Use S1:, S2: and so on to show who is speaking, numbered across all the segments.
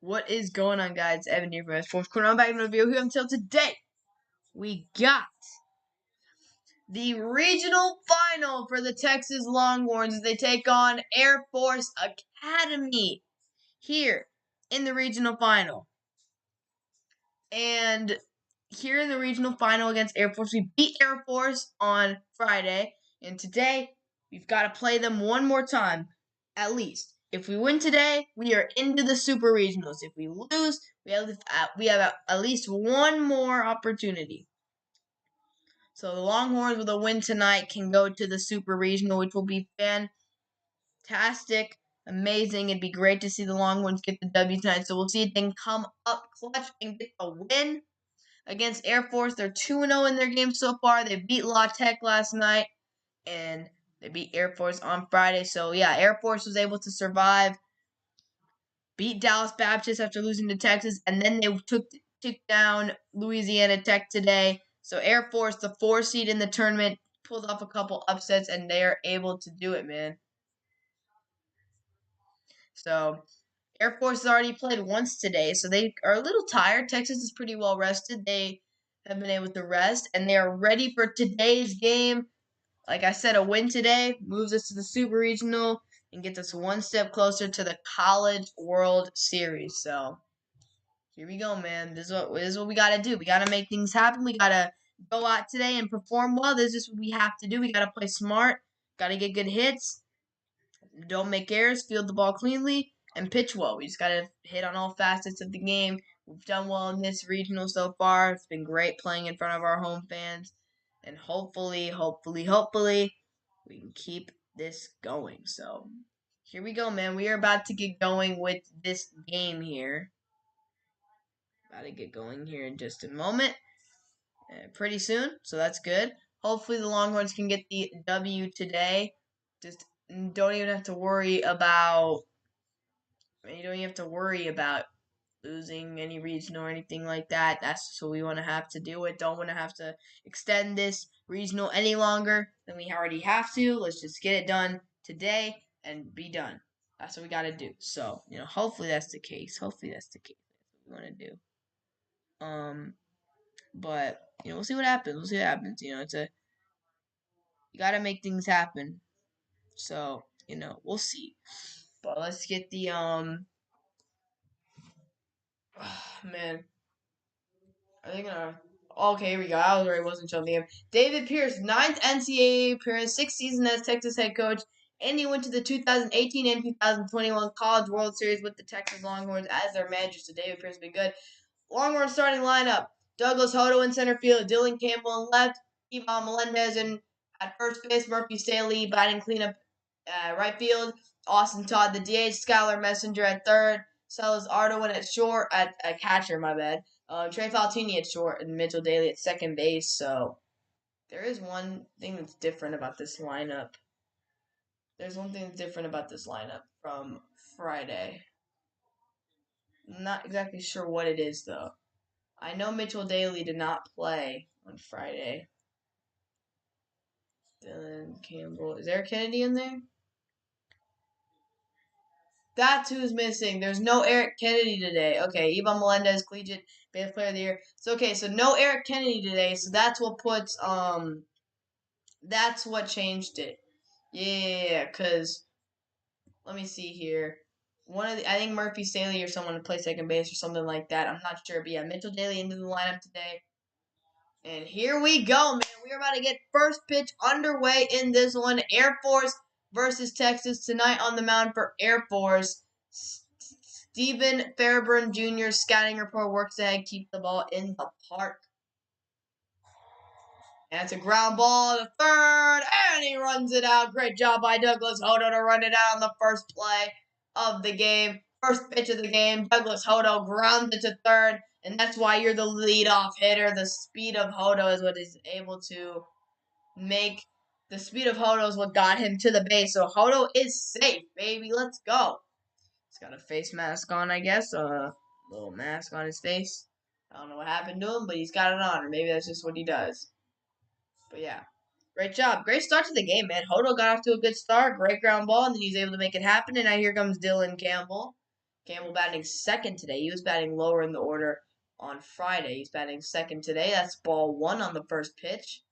S1: What is going on, guys? Evan here from Sports Corner. I'm back in a video here until today. We got the regional final for the Texas Longhorns as they take on Air Force Academy here in the regional final. And here in the regional final against Air Force, we beat Air Force on Friday. And today, we've got to play them one more time, at least. If we win today, we are into the Super Regionals. If we lose, we have at least one more opportunity. So the Longhorns with a win tonight can go to the Super Regional, which will be fantastic, amazing. It'd be great to see the Longhorns get the W tonight. So we'll see if they can come up clutch and get a win against Air Force. They're 2-0 in their game so far. They beat La Tech last night, and they beat Air Force on Friday. So, yeah, Air Force was able to survive, beat Dallas Baptist after losing to Texas, and then they took down Louisiana Tech today. So Air Force, the 4 seed in the tournament, pulled off a couple upsets, and they are able to do it, man. So Air Force has already played once today, so they are a little tired. Texas is pretty well rested. They have been able to rest, and they are ready for today's game. Like I said, a win today moves us to the Super Regional and gets us one step closer to the College World Series. So here we go, man. This is what we got to do. We got to make things happen. We got to go out today and perform well. This is what we have to do. We got to play smart. Got to get good hits. Don't make errors. Field the ball cleanly and pitch well. We just got to hit on all facets of the game. We've done well in this regional so far. It's been great playing in front of our home fans. And hopefully, we can keep this going. So, here we go, man. We are about to get going with this game here. About to get going here in just a moment. Pretty soon, so that's good. Hopefully the Longhorns can get the W today. Just don't even have to worry about you don't even have to worry about losing any regional or anything like that. That's just what we want to have to do it. Don't want to have to extend this regional any longer than we already have to. Let's just get it done today and be done. That's what we got to do. So, hopefully that's the case. Hopefully that's the case. That's what we want to do. But we'll see what happens. We'll see what happens. You got to make things happen. So, we'll see. But let's get the man. Are they gonna? Okay, here we go. I was already wasn't showing the game. David Pierce, 9th NCAA appearance, 6th season as Texas head coach, and he went to the 2018 and 2021 College World Series with the Texas Longhorns as their manager. So David Pierce has been good. Longhorns starting lineup: Douglas Hodo in center field, Dylan Campbell in left, Ivan Melendez in at first base, Murphy Staley batting cleanup right field, Austin Todd the DH, Skylar Messenger at third, Silas Ardoin at short at catcher, my bad. Trey Faltini at short and Mitchell Daly at second base. So there is one thing that's different about this lineup. There's one thing that's different about this lineup from Friday. I'm not exactly sure what it is though. I know Mitchell Daly did not play on Friday. Dylan Campbell. Is Eric Kennedy in there? That's who's missing. There's no Eric Kennedy today. Okay, Ivan Melendez, collegiate base player of the year. So okay, so no Eric Kennedy today. So that's what puts that's what changed it. Yeah, cause let me see here. I think Murphy Staley or someone to play second base or something like that. I'm not sure, but yeah, Mitchell Daly into the lineup today. And here we go, man. We are about to get first pitch underway in this one. Air Force versus Texas tonight on the mound for Air Force. Stephen Fairburn Jr. scouting report works ahead, keep the ball in the park. And it's a ground ball to third, and he runs it out. Great job by Douglas Hodo to run it out on the first play of the game. First pitch of the game, Douglas Hodo grounds it to third, and that's why you're the leadoff hitter. The speed of Hodo is what is able to make. The speed of Hodo is what got him to the base. So Hodo is safe, baby. Let's go. He's got a face mask on, I guess. A little mask on his face. I don't know what happened to him, but he's got it on, or maybe that's just what he does. But yeah, great job. Great start to the game, man. Hodo got off to a good start. Great ground ball, and then he's able to make it happen. And now here comes Dylan Campbell. Campbell batting second today. He was batting lower in the order on Friday. He's batting second today. That's ball one on the first pitch.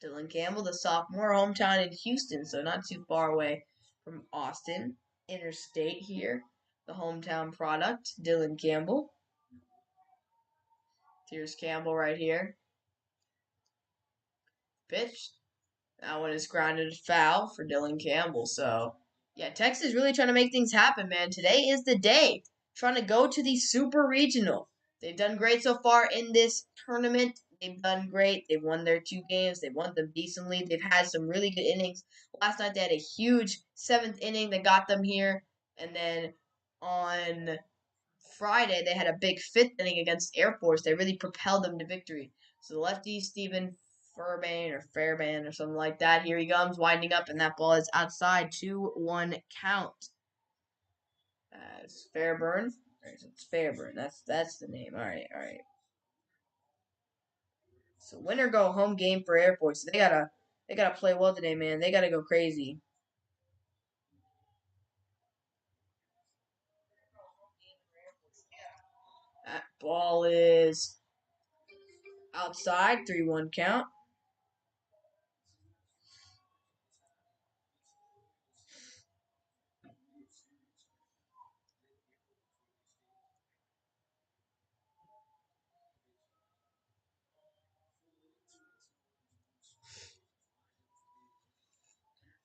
S1: Dylan Campbell, the sophomore, hometown in Houston, so not too far away from Austin. Interstate here. The hometown product, Dylan Campbell. Here's Campbell right here. Pitch. That one is grounded foul for Dylan Campbell. So, yeah, Texas really trying to make things happen, man. Today is the day. Trying to go to the Super Regional. They've done great so far in this tournament. They've done great. They've won their 2 games. They've won them decently. They've had some really good innings. Last night they had a huge 7th inning that got them here. And then on Friday they had a big 5th inning against Air Force. They really propelled them to victory. So the lefty, Stephen Fairbairn or something like that. Here he comes, winding up, and that ball is outside. 2-1 count. It's Fairburn. It's Fairburn. That's the name. All right. So win or go home game for Air Force. They gotta play well today, man. They gotta go crazy. That ball is outside. 3-1 count.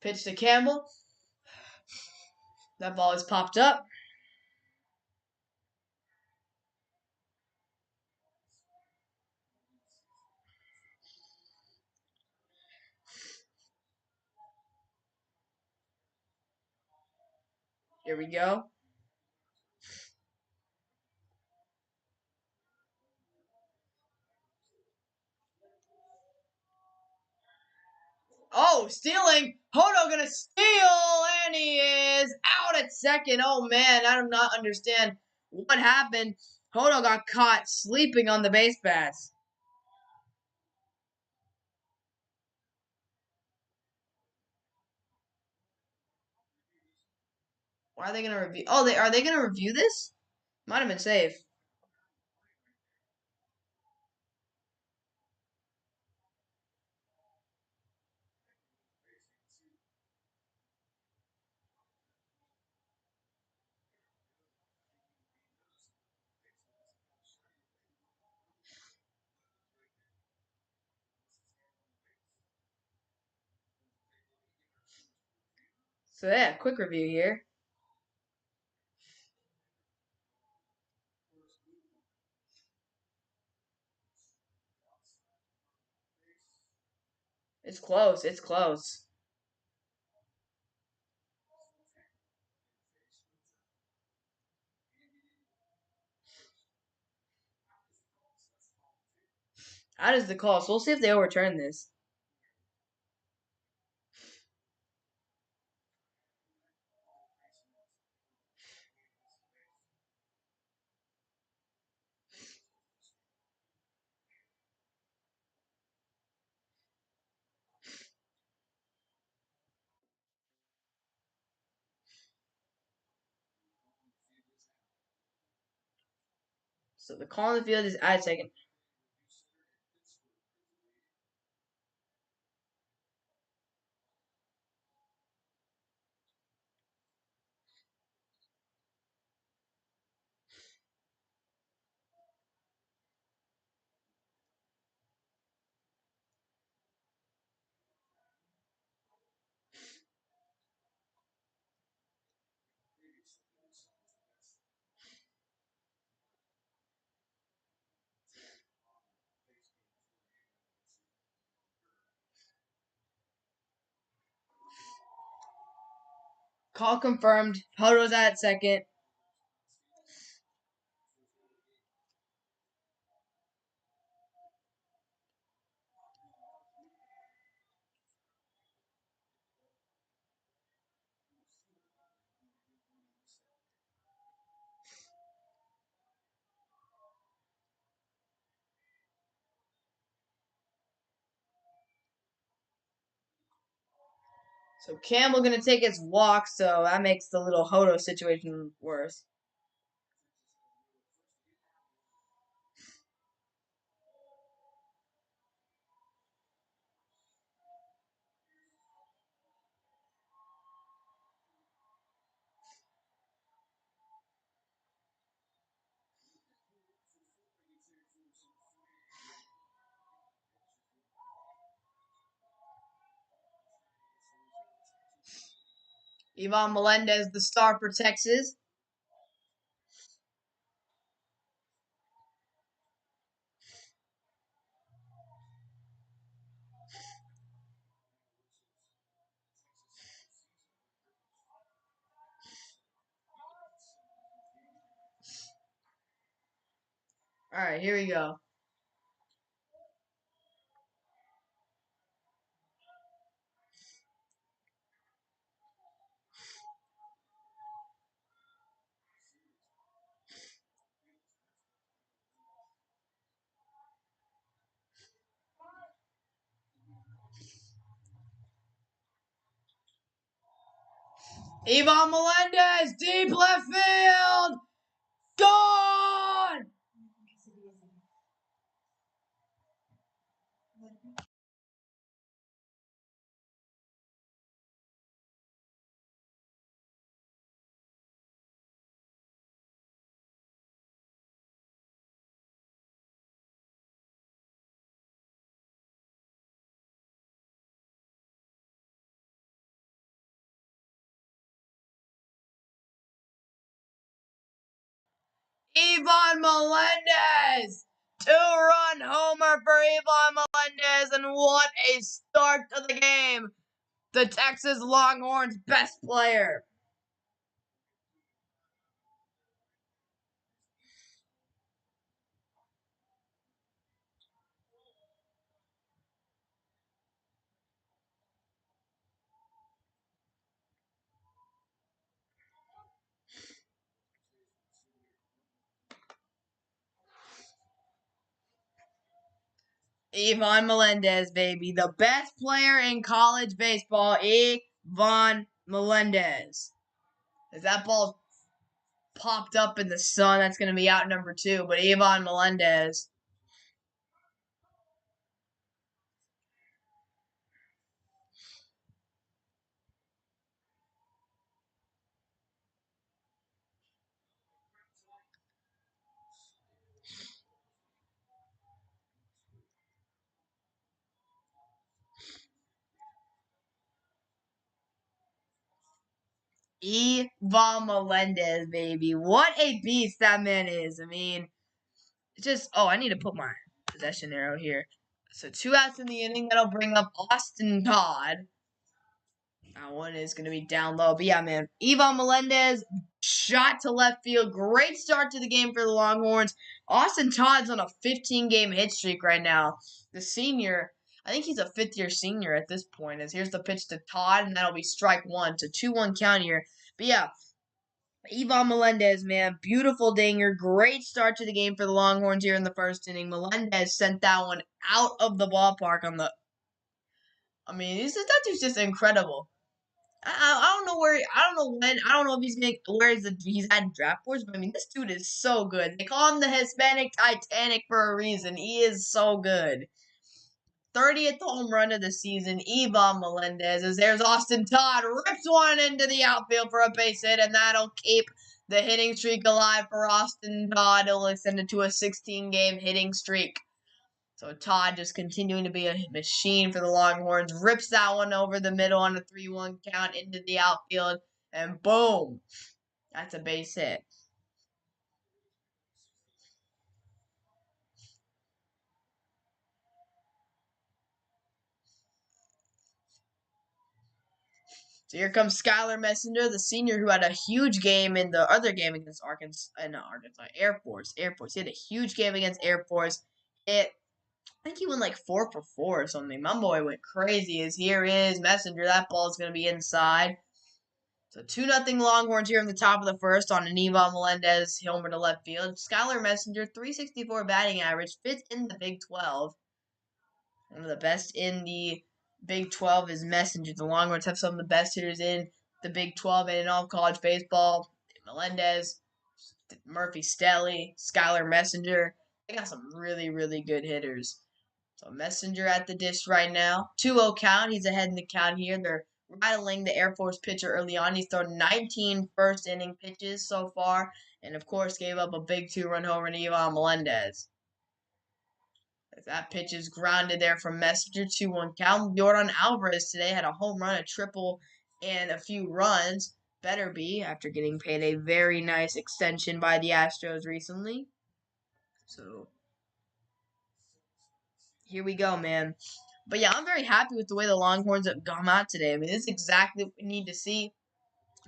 S1: Pitch to Campbell. That ball is popped up. Here we go. Oh, stealing. Hodo gonna steal, and he is out at second. Oh, man, I do not understand what happened. Hodo got caught sleeping on the base paths. Why are they gonna review? Oh, are they gonna review this? Might have been safe. So yeah, quick review here. It's close. It's close. That is the call. So we'll see if they overturn this. So the call in the field is at second. Call confirmed. Hodo's at second. So Campbell gonna take his walk, so that makes the little Hodo situation worse. Ivan Melendez, the star for Texas. All right, here we go. Ivan Melendez, deep left field, gone! Ivan Melendez! Two-run homer for Ivan Melendez, and what a start to the game! The Texas Longhorns' best player. Ivan Melendez, baby. The best player in college baseball, Ivan Melendez. As that ball popped up in the sun, that's going to be out number 2. But Ivan Melendez. Ivan Melendez, baby. What a beast that man is. I mean, it's just, oh, I need to put my possession arrow here. So 2 outs in the inning. That'll bring up Austin Todd. That one is going to be down low. But yeah, man. Ivan Melendez, shot to left field. Great start to the game for the Longhorns. Austin Todd's on a 15-game hit streak right now. The senior, I think he's a fifth-year senior at this point. As here's the pitch to Todd, and that'll be strike one. It's a 2-1 count here. But yeah, Ivan Melendez, man, beautiful dinger. Great start to the game for the Longhorns here in the first inning. Melendez sent that one out of the ballpark on the. I mean, that dude's just incredible. I don't know where I don't know when I don't know if he's gonna where he's at draft boards, but I mean this dude is so good. They call him the Hispanic Titanic for a reason. He is so good. 30th home run of the season, Ivan Melendez. As there's Austin Todd, rips one into the outfield for a base hit, and that'll keep the hitting streak alive for Austin Todd. It'll extend it to a 16-game hitting streak. So Todd just continuing to be a machine for the Longhorns. Rips that one over the middle on a 3-1 count into the outfield. And boom. That's a base hit. So here comes Skylar Messenger, the senior who had a huge game in the other game against Air Force. Air Force. He had a huge game against Air Force. I think he went like 4 for 4 or something. My boy went crazy. As here is Messenger. That ball is going to be inside. So 2-0 Longhorns here in the top of the first on an Ivan Melendez homer to left field. Skylar Messenger, 364 batting average, fifth in the Big 12. One of the best in the Big 12 is Messenger. The Longhorns have some of the best hitters in the Big 12 and in all of college baseball. Melendez, Murphy Stelly, Skylar Messenger. They got some really, really good hitters. So Messenger at the dish right now. 2-0 count. He's ahead in the count here. They're rattling the Air Force pitcher early on. He's thrown 19 first inning pitches so far. And of course gave up a big 2-run home run to Ivan Melendez. That pitch is grounded there from Messenger. 2-1 count. Jordan Alvarez today had a home run, a triple, and a few runs. Better be after getting paid a very nice extension by the Astros recently. So here we go, man. But yeah, I'm very happy with the way the Longhorns have come out today. I mean, this is exactly what we need to see.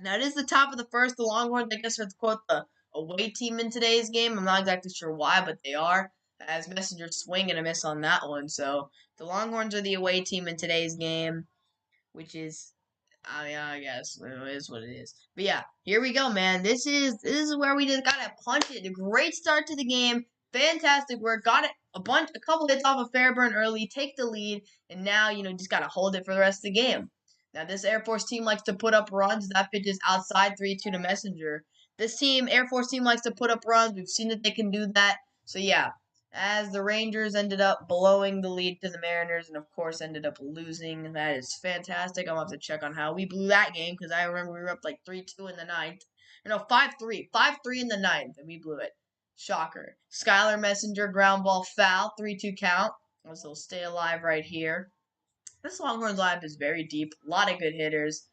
S1: Now, it is the top of the first. The Longhorns, I guess, are quote the away team in today's game. I'm not exactly sure why, but they are. As Messenger swing and a miss on that one. So the Longhorns are the away team in today's game, which is, I guess it is what it is. But yeah, here we go, man. This is where we just gotta punch it. A great start to the game. Fantastic work. Got it a couple hits off of Fairburn early, take the lead, and now just gotta hold it for the rest of the game. Now this Air Force team likes to put up runs. That pitch is outside 3-2 to Messenger. This Air Force team likes to put up runs. We've seen that they can do that. So yeah, as the Rangers ended up blowing the lead to the Mariners and, of course, ended up losing. That is fantastic. I'm going to have to check on how we blew that game because I remember we were up like 3-2 in the ninth. Or no, 5-3. 5-3 in the ninth, and we blew it. Shocker. Skylar Messenger, ground ball foul, 3-2 count. So stay alive right here. This Longhorns lineup is very deep. A lot of good hitters.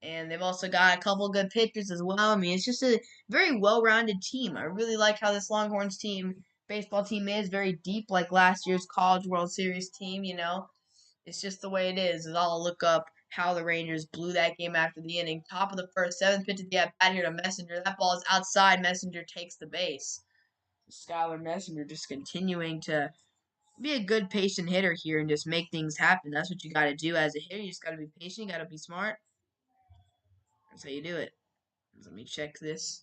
S1: And they've also got a couple good pitchers as well. I mean, it's just a very well-rounded team. I really like how this Longhorns baseball team is very deep, like last year's College World Series team, It's just the way it is. I'll look up how the Rangers blew that game after the inning. Top of the first, 7th pitch at the at-bat here to Messenger. That ball is outside. Messenger takes the base. Skylar Messenger just continuing to be a good patient hitter here and just make things happen. That's what you got to do as a hitter. You just got to be patient. You got to be smart. That's how you do it. Let me check this.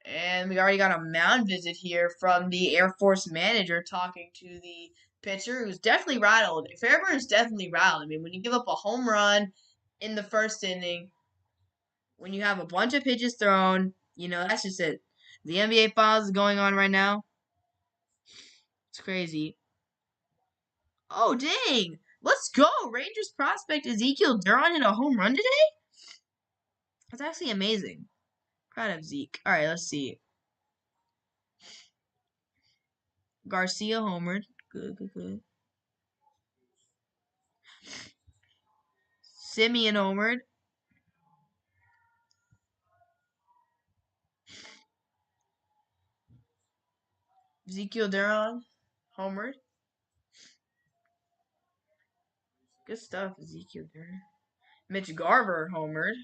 S1: And we already got a mound visit here from the Air Force manager talking to the pitcher, who's definitely rattled. Fairburn's definitely rattled. I mean, when you give up a home run in the first inning, when you have a bunch of pitches thrown, that's just it. The NBA Finals is going on right now. It's crazy. Oh, dang. Let's go. Rangers prospect Ezekiel Duran hit a home run today? That's actually amazing. Proud of Zeke. All right, let's see. Garcia homered. Good. Simeon homered. Ezekiel Duran homered. Good stuff, Ezekiel Duran. Mitch Garver homered.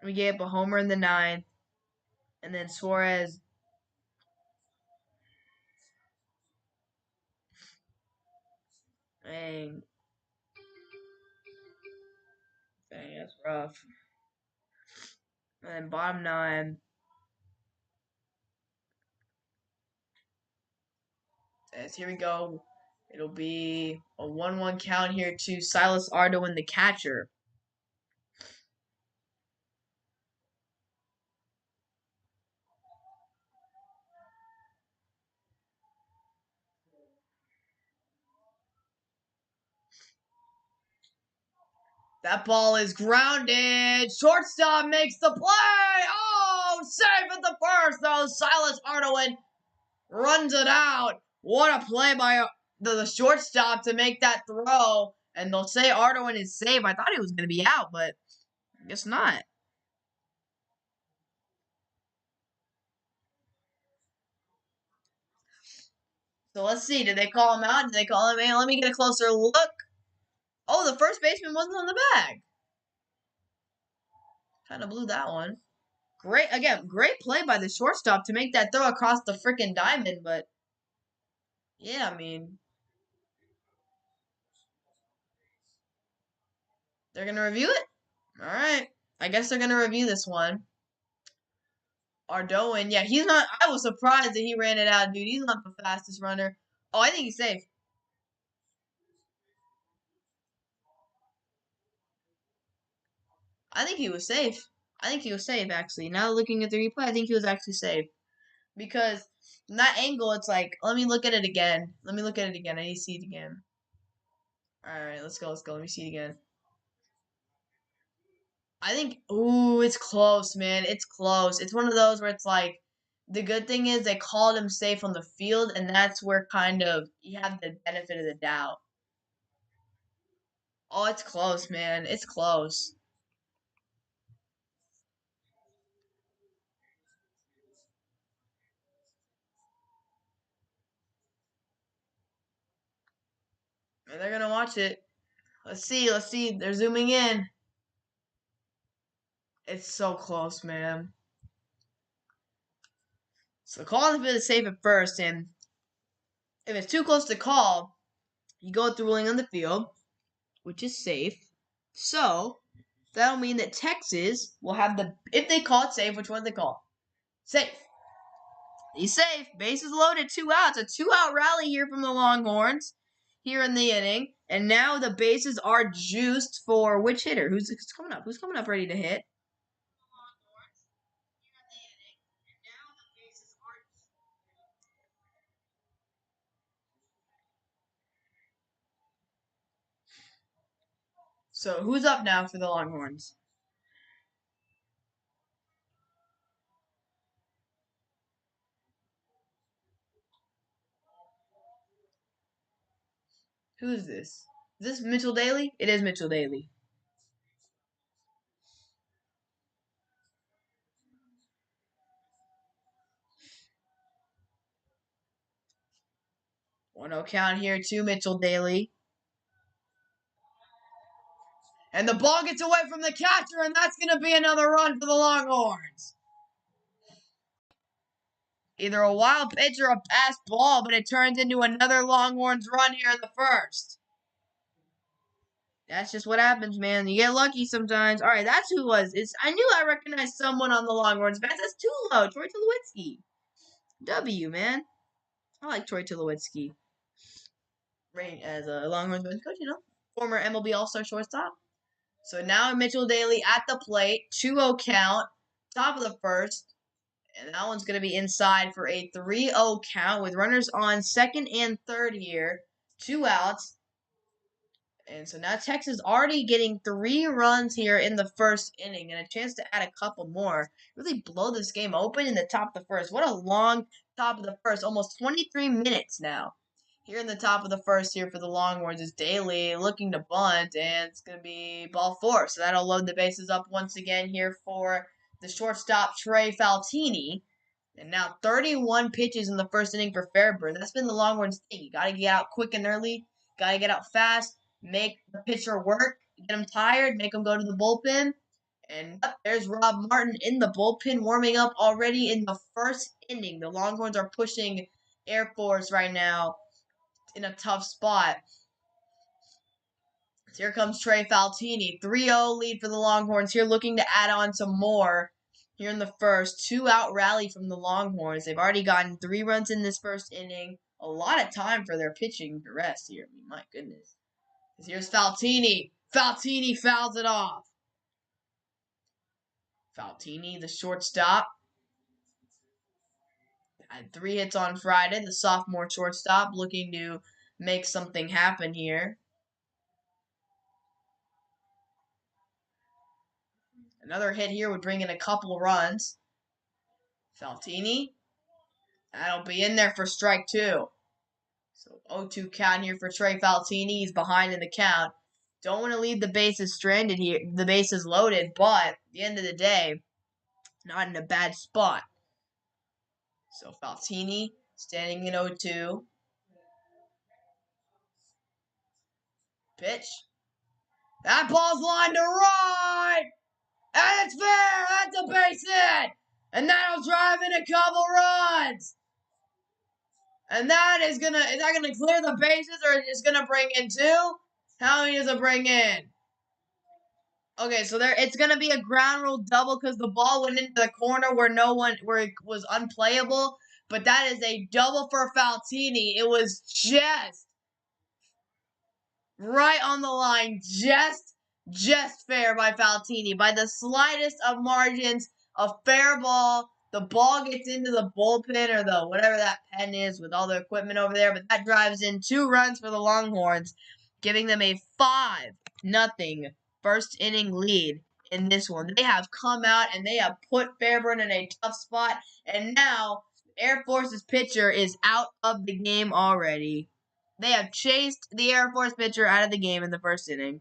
S1: We gave up a homer in the 9th. And then Suarez. Dang, that's rough. And then bottom 9. As here we go. It'll be a 1-1 count here to Silas Ardoin, the catcher. That ball is grounded. Shortstop makes the play. Oh, safe at the first, though. Silas Ardoin runs it out. What a play by the shortstop to make that throw. And they'll say Ardoin is safe. I thought he was going to be out, but I guess not. So let's see. Did they call him out? Did they call him in? Let me get a closer look. Oh, the first baseman wasn't on the bag. Kind of blew that one. Great play by the shortstop to make that throw across the freaking diamond, but yeah, I mean, they're going to review it? All right. I guess they're going to review this one. Ardoin, yeah, he's not. I was surprised that he ran it out, dude. He's not the fastest runner. Oh, I think he's safe. I think he was safe. I think he was safe, actually. Now looking at the replay, I think he was actually safe. Because from that angle, it's like, let me look at it again. Let me look at it again. I need to see it again. Alright, let's go. Let me see it again. I think, ooh, it's close, man. It's close. It's one of those where it's like, the good thing is they called him safe on the field, and that's where kind of you have the benefit of the doubt. Oh, it's close, man. It's close. And they're gonna watch it. Let's see. Let's see. They're zooming in. It's so close, man. So calling it safe at first, and if it's too close to call, you go with the ruling on the field, which is safe. So that'll mean that Texas will have the, if they call it safe, which one do they call? Safe. He's safe. Bases loaded, 2 outs. A 2-out rally here from the Longhorns here in the inning. And now the bases are juiced for which hitter? Who's coming up? Who's coming up ready to hit? So who's up now for the Longhorns? Who is this? Is this Mitchell Daly? It is Mitchell Daly. One 0 count here to Mitchell Daly. And the ball gets away from the catcher, and that's going to be another run for the Longhorns. Either a wild pitch or a pass ball, but it turns into another Longhorns run here in the first. That's just what happens, man. You get lucky sometimes. All right, that's who it was. I knew I recognized someone on the Longhorns bench. That's Tulo, Troy Tulowitzki. W, man. I like Troy Tulowitzki. Right, as a Longhorns bench coach, former MLB All-Star shortstop. So now Mitchell Daly at the plate, 2-0 count, top of the first. And that one's going to be inside for a 3-0 count with runners on second and third here. 2 outs. And so now Texas already getting 3 runs here in the first inning and a chance to add a couple more. Really blow this game open in the top of the first. What a long top of the first. Almost 23 minutes now. Here in the top of the first here for the Longhorns is Daly looking to bunt, and it's going to be ball 4. So that'll load the bases up once again here for the shortstop Trey Faltini. And now 31 pitches in the first inning for Fairburn. That's been the Longhorns' thing. You got to get out quick and early. Got to get out fast. Make the pitcher work. Get him tired. Make him go to the bullpen. And there's Rob Martin in the bullpen warming up already in the first inning. The Longhorns are pushing Air Force right now in a tough spot. So here comes Trey Faltini. 3-0 lead for the Longhorns here, looking to add on some more here in the first. 2-out rally from the Longhorns. They've already gotten 3 runs in this first inning. A lot of time for their pitching to rest here. I mean, my goodness. Here's Faltini. Faltini fouls it off. Faltini, the shortstop. Had 3 hits on Friday. The sophomore shortstop looking to make something happen here. Another hit here would bring in a couple runs. Faltini. That'll be in there for strike 2. So 0-2 count here for Trey Faltini. He's behind in the count. Don't want to leave the bases stranded here. The bases loaded, but at the end of the day, not in a bad spot. So Faltini standing in 0-2. Pitch. That ball's lined to right. And it's fair. That's a base hit. And that'll drive in a couple runs. And that is that gonna clear the bases, or is it gonna bring in 2? How many does it bring in? Okay, so it's gonna be a ground rule double because the ball went into the corner where it was unplayable. But that is a double for Faltini. It was just right on the line, just just fair by Faltini by the slightest of margins. A fair ball. The ball gets into the bullpen or the whatever that pen is with all the equipment over there, but that drives in 2 runs for the Longhorns, giving them a 5-0 first inning lead in this one. They have come out and they have put Fairburn in a tough spot, and now Air Force's pitcher is out of the game already. They have chased the Air Force pitcher out of the game in the first inning.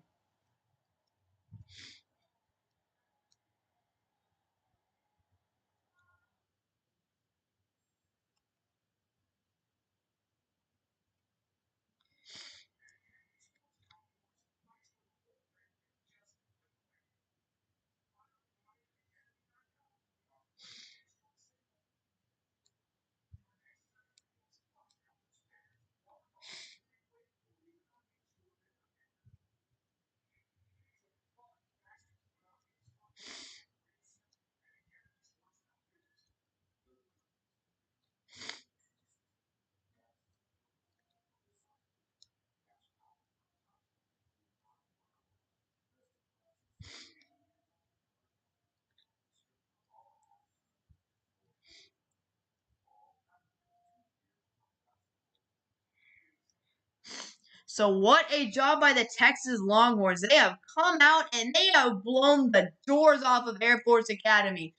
S1: So what a job by the Texas Longhorns. They have come out and they have blown the doors off of Air Force Academy.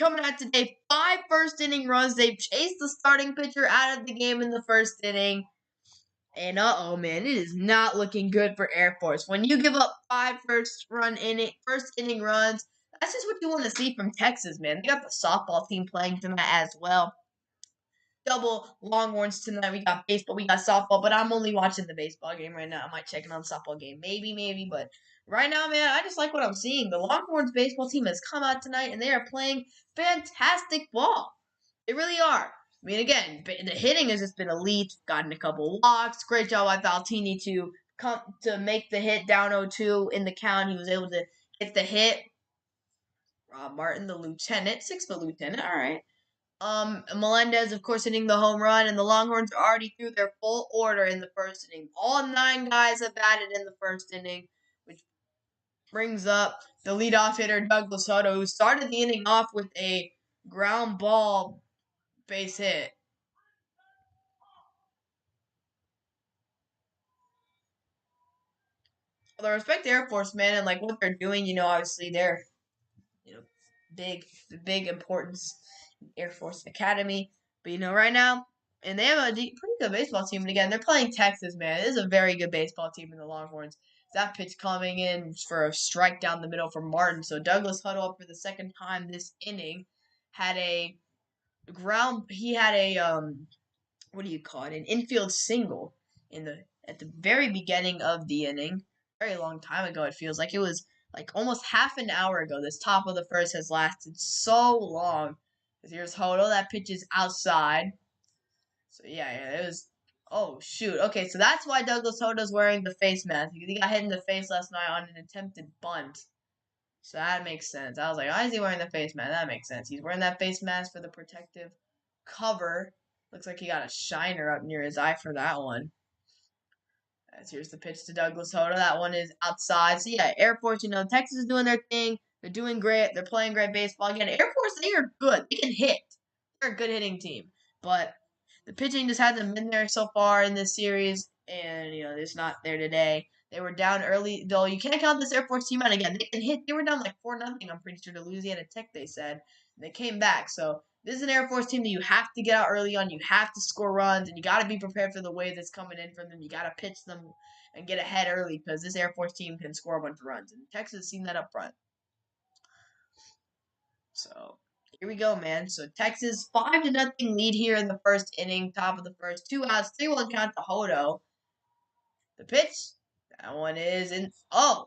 S1: Coming out today, 5 first inning runs. They've chased the starting pitcher out of the game in the first inning. And man, it is not looking good for Air Force. When you give up 5 first inning runs, that's just what you want to see from Texas, man. They got the softball team playing tonight as well. Double Longhorns tonight. We got baseball, we got softball, but I'm only watching the baseball game right now. I might check in on the softball game. Maybe, but right now, man, I just like what I'm seeing. The Longhorns baseball team has come out tonight and they are playing fantastic ball. They really are. I mean, again, the hitting has just been elite. Gotten a couple walks. Great job by Faltini to come to make the hit down 0-2 in the count. He was able to get the hit. Rob Martin, the lieutenant, 6-foot lieutenant. All right. Melendez, of course, hitting the home run, and the Longhorns are already through their full order in the first inning. All 9 guys have batted in the first inning, which brings up the leadoff hitter, Douglas Soto, who started the inning off with a ground ball base hit. Although I respect the Air Force, man, and like what they're doing, obviously they're, big importance in Air Force Academy. But right now, and they have a pretty good baseball team. And again, they're playing Texas, man. It is a very good baseball team in the Longhorns. That pitch coming in for a strike down the middle from Martin. So Douglas Huddle up for the second time this inning had a he had a what do you call it? An infield single at the very beginning of the inning. Very long time ago, it feels like it was like almost half an hour ago. This top of the first has lasted so long. Here's Hodo. That pitch is outside. So yeah, it was. Oh shoot. Okay, so that's why Douglas Hodo's wearing the face mask because he got hit in the face last night on an attempted bunt. So that makes sense. I was like, why is he wearing the face mask? That makes sense. He's wearing that face mask for the protective cover. Looks like he got a shiner up near his eye for that one. As here's the pitch to Douglas Hodo. That one is outside. So yeah, Air Force, Texas is doing their thing. They're doing great. They're playing great baseball. Again, Air Force, they are good. They can hit. They're a good hitting team. But the pitching just hasn't been there so far in this series. And, it's not there today. They were down early, though you can't count this Air Force team out again. They can hit. They were down like 4-0, I'm pretty sure, to Louisiana Tech, they said. And they came back. So this is an Air Force team that you have to get out early on. You have to score runs, and you got to be prepared for the wave that's coming in from them. You got to pitch them and get ahead early because this Air Force team can score a bunch of runs. And Texas has seen that up front. So here we go, man. So Texas 5-0 lead here in the first inning, top of the first. 2 outs, 3-1 count to Hodo. The pitch, that one is in. Oh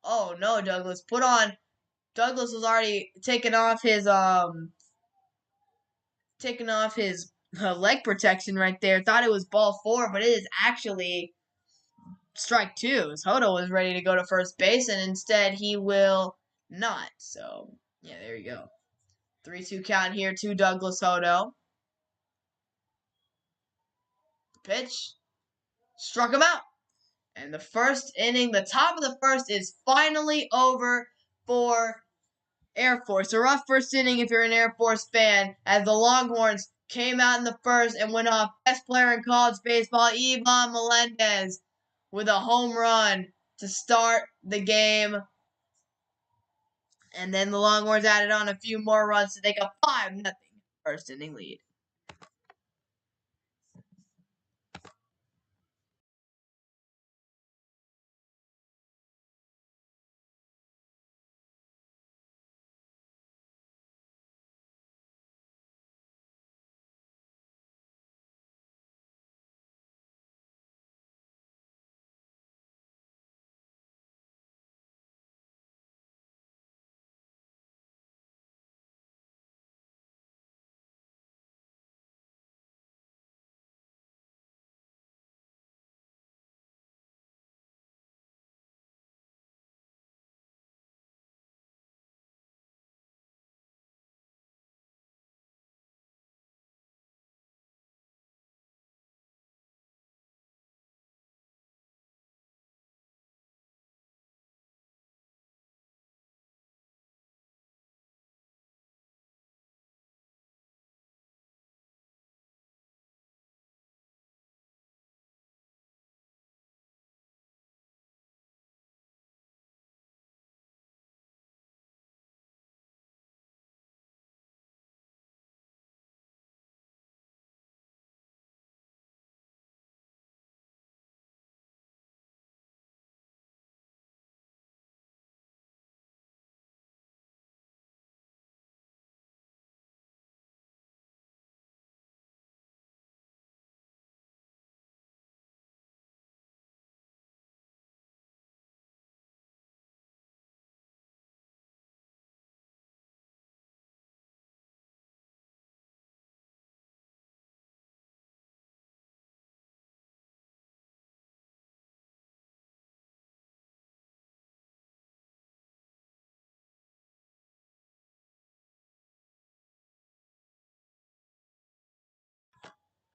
S1: no, Douglas. Douglas was already taking off his leg protection right there. Thought it was ball 4, but it is actually strike 2. As Hodo was ready to go to first base, and instead he will not. So yeah, there you go. 3-2 count here to Douglas Hodo. Pitch. Struck him out. And the first inning, the top of the first, is finally over for Air Force. A rough first inning if you're an Air Force fan, as the Longhorns came out in the first and went off best player in college baseball, Melendez, with a home run to start the game. And then the Longhorns added on a few more runs to take a 5-0 first inning lead.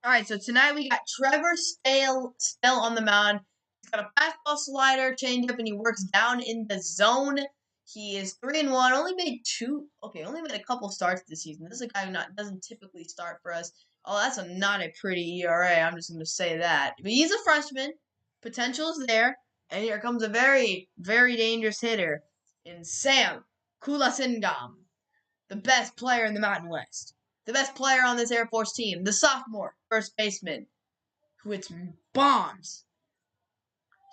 S1: All right, so tonight we got Trevor Stale on the mound. He's got a fastball, slider, changeup, and he works down in the zone. He is 3-1. Only made a couple starts this season. This is a guy who doesn't typically start for us. Oh, that's not a pretty ERA. I'm just going to say that. But he's a freshman. Potential is there, and here comes a very, very dangerous hitter in Sam Kulasingam, the best player in the Mountain West, the best player on this Air Force team, the sophomore first baseman who hits bombs.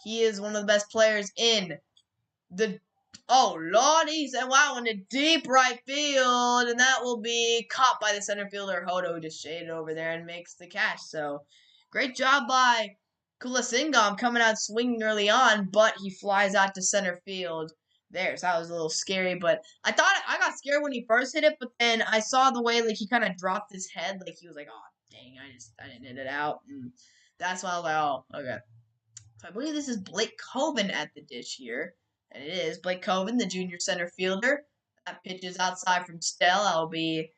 S1: He is one of the best players in the. Oh, Lord, he's wow in the deep right field, and that will be caught by the center fielder Hodo, who just shaded over there and makes the catch. So, great job by Kulasingam coming out swinging early on, but he flies out to center field there. So that was a little scary, but I got scared when he first hit it, but then I saw the way he kind of dropped his head, he was like, oh dang, I didn't hit it out, and that's why I was like, oh okay. So I believe this is Blake Coven at the dish here, and it is Blake Coven, the junior center fielder. That pitch is outside from Stell. That'll be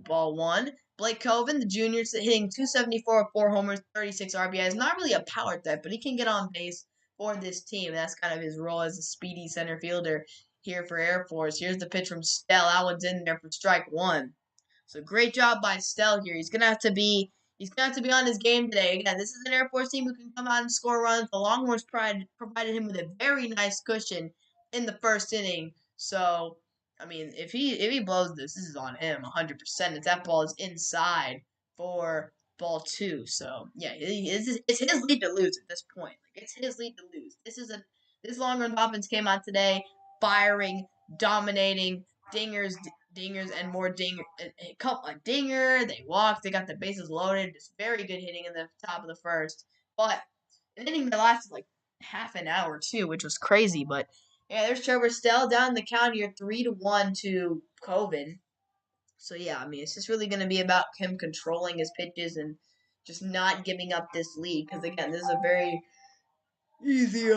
S1: ball one. Blake Coven, the junior, hitting 274 with 4 homers, 36 RBIs. Not really a power threat, but he can get on base for this team. That's kind of his role as a speedy center fielder here for Air Force. Here's the pitch from Stell. That one's in there for strike one. So great job by Stell here. He's gonna have to be on his game today. Again, this is an Air Force team who can come out and score runs. The Longhorns provided him with a very nice cushion in the first inning. So I mean, if he blows this is on him 100%. If that ball is inside for ball two, so yeah, it's his lead to lose at this point. It's his lead to lose. This Longhorns offense came out today, firing, dominating, dingers, and more a couple a dinger. They walked. They got the bases loaded. Just very good hitting in the top of the first. But an inning that lasted half an hour too, which was crazy. But yeah, there's Trevor Stell down the count here, 3-1 to Coven. So yeah, I mean, it's just really going to be about him controlling his pitches and just not giving up this lead. Because again, this is a very easy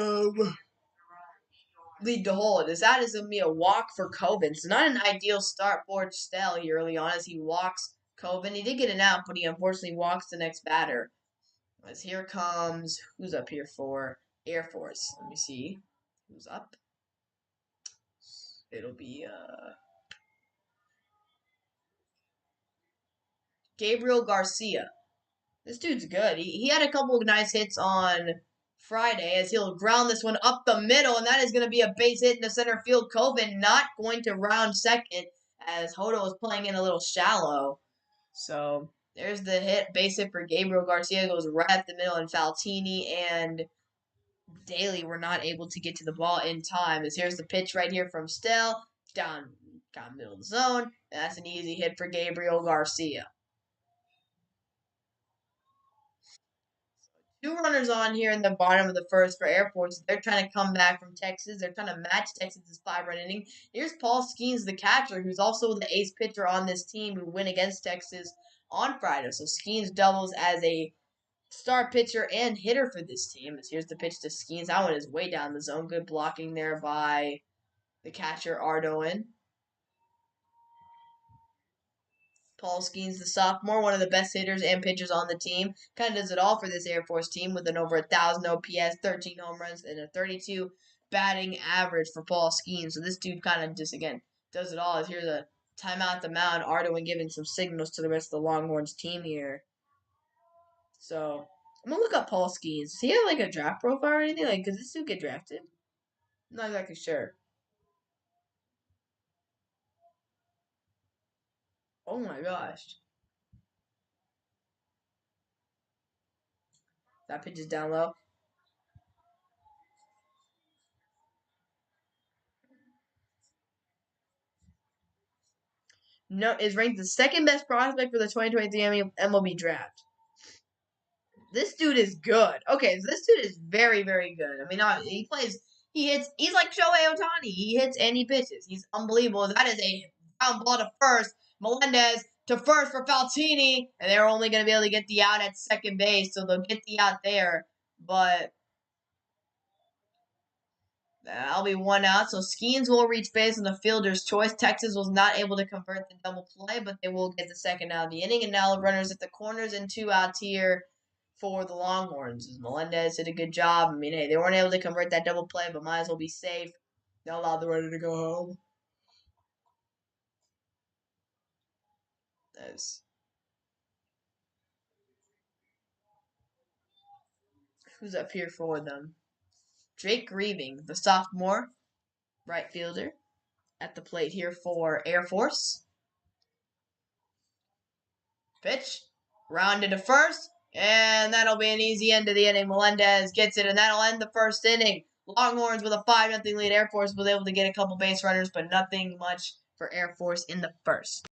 S1: lead to hold. That is going to be a walk for Coven. So not an ideal start for Stell here early on as he walks Coven. He did get an out, but he unfortunately walks the next batter. As here comes, who's up here for Air Force. Let me see who's up. It'll be Gabriel Garcia. This dude's good. He had a couple of nice hits on Friday as he'll ground this one up the middle, and that is going to be a base hit in the center field. Coven not going to round second as Hodo is playing in a little shallow. So there's the hit, base hit for Gabriel Garcia, goes right at the middle, and Faltini and Daly were not able to get to the ball in time. As here's the pitch right here from Stell, down middle of the zone, and that's an easy hit for Gabriel Garcia. Two runners on here in the bottom of the first for Air Force. They're trying to come back from Texas. They're trying to match Texas's 5-run inning. Here's Paul Skeens, the catcher, who's also the ace pitcher on this team who went against Texas on Friday. So Skeens doubles as a star pitcher and hitter for this team. As here's the pitch to Skeens. That one is way down the zone. Good blocking there by the catcher, Ardoin. Paul Skeens, the sophomore, one of the best hitters and pitchers on the team. Kind of does it all for this Air Force team with an over 1,000 OPS, 13 home runs, and a 32 batting average for Paul Skeens. So this dude kind of just, again, does it all. Here's a timeout at the mound. Ardoin giving some signals to the rest of the Longhorns team here. So I'm going to look up Paul Skeens. Does he have like a draft profile or anything? Like, does this dude get drafted? I'm not exactly sure. Oh my gosh. That pitch is down low. No, is ranked the second best prospect for the 2023 MLB draft. This dude is good. Okay, so this dude is very, very good. I mean, he plays, he hits, he's like Shohei Ohtani. He hits and he pitches. He's unbelievable. That is a ground ball to first. Melendez to first for Faltini, and they're only going to be able to get the out at second base, so they'll get the out there. But that'll be one out. So Skeens will reach base on the fielder's choice. Texas was not able to convert the double play, but they will get the second out of the inning. And now the runners at the corners and 2 outs here for the Longhorns. Melendez did a good job. I mean, hey, they weren't able to convert that double play, but might as well be safe. They'll allow the runner to go home. As who's up here for them? Drake Grieving, the sophomore right fielder, at the plate here for Air Force. Pitch, rounded to first, and that'll be an easy end to the inning. Melendez gets it, and that'll end the first inning. Longhorns with a 5-0 lead. Air Force was able to get a couple base runners, but nothing much for Air Force in the first.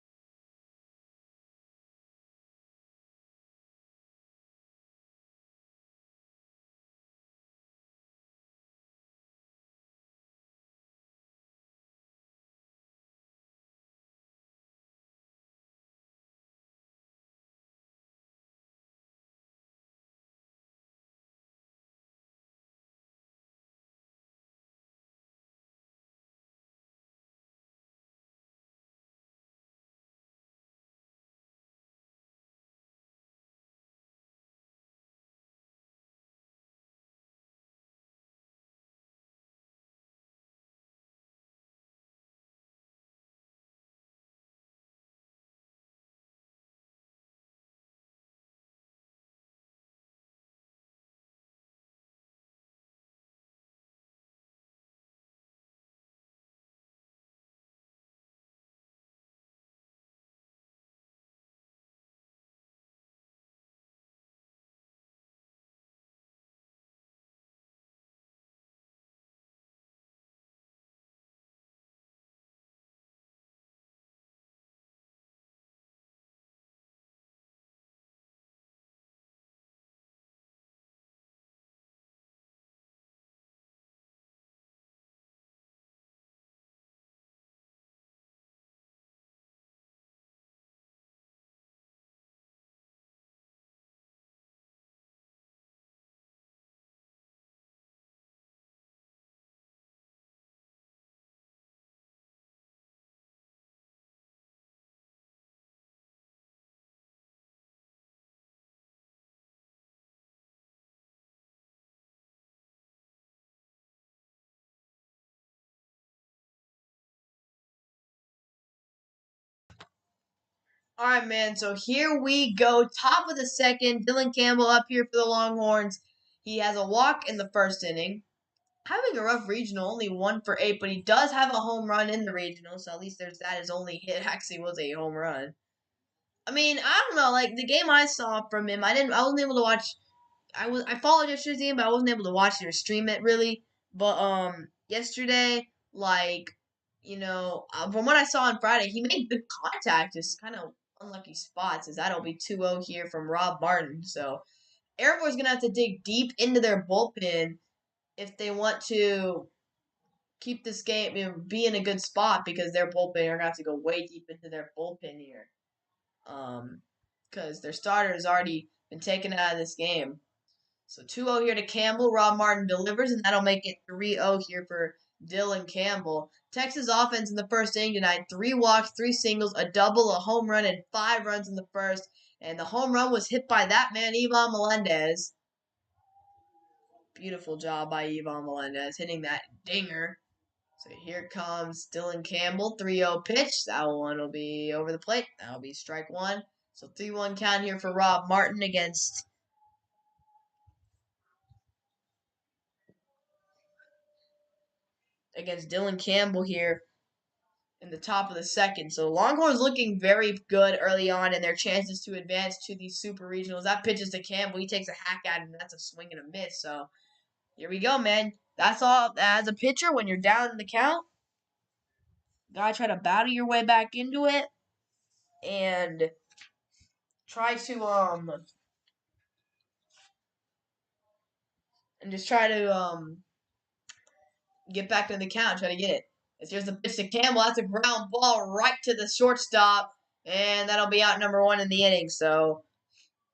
S1: All right, man. So here we go. Top of the second. Dylan Campbell up here for the Longhorns. He has a walk in the first inning. Having a rough regional, only 1 for 8, but he does have a home run in the regional, so at least there's that. His only hit actually was a home run. I mean, I don't know. Like the game I saw from him, I wasn't able to watch. I followed yesterday's game, but I wasn't able to watch it or stream it really. But yesterday, like from what I saw on Friday, he made good contact. Just kind of unlucky spots, as that'll be 2-0 here from Rob Martin. So Air Force gonna have to dig deep into their bullpen if they want to keep this game, be in a good spot, because their bullpen are gonna have to go way deep into their bullpen here. Because their starter has already been taken out of this game. So 2-0 here to Campbell. Rob Martin delivers, and that'll make it 3-0 here for Dylan Campbell. Texas offense in the first inning tonight: 3 walks, 3 singles, a double, a home run, and 5 runs in the first. And the home run was hit by that man, Ivan Melendez. Beautiful job by Ivan Melendez hitting that dinger. So here comes Dylan Campbell, 3-0 pitch. That one will be over the plate. That'll be strike one. So 3-1 count here for Rob Martin against Dylan Campbell here in the top of the second. So Longhorns looking very good early on in their chances to advance to these super regionals. That pitches to Campbell. He takes a hack at him. That's a swing and a miss. So here we go, man. That's all. As a pitcher, when you're down in the count, gotta try to battle your way back into it and try to just try to get back in the count, try to get it. As here's the pitch to Campbell. That's a ground ball right to the shortstop, and that'll be out number 1 in the inning. So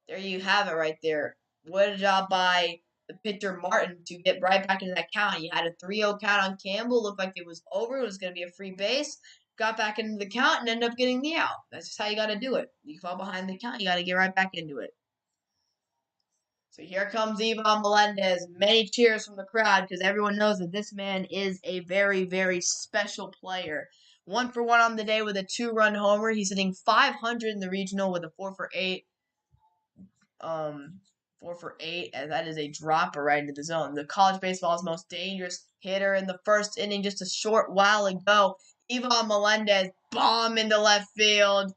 S1: there you have it right there. What a job by the pitcher Martin to get right back into that count. He had a 3-0 count on Campbell. Looked like it was over. It was going to be a free base. Got back into the count and ended up getting the out. That's just how you got to do it. You fall behind the count, you got to get right back into it. So here comes Ivan Melendez. Many cheers from the crowd because everyone knows that this man is a very, very special player. 1-for-1 on the day with a 2-run homer. He's hitting .500 in the regional with a 4-for-8. 4-for-8, and that is a dropper right into the zone. The college baseball's most dangerous hitter in the first inning just a short while ago. Ivan Melendez, bomb into left field.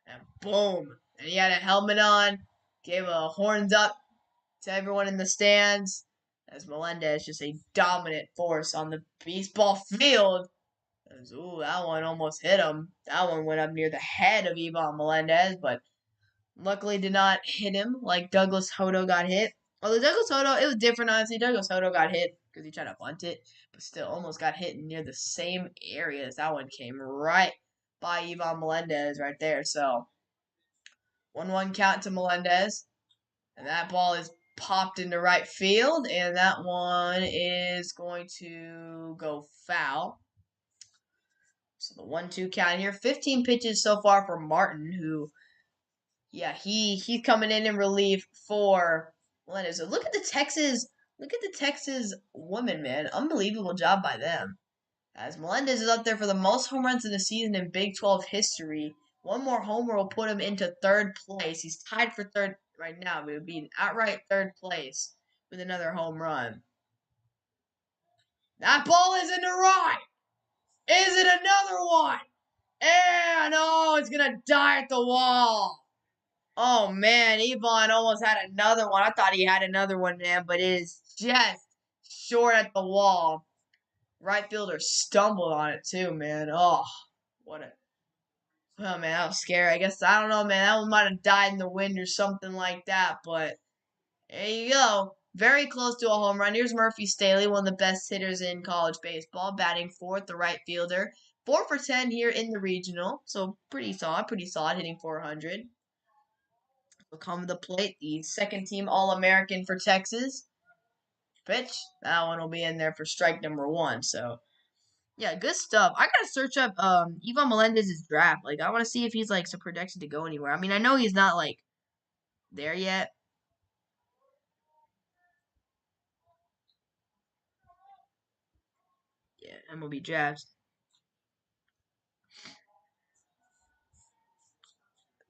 S1: And boom. And he had a helmet on. Gave a horns up to everyone in the stands, as Melendez just a dominant force on the baseball field. Ooh, that one almost hit him. That one went up near the head of Ivan Melendez, but luckily did not hit him like Douglas Hodo got hit. Although Douglas Hodo, it was different, honestly. Douglas Hodo got hit because he tried to bunt it, but still almost got hit near the same area as that one came right by Ivan Melendez right there. So 1-1 count to Melendez. And that ball is popped into right field, and that one is going to go foul. So the 1-2 count here. 15 pitches so far for Martin, who, yeah, he's coming in relief for Melendez. So look at the Texas women, man. Unbelievable job by them. As Melendez is up there for the most home runs in the season in Big 12 history. One more homer will put him into third place. He's tied for third right now, but it would be an outright third place with another home run. That ball is in the right. Is it another one? And oh, it's going to die at the wall. Oh, man, Ivan almost had another one. I thought he had another one, man, but it is just short at the wall. Right fielder stumbled on it, too, man. Oh, what a... Oh, man, that was scary. I guess, I don't know, man. That one might have died in the wind or something like that, but there you go. Very close to a home run. Here's Murphy Staley, one of the best hitters in college baseball, batting fourth, the right fielder. 4 for 10 here in the regional, so pretty solid, hitting 400. Will come to the plate, the second team All-American for Texas. Pitch, that one will be in there for strike number 1, so yeah, good stuff. I gotta search up Ivan Melendez's draft. Like, I want to see if he's like some projection to go anywhere. I mean, I know he's not like there yet. Yeah, MLB drafts.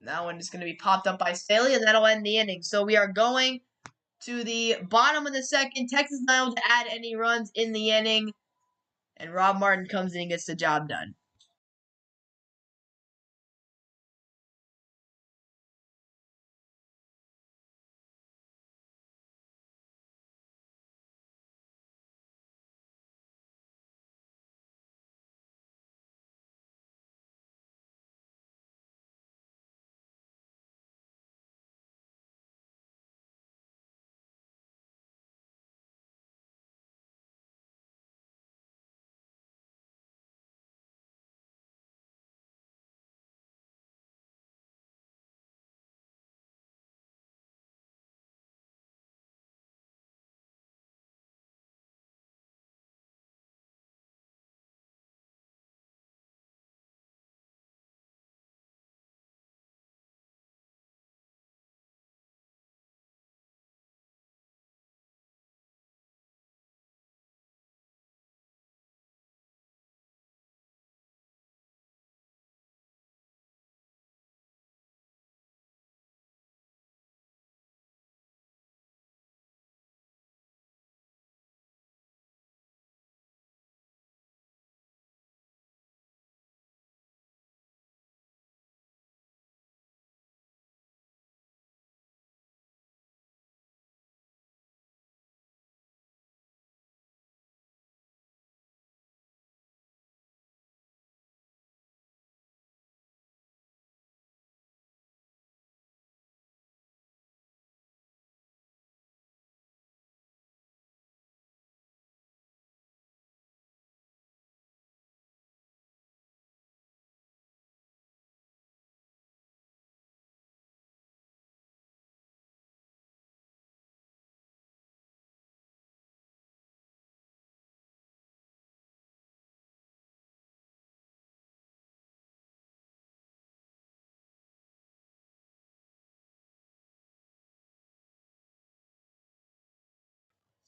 S1: That one is going to be popped up by Staley, and that'll end the inning. So we are going to the bottom of the second. Texas not able to add any runs in the inning, and Rob Martin comes in and gets the job done.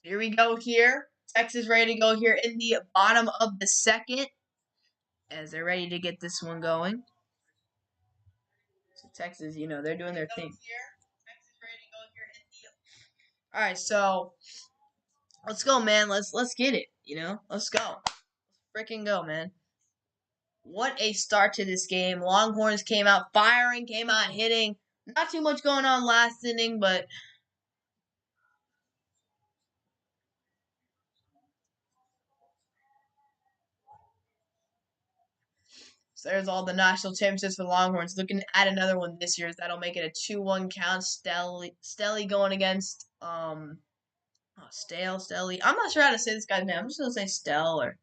S1: Here we go here. Texas ready to go here in the bottom of the second as they're ready to get this one going. So Texas, they're doing their thing. All right, so let's go, man. Let's get it. Let's go. Freaking go, man. What a start to this game. Longhorns came out firing, came out hitting. Not too much going on last inning, but so there's all the national championships for Longhorns. Looking to add another one this year. That'll make it a 2-1 count. Stelly going against Stelly. I'm not sure how to say this guy's name. I'm just gonna say Stell or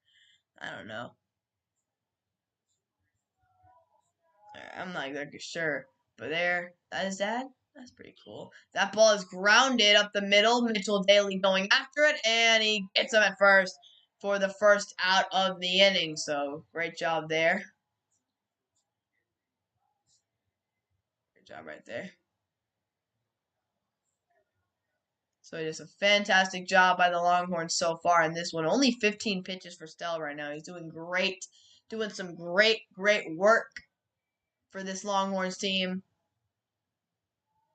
S1: I don't know. I'm not exactly sure. But that is that. That's pretty cool. That ball is grounded up the middle. Mitchell Daly going after it, and he gets him at first for the first out of the inning. So great job there. Great job right there. So just a fantastic job by the Longhorns so far in this one. Only 15 pitches for Stell right now. He's doing great. Doing some great work for this Longhorns team.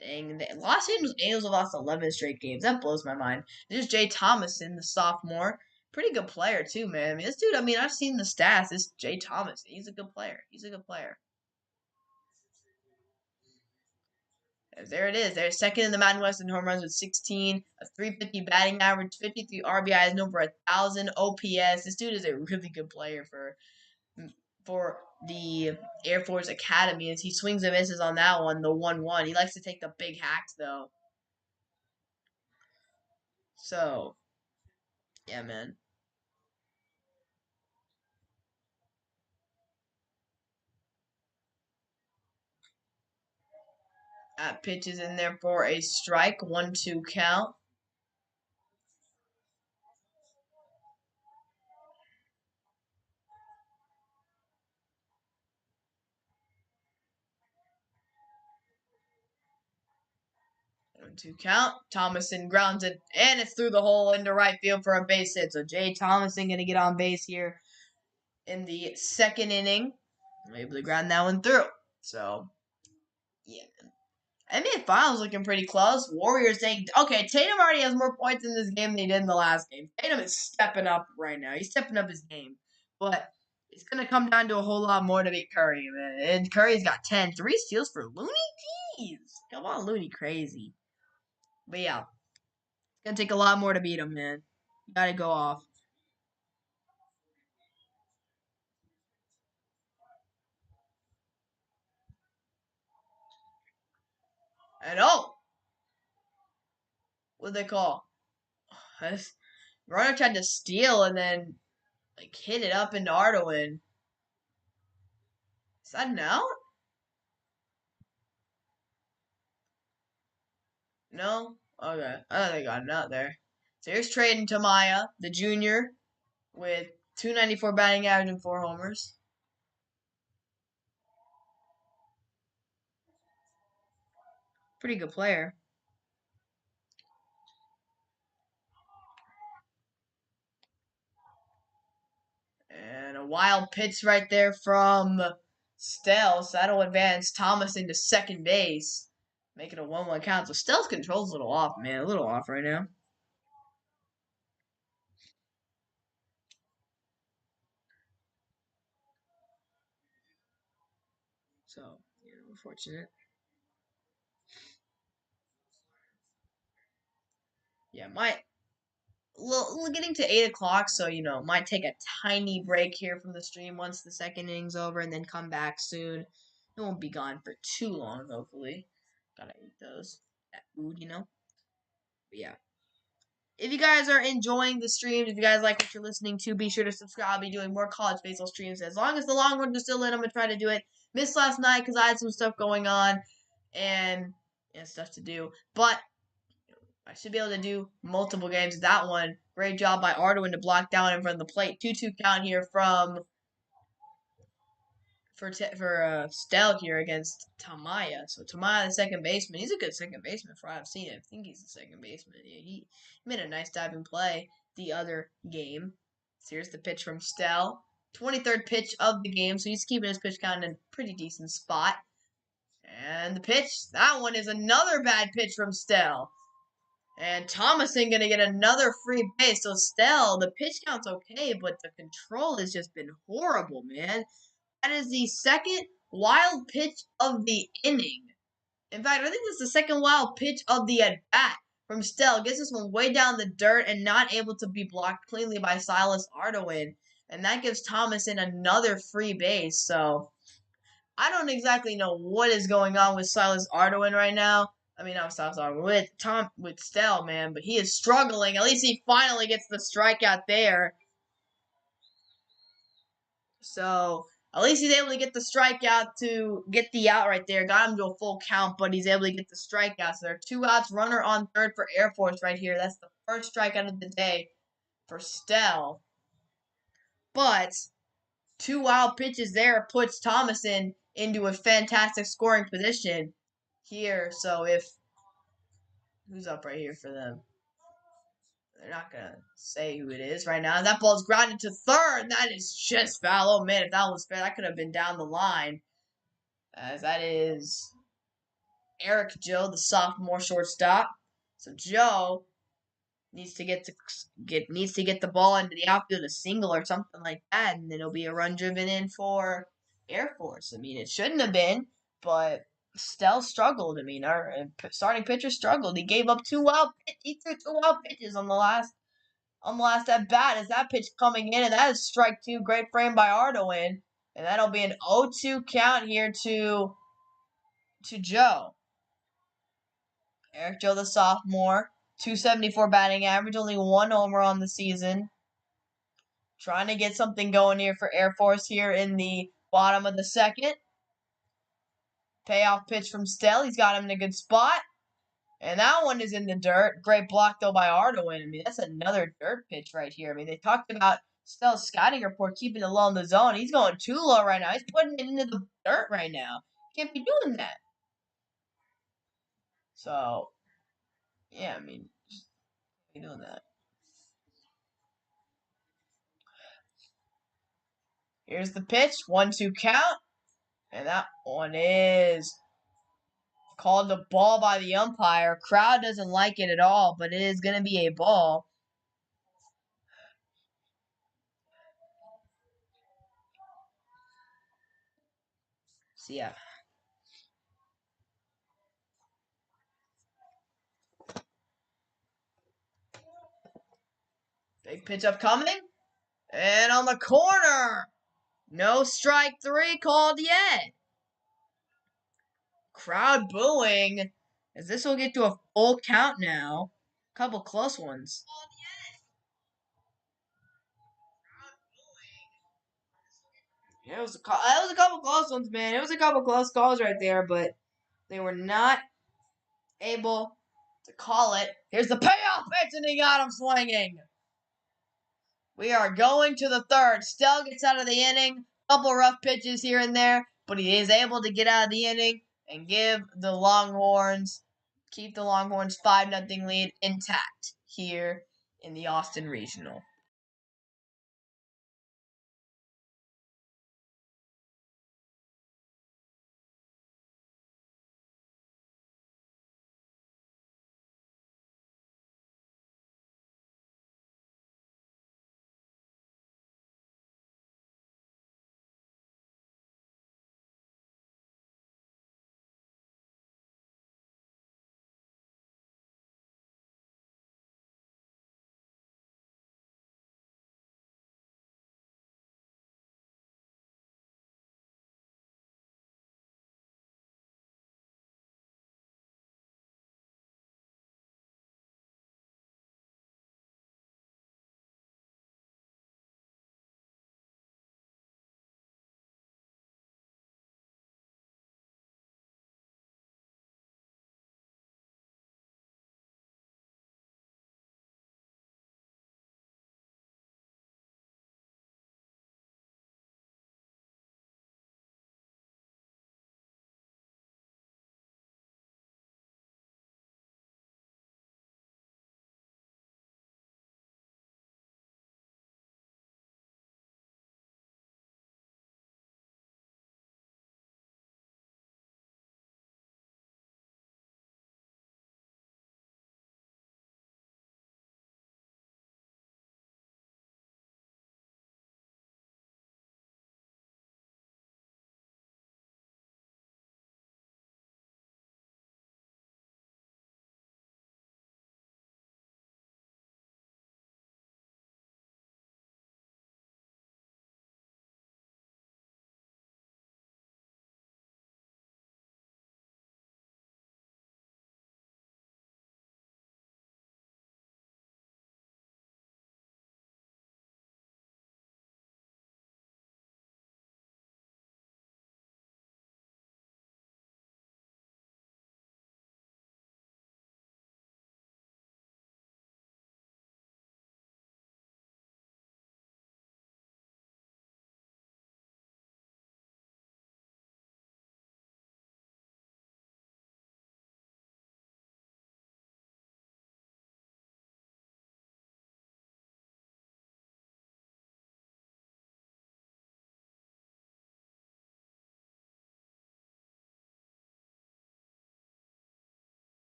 S1: Dang, Los Angeles Angels have lost 11 straight games. That blows my mind. There's Jay Thomason, the sophomore. Pretty good player, too, man. I mean, this dude, I've seen the stats. This Jay Thomason, he's a good player. He's a good player. There it is. They're second in the Mountain West in home runs with 16, a 350 batting average, 53 RBIs, and over 1,000 OPS. This dude is a really good player for the Air Force Academy as he swings and misses on that one, the 1-1. He likes to take the big hacks, though. So, yeah, man. Pitches in there for a strike, 1-2 count. One, two count. Thomason grounds it, and it's through the hole into right field for a base hit. So Jay Thomason going to get on base here in the second inning. Able to ground that one through. So, NBA Finals looking pretty close. Warriors saying, okay, Tatum already has more points in this game than he did in the last game. Tatum is stepping up right now. He's stepping up his game. But it's going to come down to a whole lot more to beat Curry, man. And Curry's got 10. 3 steals for Looney? Jeez. Come on, Looney crazy. But yeah, it's going to take a lot more to beat him, man. You got to go off. And oh! What'd they call? Rono tried to steal and then like hit it up into Ardoin. Is that an out? No? Okay. I thought they got an out there. So here's trading Tamaya, the junior, with 294 batting average and 4 homers. Pretty good player. And a wild pitch right there from Stell. So that'll advance Thomas into second base. Make it a 1-1 count. So Stell's control's a little off, man. A little off right now. So, unfortunate. Yeah, getting to 8 o'clock, so might take a tiny break here from the stream once the second inning's over, and then come back soon. It won't be gone for too long, hopefully. Gotta eat that food. But yeah, if you guys are enjoying the streams, if you guys like what you're listening to, be sure to subscribe. I'll be doing more college baseball streams as long as the Longhorns are still in. I'm gonna try to do it. Missed last night because I had some stuff going on and stuff to do, but I should be able to do multiple games. That one, great job by Ardoin to block down in front of the plate. 2-2 count here for Stell here against Tamaya. So Tamaya, the second baseman, he's a good second baseman for what I've seen. I think he's the second baseman. Yeah, he made a nice diving play the other game. So here's the pitch from Stell. 23rd pitch of the game, so he's keeping his pitch count in a pretty decent spot. And the pitch, that one is another bad pitch from Stell. And Thomason gonna get another free base. So Stell, the pitch count's okay, but the control has just been horrible, man. That is the second wild pitch of the inning. In fact, I think this is the second wild pitch of the at bat from Stell. Gets this one way down the dirt and not able to be blocked cleanly by Silas Ardoin. And that gives Thomason another free base. So I don't exactly know what is going on with Silas Ardoin right now. I mean, not Silas Ardoin, with Stell, man, but he is struggling. At least he finally gets the strikeout there. So at least he's able to get the strikeout to get the out right there. Got him to a full count, but he's able to get the strikeout. So there are 2 outs, runner on third for Air Force right here. That's the first strikeout of the day for Stell. But 2 wild pitches there puts Thomason into a fantastic scoring position here. So who's up right here for them? They're not gonna say who it is right now. That ball's grounded to third. That is just foul. Oh man, if that was fair, that could have been down the line. As that is Eric Joe, the sophomore shortstop. So Joe needs to get the ball into the outfield, a single or something like that, and then it'll be a run driven in for Air Force. I mean, it shouldn't have been, but Stell struggled. I mean, our starting pitcher struggled. He gave up he threw 2 wild pitches on the last at bat. As that pitch coming in, and that is strike 2. Great frame by Ardoin, and that'll be an 0-2 count here to Joe. Eric Joe, the sophomore, 274 batting average, only 1 homer on the season. Trying to get something going here for Air Force here in the bottom of the second. Payoff pitch from Stell. He's got him in a good spot. And that one is in the dirt. Great block, though, by Ardoin. I mean, that's another dirt pitch right here. I mean, they talked about Stell's scouting report keeping it low in the zone. He's going too low right now. He's putting it into the dirt right now. Can't be doing that. So, yeah, I mean, just be doing that. Here's the pitch. 1-2 count. And that one is Called the ball by the umpire. Crowd doesn't like it at all, but it is going to be a ball. So, yeah. Big pitch upcoming. And on the corner. No strike three called yet. Crowd booing. As this will get to a full count now. Couple close ones. Yeah, it was a couple close ones, man. It was a couple close calls right there, but they were not able to call it. Here's the payoff pitch, and he got him swinging. We are going to the third. Stell gets out of the inning. Couple rough pitches here and there, but he is able to get out of the inning and keep the Longhorns 5-0 lead intact here in the Austin Regional.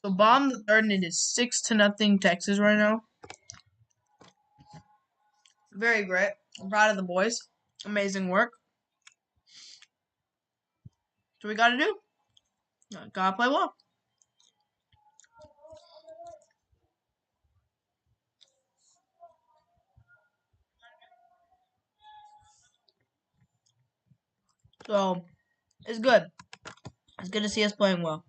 S1: So bomb the third, and it is 6-0 Texas right now. Very great. I'm proud of the boys. Amazing work. So we gotta do. Gotta play well. So it's good. It's good to see us playing well.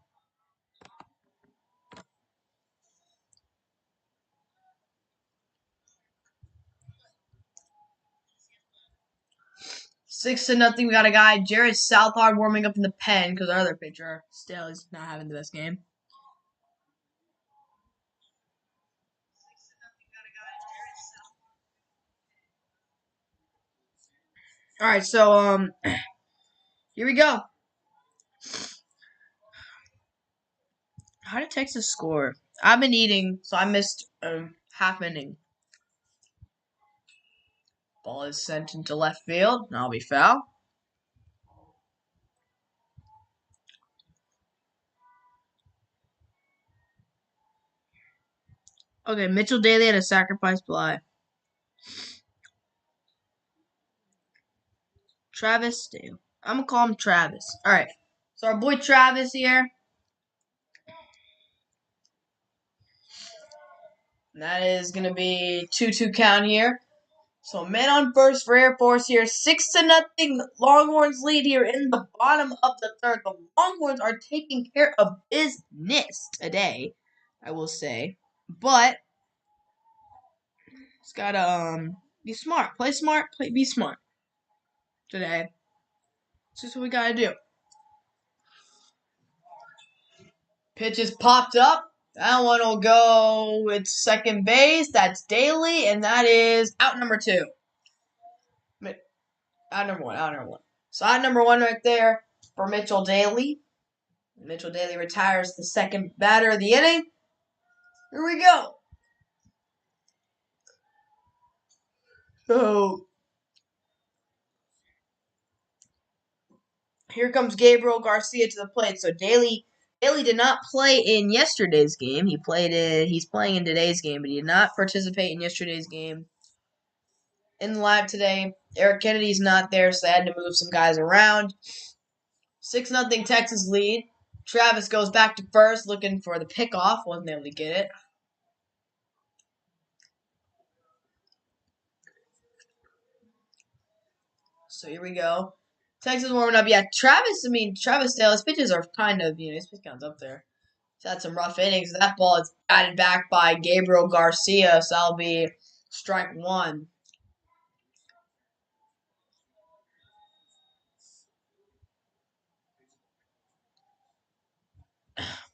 S1: Six to nothing. We got a guy, Jared Southard, warming up in the pen because our other pitcher still is not having the best game. All right, so here we go. How did Texas score? I've been eating, so I missed half inning. Ball is sent into left field, and I'll be foul. Okay, Mitchell Daly had a sacrifice fly. Travis Daly. I'm gonna call him Travis. All right, so our boy Travis here. And that is gonna be 2-2 count here. So man on first for Air Force here. 6-0 Longhorns lead here in the bottom of the third. The Longhorns are taking care of business today, I will say. But it's gotta be smart. Play smart, be smart today. It's just what we gotta do. Pitch is popped up. That one will go with second base. That's Daly, and that is out number 2. Out number one. So out number 1 right there for Mitchell Daly. Mitchell Daly retires the second batter of the inning. Here we go. So here comes Gabriel Garcia to the plate. So Daly did not play in yesterday's game. He's playing in today's game, but he did not participate in yesterday's game. In the lab today, Eric Kennedy's not there, so they had to move some guys around. 6-0 Texas lead. Travis goes back to first, looking for the pickoff. Wasn't able to get it. So here we go. Texas warming up. Yeah, Travis Dale, his pitches are kind of, his pitch count's up there. He's had some rough innings. That ball is batted back by Gabriel Garcia, so that'll be strike 1.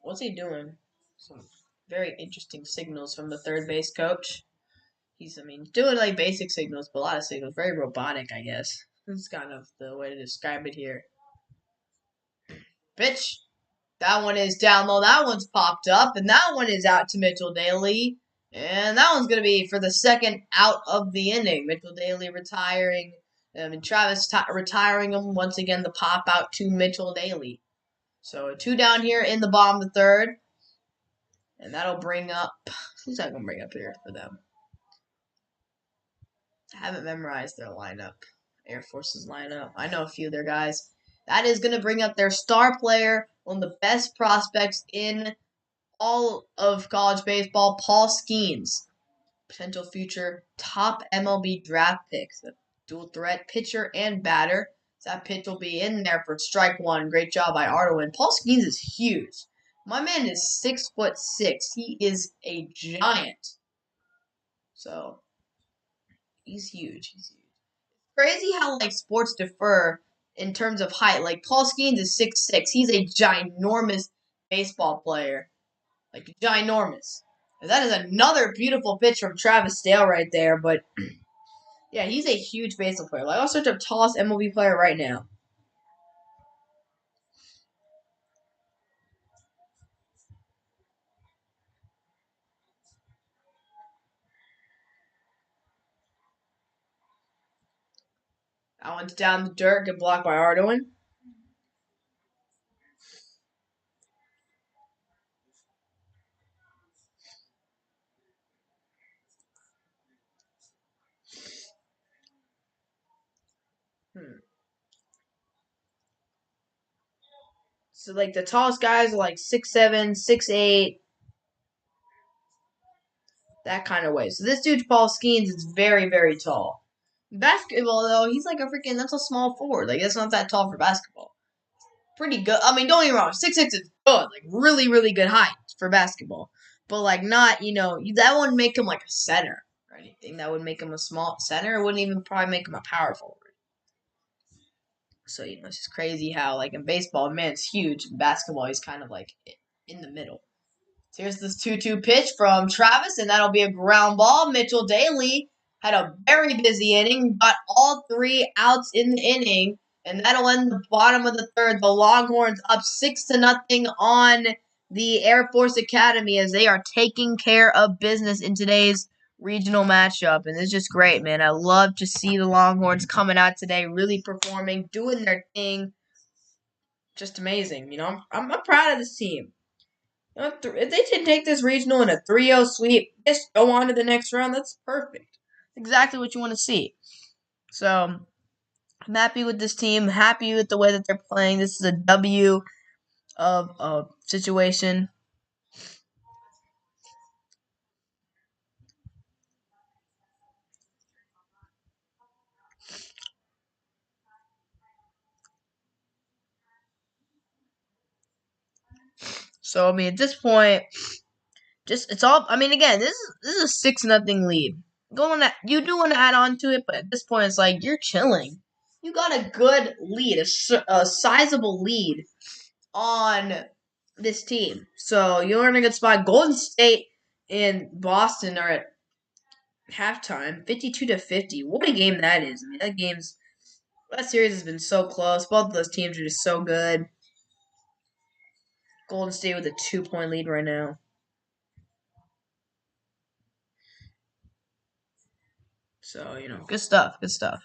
S1: What's he doing? Some very interesting signals from the third base coach. He's, doing like basic signals, but a lot of signals. Very robotic, I guess. That's kind of the way to describe it here. Pitch. That one is down low. That one's popped up. And that one is out to Mitchell Daly. And that one's going to be for the second out of the inning. Mitchell Daly retiring. Travis retiring him. Once again, the pop out to Mitchell Daly. So 2 down here in the bottom of the third. And that'll bring up... Who's that going to bring up here for them? I haven't memorized their lineup. Air Force's lineup. I know a few of their guys. That is going to bring up their star player, one of the best prospects in all of college baseball, Paul Skeens. Potential future top MLB draft picks. The dual threat pitcher and batter. So that pitch will be in there for strike 1. Great job by Ardoin. Paul Skeens is huge. My man is 6'6". He is a giant. So he's huge. Crazy how sports differ in terms of height. Like Paul Skeens is 6'6". He's a ginormous baseball player. Ginormous. And that is another beautiful pitch from Travis Dale right there. But yeah, he's a huge baseball player. I'll search up tallest MLB player right now. That one's down the dirt. Get blocked by Ardoin. Hmm. So like the tallest guys are like 6'7", 6'8", that kind of way. So this dude Paul Skeens is very, very tall. Basketball though, he's like a freaking that's a small forward. Like that's not that tall for basketball. Pretty good. I mean, don't get me wrong, 6'6" is good, like really, really good height for basketball. But like not, that wouldn't make him like a center or anything. That would make him a small center. It wouldn't even probably make him a power forward. So it's just crazy how like in baseball, man, it's huge. In basketball, he's kind of like in the middle. So here's this 2-2 pitch from Travis, and that'll be a ground ball. Mitchell Daly had a very busy inning, got all 3 outs in the inning, and that'll end the bottom of the third. The Longhorns up 6-0 on the Air Force Academy as they are taking care of business in today's regional matchup. And it's just great, man. I love to see the Longhorns coming out today, really performing, doing their thing. Just amazing. I'm proud of this team. If they can take this regional in a 3-0 sweep, just go on to the next round, that's perfect. Exactly what you want to see. So, I'm happy with this team, happy with the way that they're playing. This is a W of a situation. So, I mean, at this point, it's all. I mean, again, this is a 6-0 lead. You do want to add on to it, but at this point, it's like you're chilling. You got a good lead, a sizable lead on this team. So you're in a good spot. Golden State and Boston are at halftime, 52-50. What a game that is! I mean, that series has been so close. Both of those teams are just so good. Golden State with a 2-point lead right now. So good stuff. Good stuff.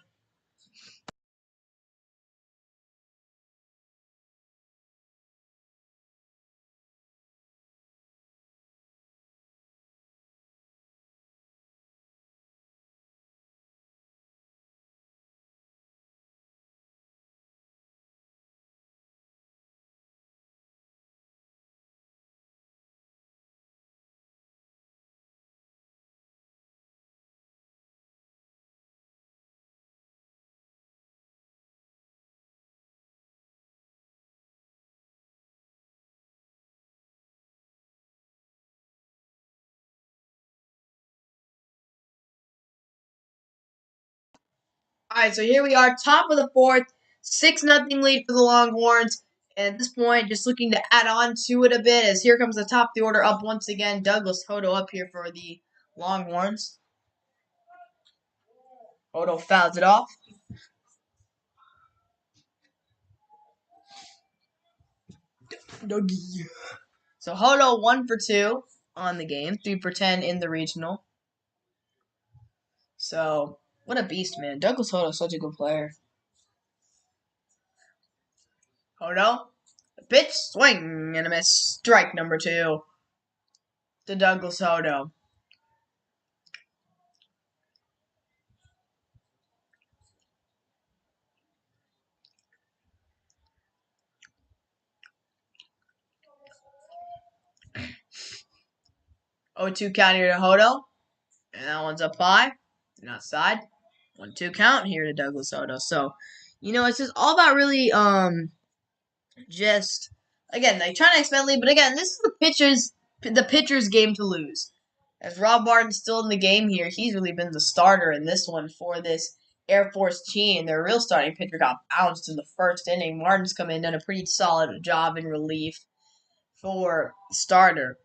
S1: All right, so here we are, top of the fourth, 6-0 lead for the Longhorns. And at this point, just looking to add on to it a bit, as here comes the top of the order up once again. Douglas Hodo up here for the Longhorns. Hodo fouls it off. Dougie. So Hodo 1 for 2 on the game, 3 for 10 in the regional. So what a beast, man! Douglas Hodo is such a good player. Hodo, a pitch, swing and a miss. Strike number 2 to Douglas Hodo. Oh, 2 count here to Hodo. And that one's up high and outside. 1-2 count here to Douglas Hodo. So, it's just all about really just again, like trying to expand lead, but again, this is the pitcher's game to lose. As Rob Martin's still in the game here, he's really been the starter in this one for this Air Force team. Their real starting pitcher got bounced in the first inning. Martin's come in, done a pretty solid job in relief for the starter.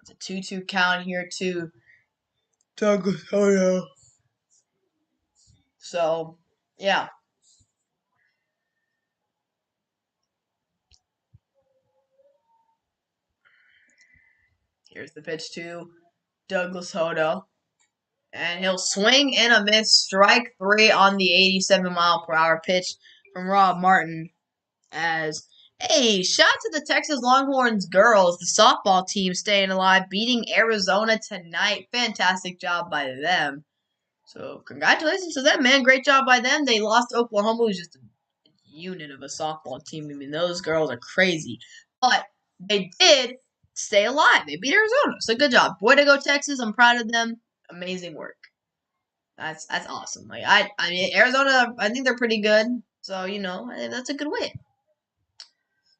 S1: It's a 2-2 count here to Douglas Hodo. So, yeah. Here's the pitch to Douglas Hodo. And he'll swing and a miss. Strike 3 on the 87-mile-per-hour pitch from Rob Martin. As, hey, shout out to the Texas Longhorns girls, the softball team staying alive, beating Arizona tonight. Fantastic job by them. So congratulations to them, man. Great job by them. They lost to Oklahoma, who's just a unit of a softball team. I mean, those girls are crazy. But they did stay alive. They beat Arizona. So good job. Way to go, Texas. I'm proud of them. Amazing work. That's awesome. Like I mean Arizona, I think they're pretty good. So, I think that's a good win.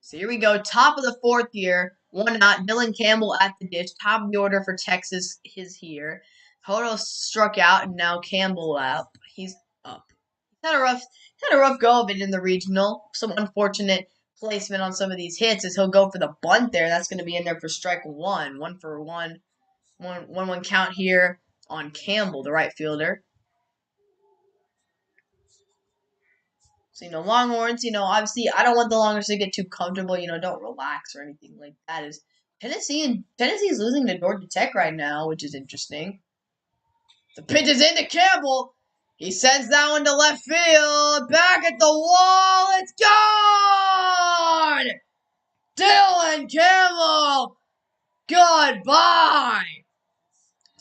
S1: So here we go. Top of the fourth here. 1-0. Dylan Campbell at the dish. Top of the order for Texas is here. Hodo struck out, and now Campbell up. He's up. Had a rough go of it in the regional. Some unfortunate placement on some of these hits as he'll go for the bunt there. That's going to be in there for strike one. 1-for-1. 1-1 count here on Campbell, the right fielder. So, Longhorns, obviously I don't want the Longhorns to get too comfortable, don't relax or anything like that. Tennessee's losing to Georgia Tech right now, which is interesting. The pitch is into Campbell. He sends that one to left field. Back at the wall. It's gone! Dylan Campbell, goodbye!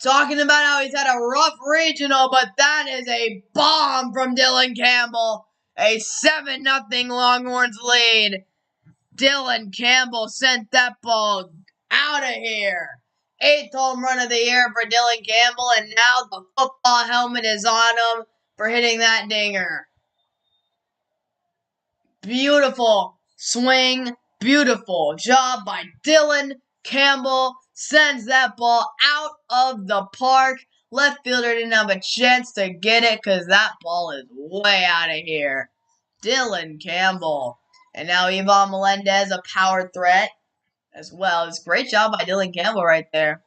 S1: Talking about how he's had a rough regional, but that is a bomb from Dylan Campbell. A 7-0 Longhorns lead. Dylan Campbell sent that ball out of here. 8th home run of the year for Dylan Campbell, and now the football helmet is on him for hitting that dinger. Beautiful swing. Beautiful job by Dylan Campbell. Sends that ball out of the park. Left fielder didn't have a chance to get it because that ball is way out of here. Dylan Campbell. And now Yvonne Melendez, a power threat as well. It's a great job by Dylan Campbell right there.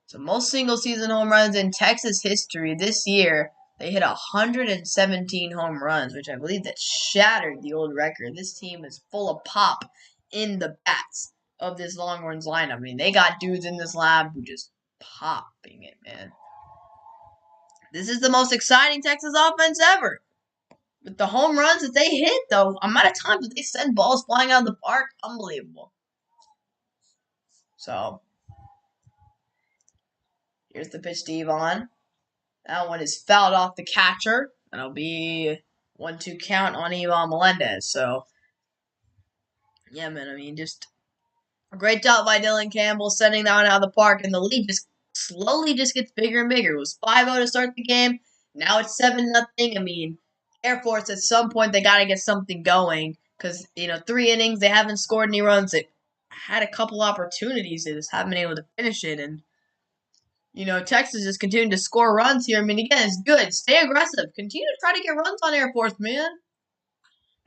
S1: So most single-season home runs in Texas history this year. They hit 117 home runs, which I believe that shattered the old record. This team is full of pop in the bats of this Longhorns lineup. I mean, they got dudes in this lab who just popping it, man. This is the most exciting Texas offense ever. With the home runs that they hit, though, amount of times that they send balls flying out of the park, unbelievable. So, here's the pitch to Yvonne. That one is fouled off the catcher. That'll be 1-2 count on Yvonne Melendez. So, yeah, man, I mean, just a great job by Dylan Campbell sending that one out of the park, and the lead just slowly just gets bigger and bigger. It was 5-0 to start the game. Now it's 7-0. I mean, Air Force, at some point, they got to get something going because, 3 innings, they haven't scored any runs. They had a couple opportunities. They just haven't been able to finish it, and Texas is continuing to score runs here. I mean, again, it's good. Stay aggressive. Continue to try to get runs on Air Force, man.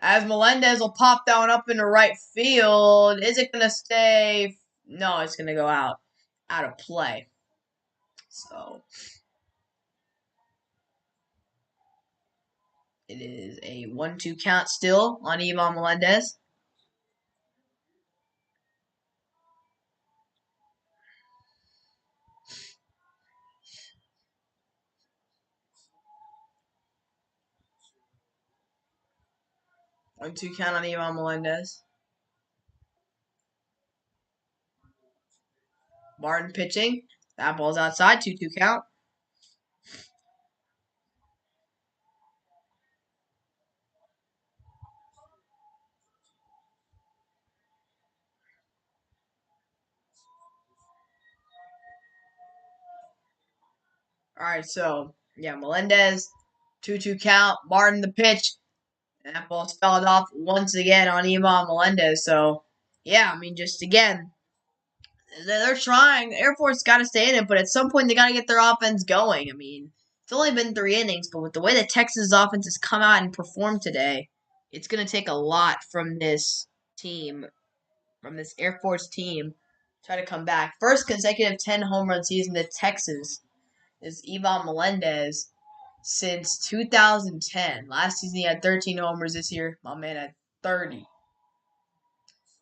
S1: As Melendez will pop that one up into right field. Is it going to stay? No, it's going to go out of play. So, it is a 1-2 count still on Yvonne Melendez. One, two count on Yvonne Melendez. Martin pitching. That ball's outside. 2-2 count. Alright, so, yeah, Melendez. 2-2 count. Martin the pitch. And that ball fouled off once again on Yvonne Melendez. So, yeah, I mean, just again, they're trying. Air Force got to stay in it, but at some point they got to get their offense going. I mean, it's only been 3 innings, but with the way that Texas offense has come out and performed today, it's going to take a lot from this team, from this Air Force team, try to come back. First consecutive 10 home run season to Texas is Yvonne Melendez since 2010. Last season he had 13 homers. This year, my man had 30.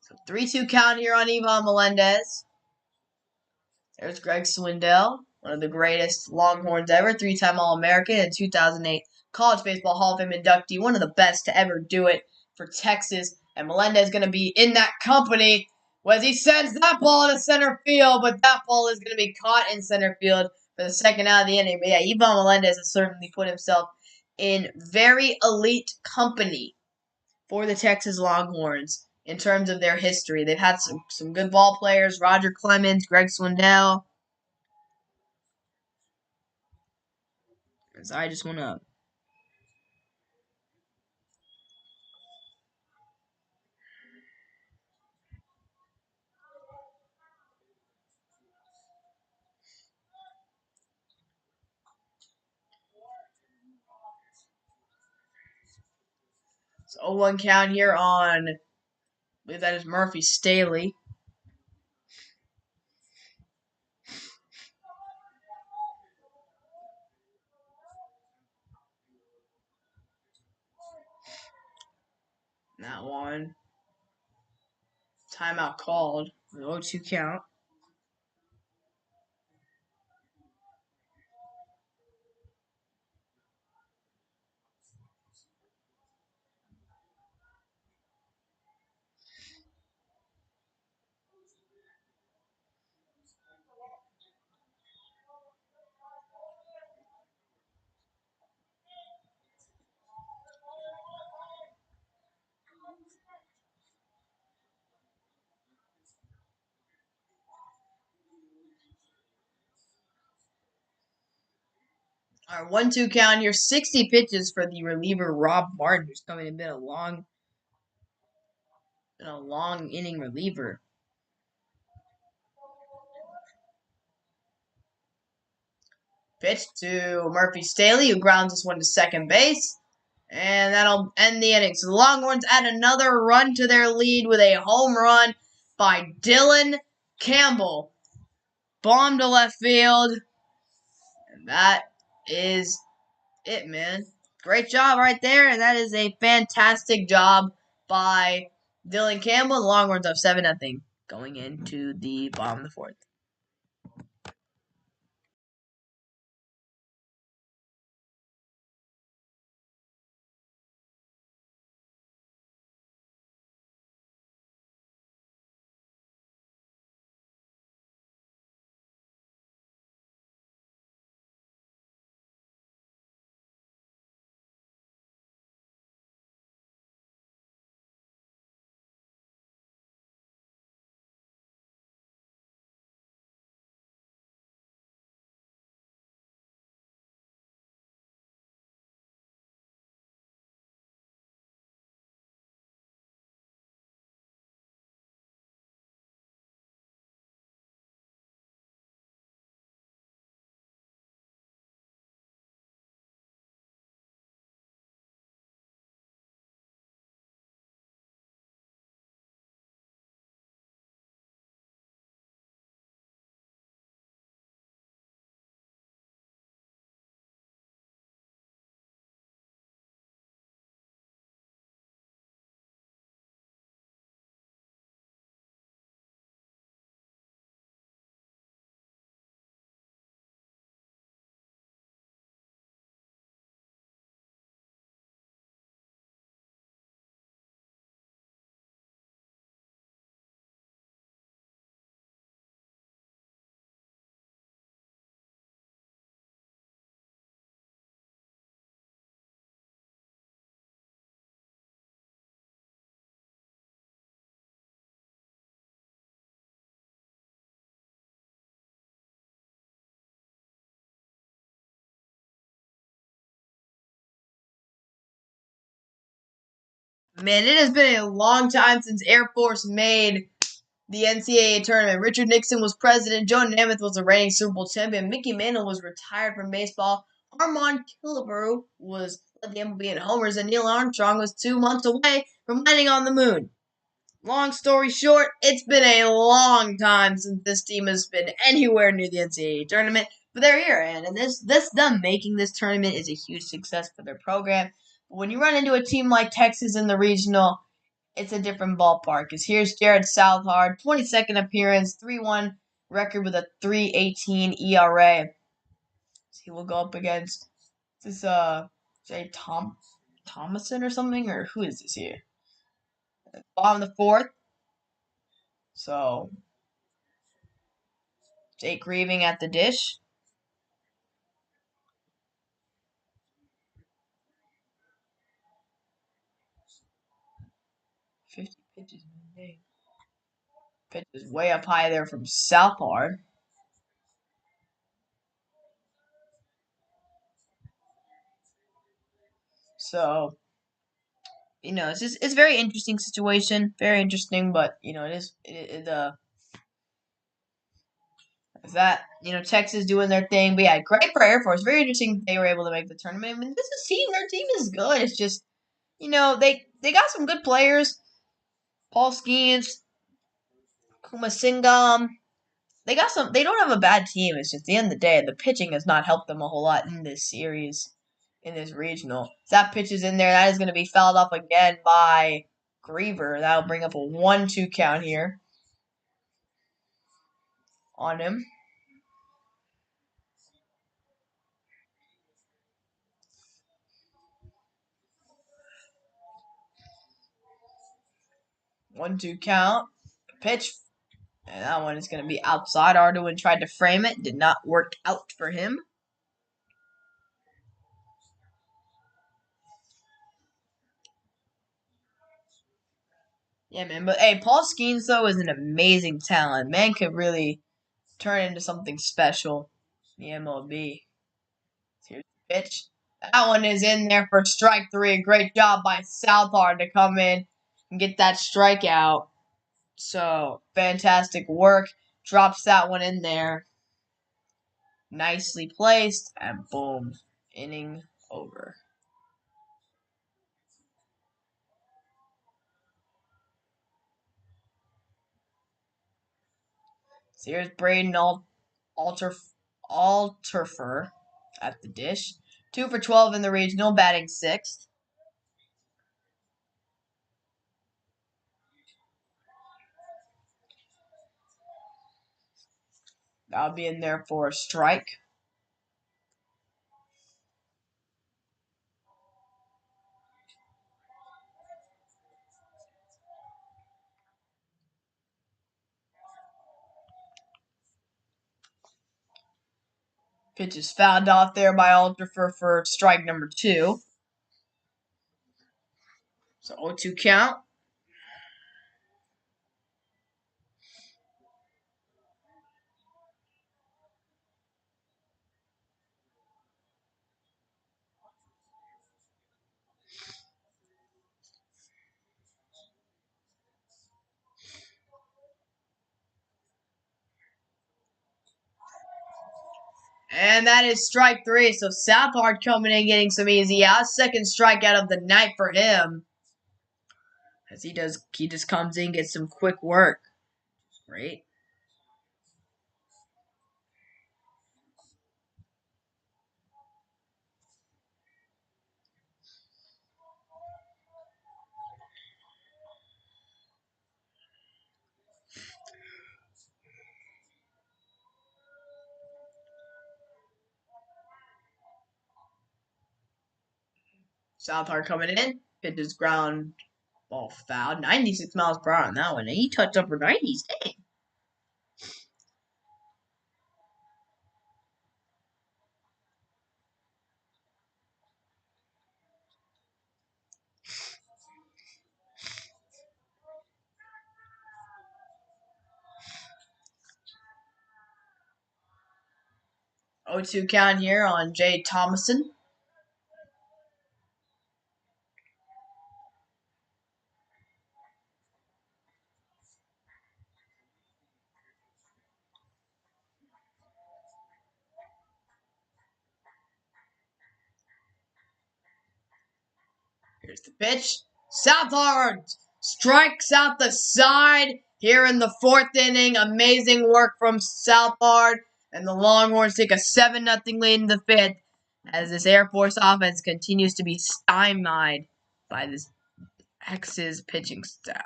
S1: So 3-2 count here on Yvonne Melendez. There's Greg Swindell, one of the greatest Longhorns ever, 3-time All-American and 2008 College Baseball Hall of Fame inductee, one of the best to ever do it for Texas. And Melendez is going to be in that company was he sends that ball to center field, but that ball is going to be caught in center field for the second out of the inning. But yeah, Ivan Melendez has certainly put himself in very elite company for the Texas Longhorns in terms of their history. They've had some good ball players, Roger Clemens, Greg Swindell. So I just want to. It's 0-1 count here on, I believe that is Murphy Staley. That one. Timeout called. 0-2 count. All right, 1-2 count here. 60 pitches for the reliever Rob Martin, who's coming in a long inning reliever. Pitch to Murphy Staley, who grounds this one to second base. And that'll end the inning. So the Longhorns add another run to their lead with a home run by Dylan Campbell. Bomb to left field. And that is it, man. Great job right there. And that is a fantastic job by Dylan Campbell. The Longhorns up 7-0 going into the bottom of the fourth. Man, it has been a long time since Air Force made the NCAA tournament. Richard Nixon was president. Joe Namath was the reigning Super Bowl champion. Mickey Mantle was retired from baseball. Armand Killebrew led the MLB in homers, and Neil Armstrong was 2 months away from landing on the moon. Long story short, it's been a long time since this team has been anywhere near the NCAA tournament, but they're here, and them making this tournament is a huge success for their program. But when you run into a team like Texas in the regional, it's a different ballpark. Because here's Jared Southard, 22nd appearance, 3-1 record with a 3.18 ERA. So he will go up against this Jay Thomason or something, or who is this here? Bottom of the fourth. So Jake Grieving at the dish. Pitches. Pitch is way up high there from Southard. So, it's a very interesting situation. Very interesting, but is that Texas doing their thing. But yeah, great for Air Force. Very interesting they were able to make the tournament. I mean, this is their team is good. It's just they got some good players. Paul Skeens, Kumasingam. They don't have a bad team. It's just at the end of the day, the pitching has not helped them a whole lot in this series, in this regional. If that pitch is in there, that is going to be fouled up again by Griever. That'll bring up a 1-2 count here on him. One, two count. Pitch. And that one is going to be outside. Arduin tried to frame it. Did not work out for him. Yeah, man. But hey, Paul Skeens, though, is an amazing talent. Man could really turn into something special in the MLB. Here's the pitch. That one is in there for strike 3. Great job by Southard to come in and get that strikeout. So, fantastic work. Drops that one in there. Nicely placed. And boom. Inning over. So here's Braden Alterfer at the dish. 2 for 12 in the regional, batting 6th. That'll be in there for a strike. Pitch is fouled off there by Alterfer for strike number 2. So 0-2 count. And that is strike 3. So Southard coming in getting some easy outs. Second strikeout of the night for him. As he just comes in, gets some quick work. Great. Southard coming in. Pitches ground ball fouled. 96 miles per hour on that one. And he touched up for 90s. Dang. Oh two count here on Jay Thomason. Here's the pitch. Southard strikes out the side here in the 4th inning. Amazing work from Southard. And the Longhorns take a 7-0 lead in the 5th as this Air Force offense continues to be stymied by this X's pitching staff.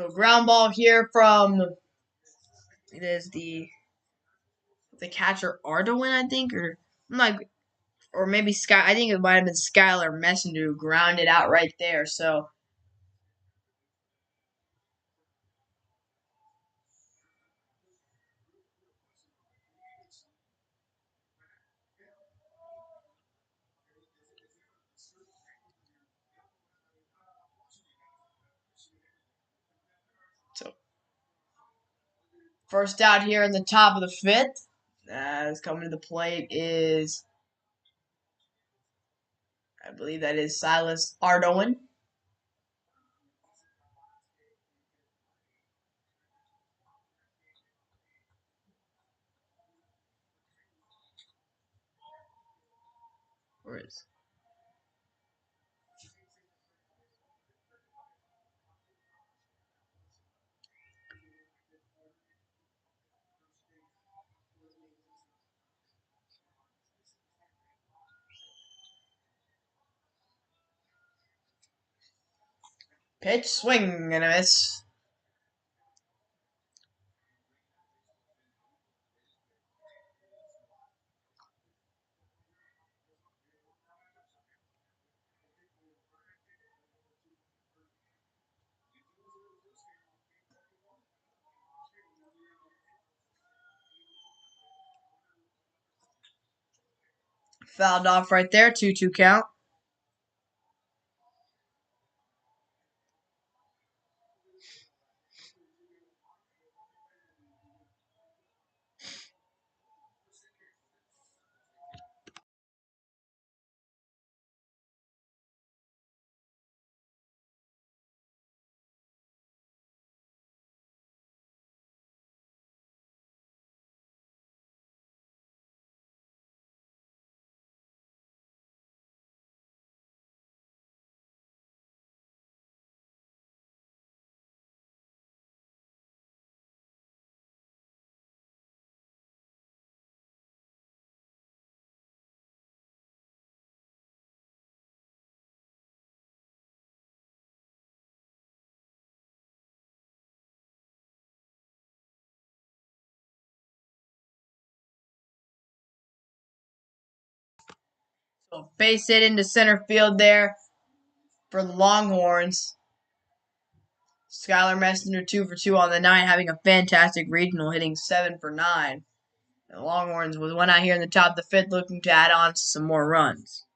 S1: So ground ball here from it is the catcher Ardoin, I think, or I'm not, or maybe Sky. I think it might have been Skylar Messenger who grounded out right there. So so first out here in the top of the fifth. As coming to the plate is, I believe that is Silas Ardoin. Where is pitch, swing and a miss. Fouled off right there, 2-2 count. So base hit into center field there for the Longhorns. Skylar Messenger 2 for 2 on the night, having a fantastic regional, hitting 7 for 9. The Longhorns with one out here in the top of the fifth, looking to add on some more runs.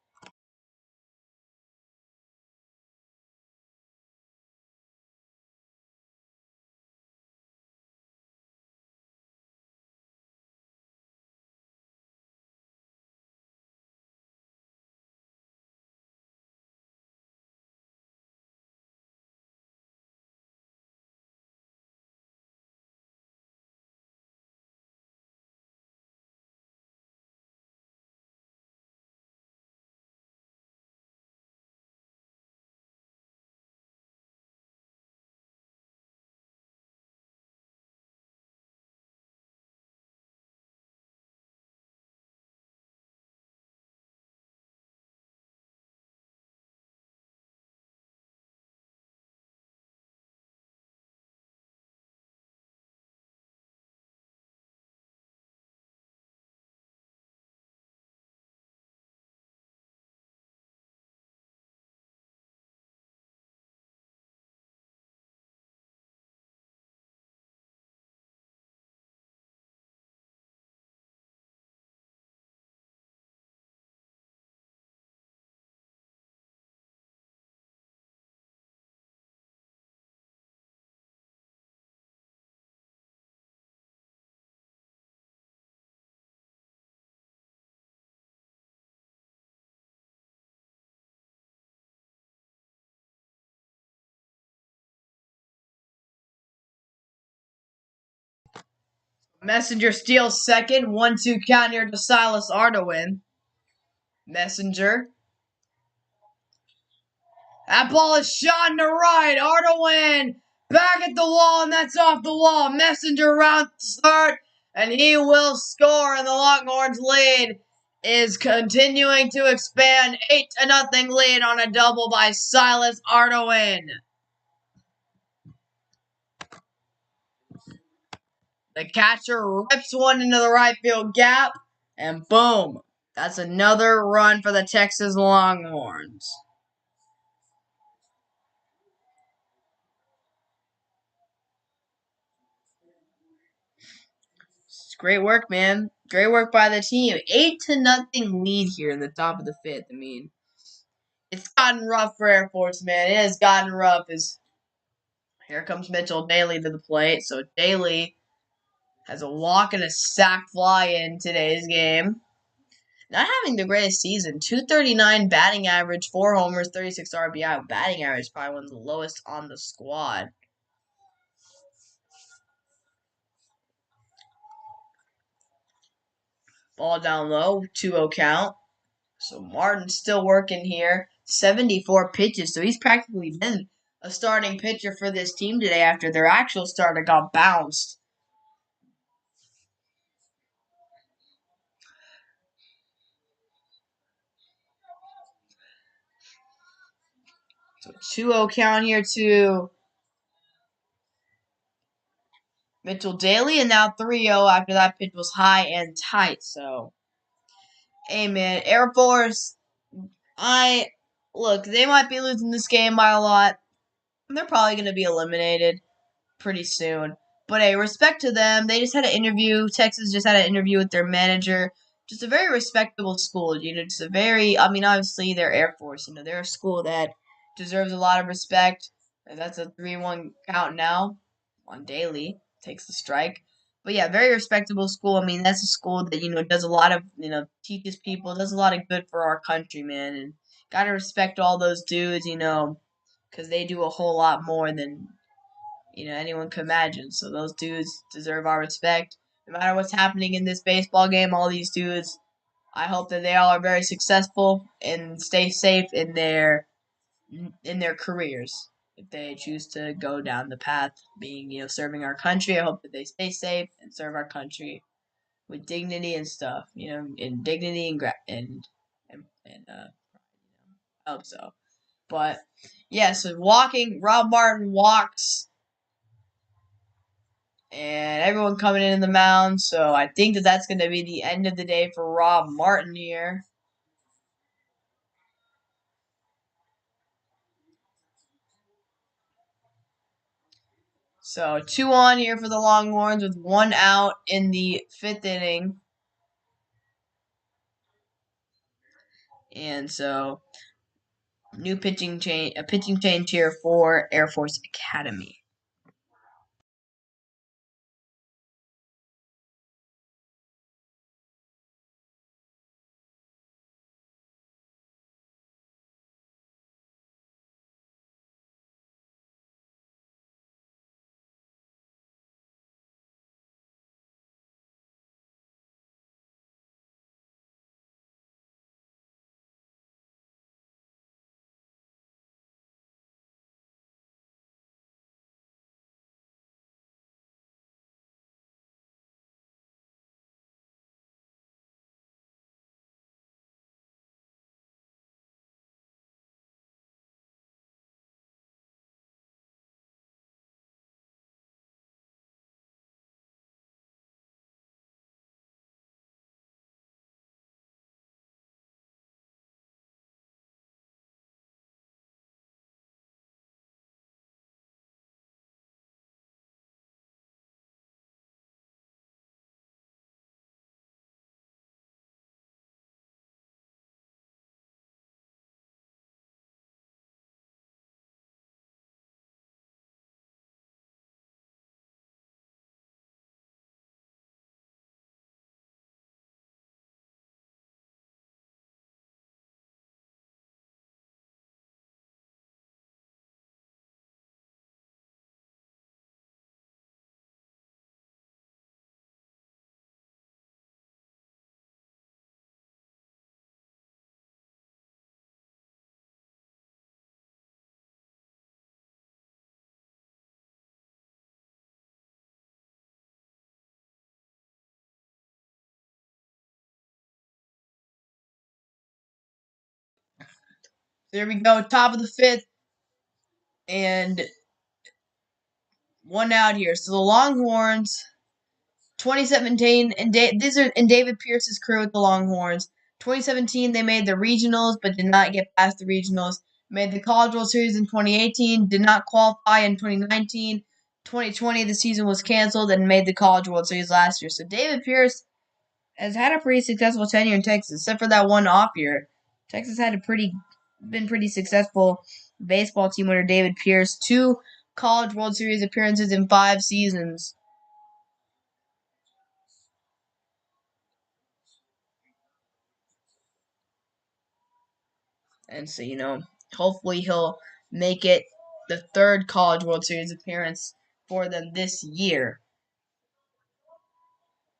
S1: Messenger steals second, 1-2 count here to Silas Ardoin. Messenger. That ball is shot into right. Ardoin back at the wall, and that's off the wall. Messenger rounds third, and he will score, and the Longhorns lead is continuing to expand. 8-0 lead on a double by Silas Ardoin. The catcher rips one into the right field gap, and boom, that's another run for the Texas Longhorns. It's great work, man. Great work by the team. 8-0 lead here in the top of the fifth. I mean, it's gotten rough for Air Force, man. It has gotten rough. As here comes Mitchell Daly to the plate. So Daly has a walk and a sac fly in today's game. Not having the greatest season. 239 batting average, 4 homers, 36 RBI. Batting average probably one of the lowest on the squad. Ball down low, 2-0 count. So Martin's still working here. 74 pitches. So he's practically been a starting pitcher for this team today after their actual starter got bounced. So 2-0 count here to Mitchell Daly, and now 3-0 after that pitch was high and tight. So, hey man, Air Force, look, they might be losing this game by a lot. They're probably going to be eliminated pretty soon. But hey, respect to them. They just had an interview. Texas just had an interview with their manager. Just a very respectable school. Just a very, I mean, obviously they're Air Force. They're a school that deserves a lot of respect. And that's a 3-1 count now on Daly. Takes the strike. But yeah, very respectable school. I mean, that's a school that, does a lot of, teaches people, does a lot of good for our country, man. And gotta respect all those dudes, because they do a whole lot more than anyone could imagine. So those dudes deserve our respect. No matter what's happening in this baseball game, all these dudes, I hope that they all are very successful and stay safe in their careers. If they choose to go down the path being, serving our country, I hope that they stay safe and serve our country with dignity and stuff, in dignity and I hope so. But yeah, so Rob Martin walks and everyone coming in the mound. So I think that that's going to be the end of the day for Rob Martin here. So 2 on here for the Longhorns with 1 out in the 5th inning. And so new pitching change here for Air Force Academy. There we go, top of the 5th, and 1 out here. So the Longhorns 2017, and these are in David Pierce's crew with the Longhorns. 2017, they made the regionals, but did not get past the regionals. Made the College World Series in 2018, did not qualify in 2019. 2020, the season was canceled, and made the College World Series last year. So David Pierce has had a pretty successful tenure in Texas, except for that one off year. Texas had been pretty successful baseball team under David Pierce. 2 College World Series appearances in 5 seasons. And so, hopefully he'll make it the 3rd College World Series appearance for them this year.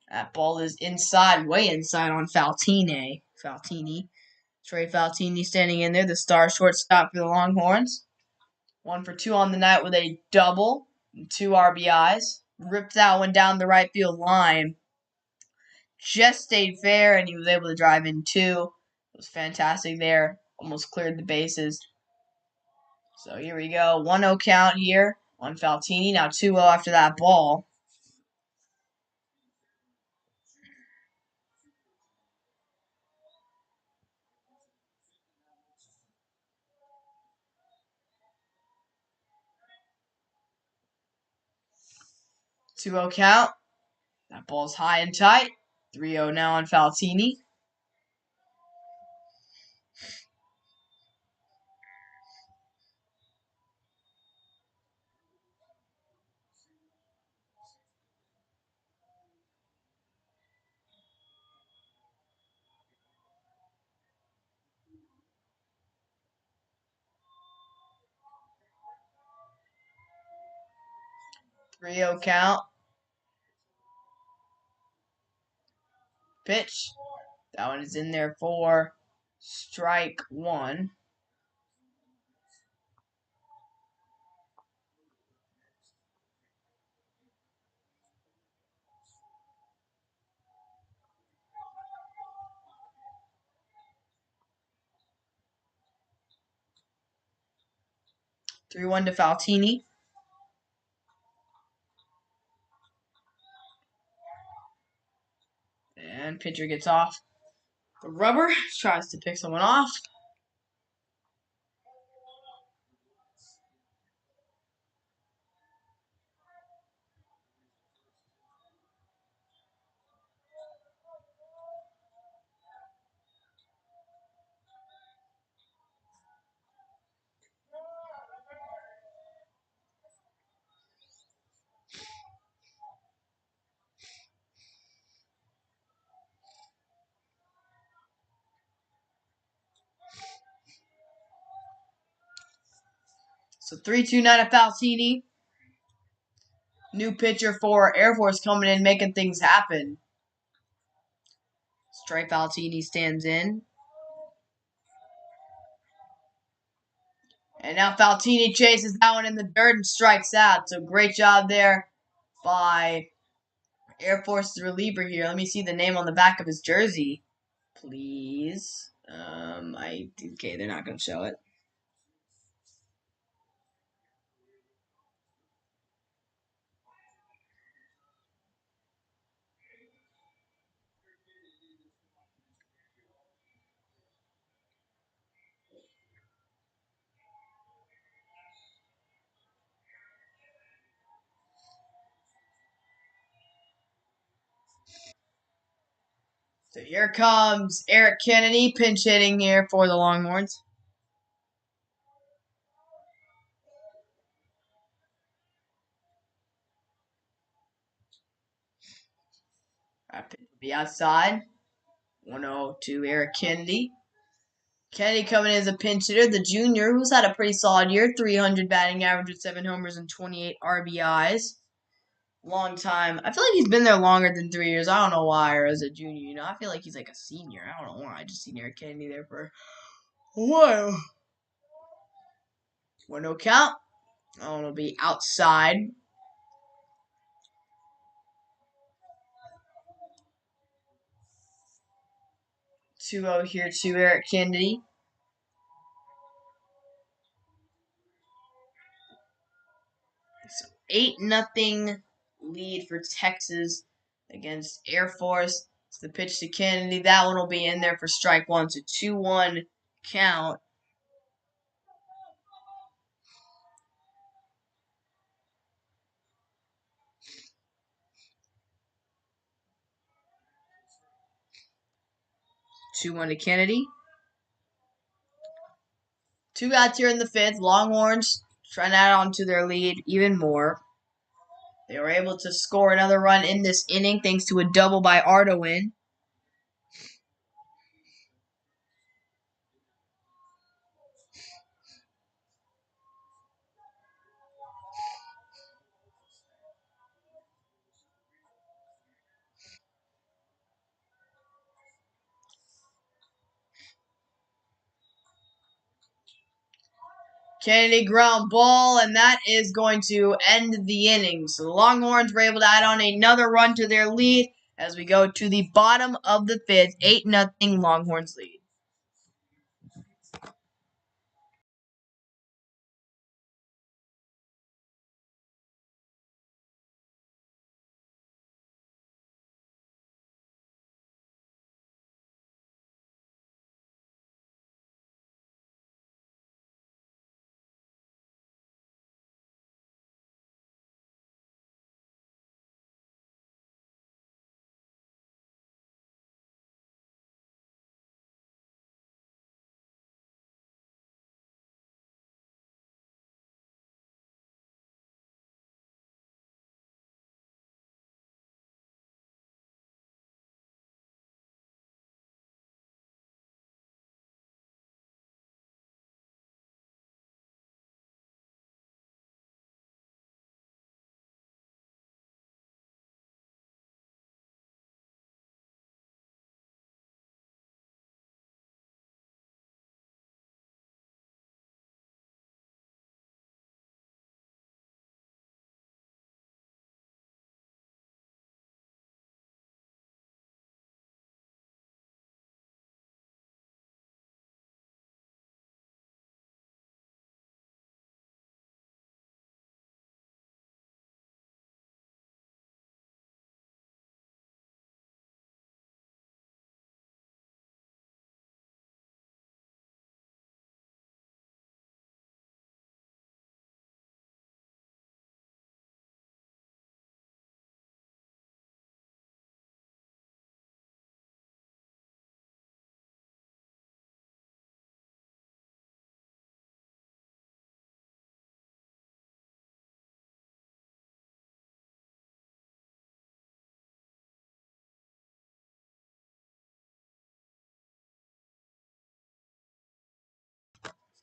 S1: That ball is inside, way inside on Faltini. Trey Faltini standing in there, the star shortstop for the Longhorns. 1 for 2 on the night with a double and 2 RBIs. Ripped that one down the right field line. Just stayed fair, and he was able to drive in 2. It was fantastic there. Almost cleared the bases. So here we go. 1-0 count here on Faltini. Now 2-0 after that ball. Two-zero count. That ball's high and tight. 3-0 now on Faltini. Three-zero count. Pitch. That one is in there for strike 1. 3-1 to Faltini. And pitcher gets off the rubber. Tries to pick someone off. So 3-2 now to Faltini. New pitcher for Air Force coming in, making things happen. Trey Faltini stands in. And now Faltini chases that one in the dirt and strikes out. So great job there by Air Force's reliever here. Let me see the name on the back of his jersey, please. Okay, they're not going to show it. So here comes Eric Kennedy pinch hitting here for the Longhorns. That pitch will be outside. 1-0 to Eric Kennedy. Kennedy coming in as a pinch hitter, the junior, who's had a pretty solid year. 300 batting average with 7 homers and 28 RBIs. Long time. I feel like he's been there longer than 3 years. I don't know why, or as a junior, I feel like he's like a senior. I don't know why. I just seen Eric Kennedy there for a while. 1-0 count. Oh, it'll be outside. 2-0 here to Eric Kennedy. So 8-0 lead for Texas against Air Force. It's the pitch to Kennedy. That one will be in there for strike one. So 2-1 count. Two one to Kennedy. 2 outs here in the fifth. Longhorns trying to add on to their lead even more. They were able to score another run in this inning thanks to a double by Ardoin. Kennedy ground ball, and that is going to end the inning. So the Longhorns were able to add on another run to their lead as we go to the bottom of the fifth. 8-0 Longhorns lead.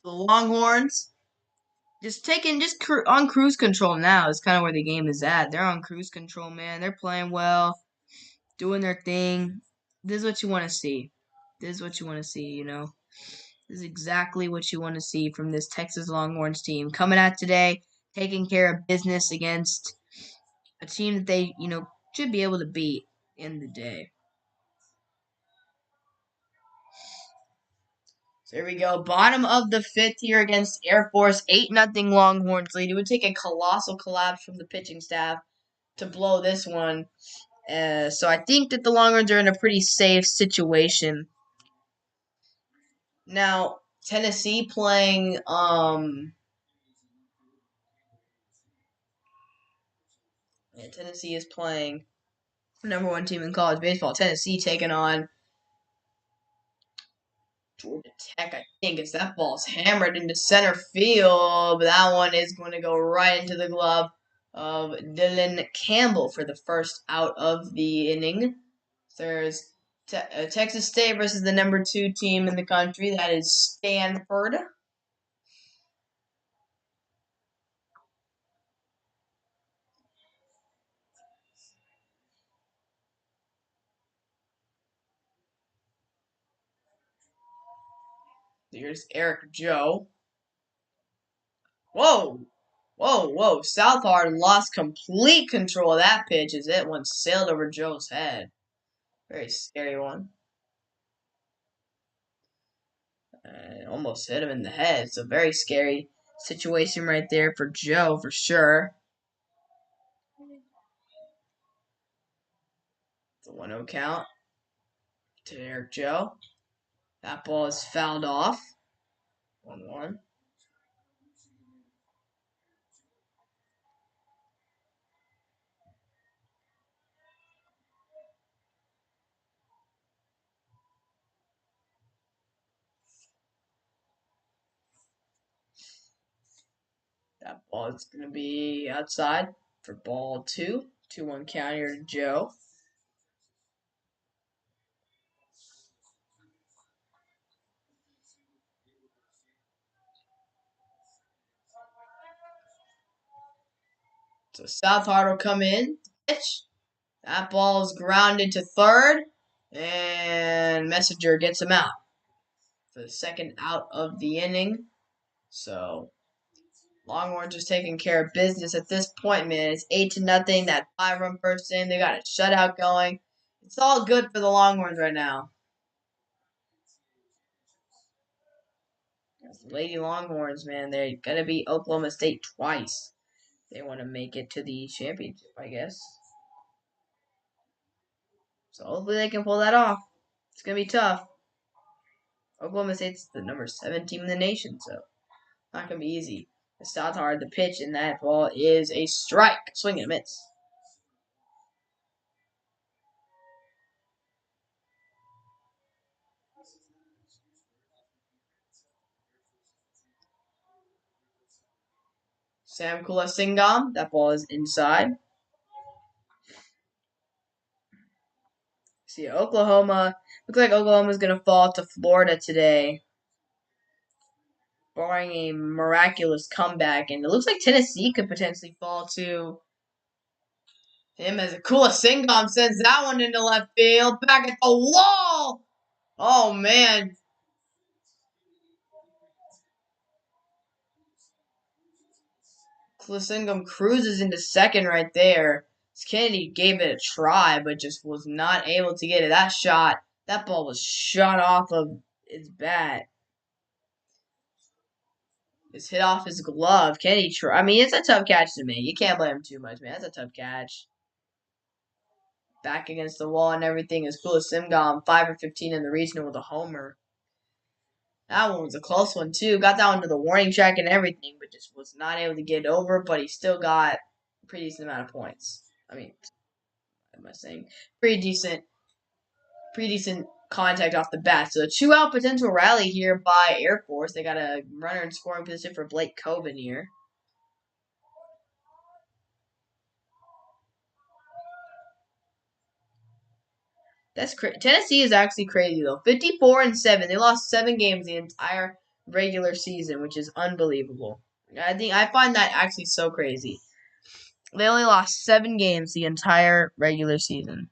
S1: The Longhorns on cruise control now is kind of where the game is at. They're on cruise control, man. They're playing well, doing their thing. This is what you want to see. This is what you want to see, you know. This is exactly what you want to see from this Texas Longhorns team. Coming out today, taking care of business against a team that they, should be able to beat in the day. So here we go. Bottom of the fifth here against Air Force. 8-0 Longhorns lead. It would take a colossal collapse from the pitching staff to blow this one. So I think that the Longhorns are in a pretty safe situation. Now, Tennessee playing Tennessee is playing number one team in college baseball. Tennessee taking on Georgia Tech, I think. As that ball's hammered into center field, but that one is going to go right into the glove of Dylan Campbell for the first out of the inning. There's Texas State versus the number 2 team in the country. That is Stanford. Here's Eric Joe. Whoa! Whoa! Southard lost complete control of that pitch as it went sailed over Joe's head. Very scary one. Almost hit him in the head. It's a very scary situation right there for Joe, for sure. The 1-0 count to Eric Joe. That ball is fouled off. 1-1. That ball is going to be outside for ball 2. 2-1 count here to Joe. So Southard will come in. Pitch. That ball is grounded to third. And Messenger gets him out for the second out of the inning. So Longhorns just taking care of business at this point, man. It's 8-0. That 5-run first inning. They got a shutout going. It's all good for the Longhorns right now. The Lady Longhorns, man, they're gonna beat Oklahoma State twice. They want to make it to the championship, I guess. So hopefully they can pull that off. It's gonna be tough. Oklahoma State's the number 7 team in the nation, so not gonna be easy. The Southard, the pitch, and that ball is a strike. Swing and a miss. Sam Kula Singam, that ball is inside. See, Oklahoma, looks like Oklahoma's going to fall to Florida today, barring a miraculous comeback. And it looks like Tennessee could potentially fall to him as a Kula Singam sends that one into left field. Back at the wall! Oh, man. Kula Singam cruises into second right there. Kennedy gave it a try, but just was not able to get it. That shot, that ball was shot off of his bat. It's hit off his glove. Kennedy try. I mean, it's a tough catch to make. You can't blame him too much, man. That's a tough catch. Back against the wall and everything is cool as Simgom. 5 for 15 in the regional with a homer. That one was a close one, too. Got that one to the warning track and everything, but just was not able to get it over. But he still got a pretty decent amount of points. I mean, what am I saying? Pretty decent contact off the bat. So a 2-out potential rally here by Air Force. They got a runner in scoring position for Blake Coven here. That's crazy. Tennessee is actually crazy though. 54-7. They lost 7 games the entire regular season, which is unbelievable. I find that actually so crazy. They only lost 7 games the entire regular season.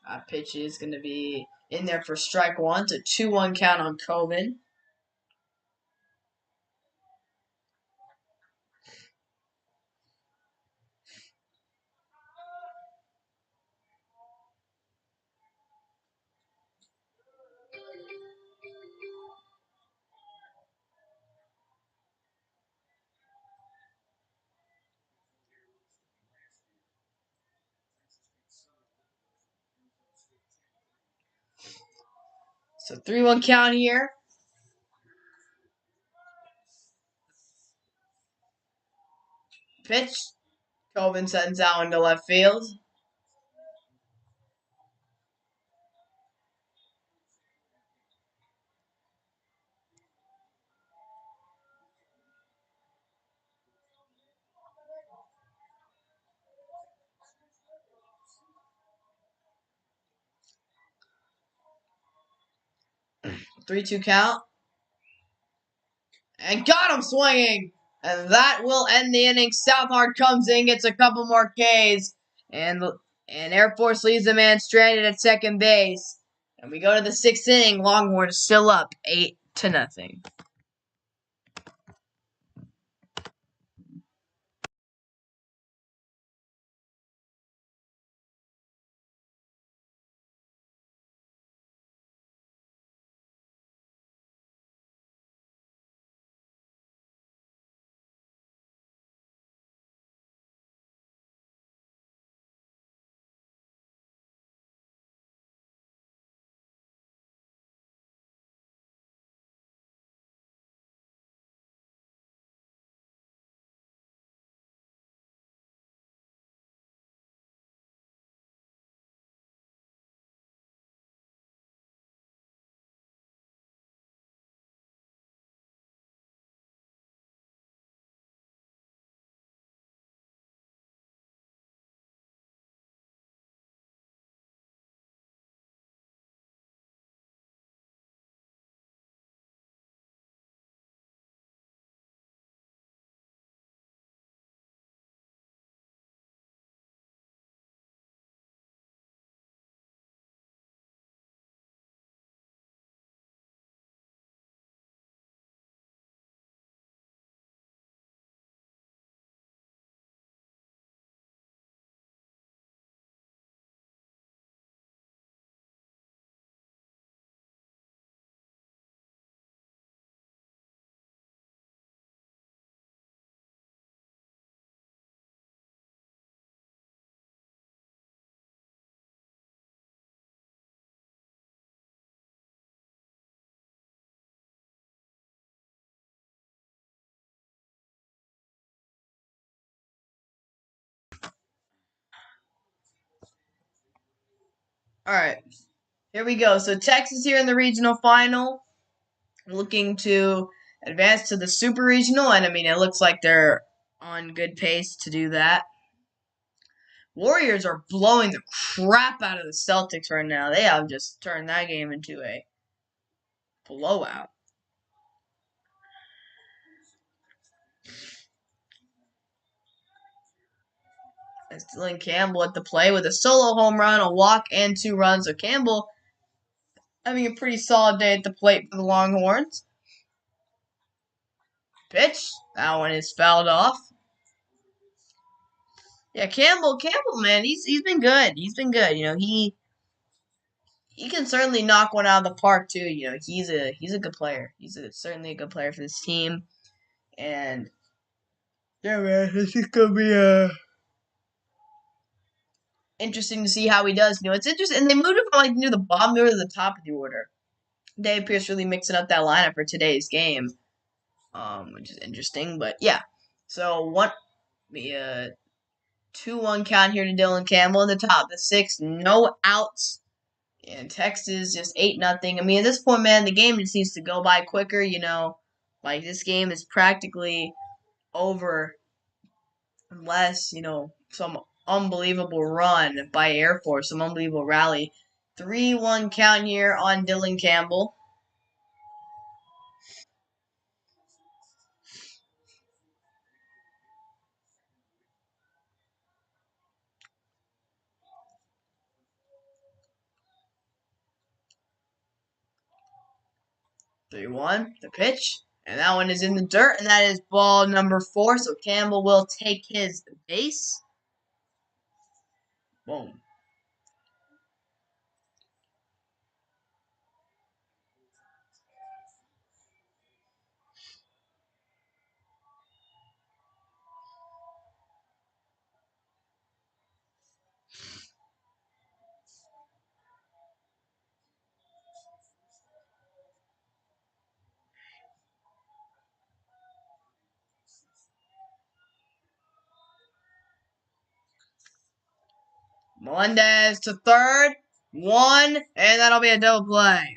S1: That pitch is going to be in there for strike 1. It's a 2-1 count on Coven. So 3-1 count here. Pitch. Coven sends that one to left field. Three-two count. And got him swinging. And that will end the inning. Southard comes in, gets a couple more Ks. And Air Force leaves the man stranded at second base. And we go to the 6th inning. Longhorns still up 8-0. All right, here we go. So Texas here in the regional final, looking to advance to the super regional, and I mean it looks like they're on good pace to do that. Warriors are blowing the crap out of the Celtics right now. They have just turned that game into a blowout. It's Dylan Campbell at the play with a solo home run, a walk, and 2 runs. So Campbell having a pretty solid day at the plate for the Longhorns. Pitch. That one is fouled off. Yeah, Campbell, man, he's been good. He's been good. You know, he can certainly knock one out of the park too. You know, he's a good player. Certainly a good player for this team. And yeah, man, this is gonna be interesting to see how he does. You know, it's interesting, and they moved him from like near the bottom to the top of the order. Dave Pierce really mixing up that lineup for today's game, which is interesting. But yeah, so the 2-1 count here to Dylan Campbell in the top of the sixth, no outs, and Texas just 8-0. I mean, at this point, man, the game just needs to go by quicker. You know, like this game is practically over unless some unbelievable run by Air Force, some unbelievable rally. 3-1 count here on Dylan Campbell. Three one, the pitch, and that one is in the dirt, and that is ball number 4. So Campbell will take his base. Boom. Melendez to third, 1, and that'll be a double play.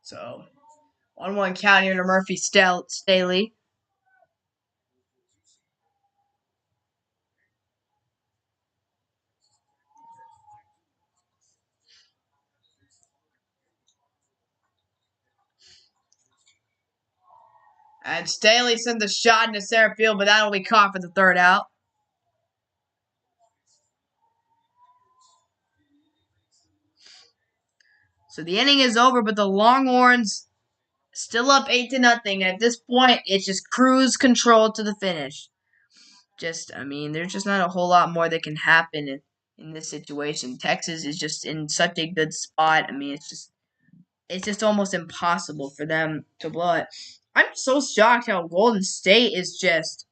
S1: So 1-1 count here to Murphy Staley. And Staley sends a shot into center field, but that'll be caught for the third out. So the inning is over, but the Longhorns still up 8-0. At this point, it's just cruise control to the finish. I mean, there's just not a whole lot more that can happen in this situation. Texas is just in such a good spot. I mean, it's just almost impossible for them to blow it. I'm so shocked how Golden State is just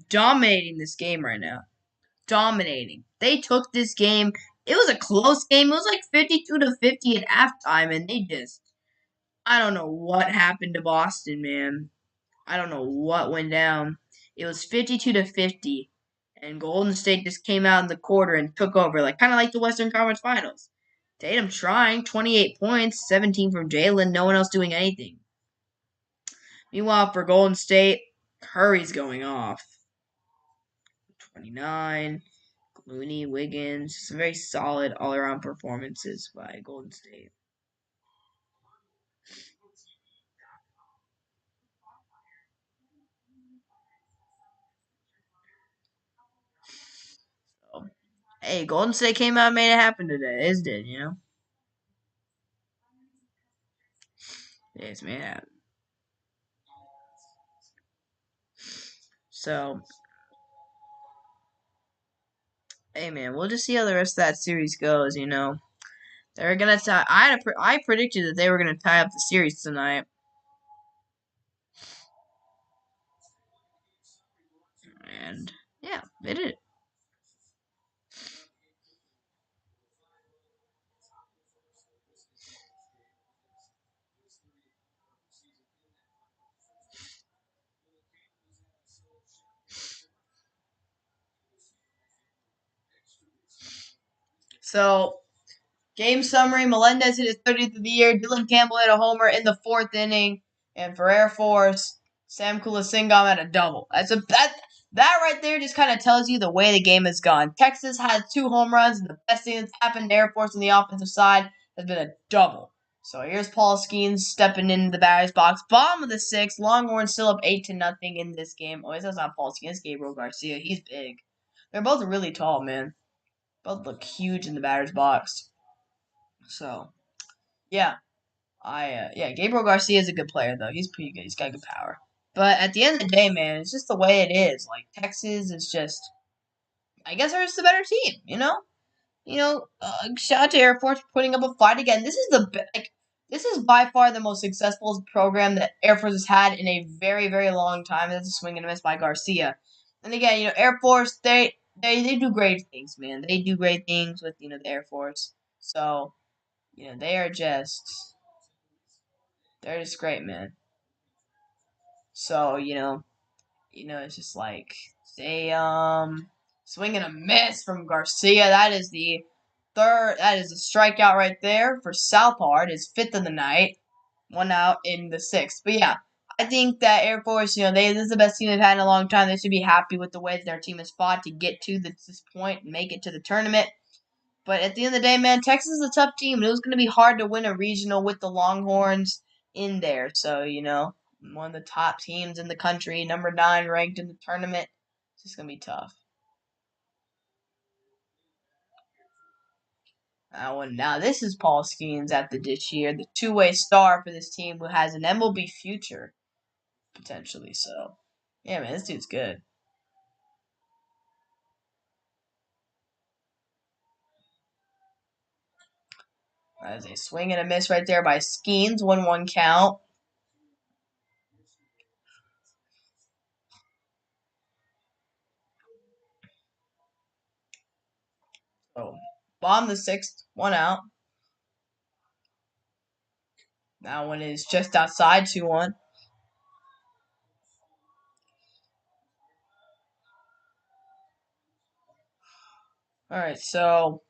S1: dominating this game right now. Dominating. They took this game. It was a close game. It was like 52-50 at halftime, and I don't know what happened to Boston, man. I don't know what went down. It was 52-50, and Golden State just came out in the quarter and took over, kind of like the Western Conference Finals. Tatum trying, 28 points, 17 from Jalen, no one else doing anything. Meanwhile, for Golden State, Curry's going off. 29, Looney, Wiggins, some very solid all-around performances by Golden State. So, Hey, Golden State came out and made it happen today. It did, you know? It's made it happen. So, hey, man, we'll just see how the rest of that series goes, you know? They're gonna tie. I predicted that they were gonna tie up the series tonight, and yeah, they did. So, game summary: Melendez hit his 30th of the year. Dylan Campbell hit a homer in the fourth inning, and for Air Force, Sam Kulasingam had a double. That right there just kind of tells you the way the game has gone. Texas had 2 home runs, and the best thing that's happened to Air Force on the offensive side has been a double. So here's Paul Skeens stepping into the batter's box. Bottom of the sixth. Longhorns still up 8-0 in this game. Oh, that's not Paul Skeens. It's Gabriel Garcia. He's big. They're both really tall, man. Both look huge in the batter's box. So yeah, yeah, Gabriel Garcia is a good player though. He's pretty good. He's got good power. But at the end of the day, man, it's just the way it is. Like Texas is just, I guess, they're just the better team. Shout out to Air Force for putting up a fight again. This is by far the most successful program that Air Force has had in a very, very long time. That's a swing and a miss by Garcia. And again, Air Force, they do great things, man. They do great things with the Air Force. So they are just they're just great, man. So it's just like they swing and a miss from Garcia. That is the third. That is a strikeout right there for Southard. His fifth of the night. 1 out in the sixth. But yeah, I think that Air Force, this is the best team they've had in a long time. They should be happy with the way that their team has fought to get to this point and make it to the tournament. But at the end of the day, man, Texas is a tough team. It was going to be hard to win a regional with the Longhorns in there. So, one of the top teams in the country, number 9 ranked in the tournament. It's just going to be tough. Now, this is Paul Skeens at the dish here, the two-way star for this team who has an MLB future, potentially. So, yeah, man, this dude's good. That is a swing and a miss right there by Skeens, 1-1 count. So, bomb the sixth, 1 out. That one is just outside, 2-1. All right, so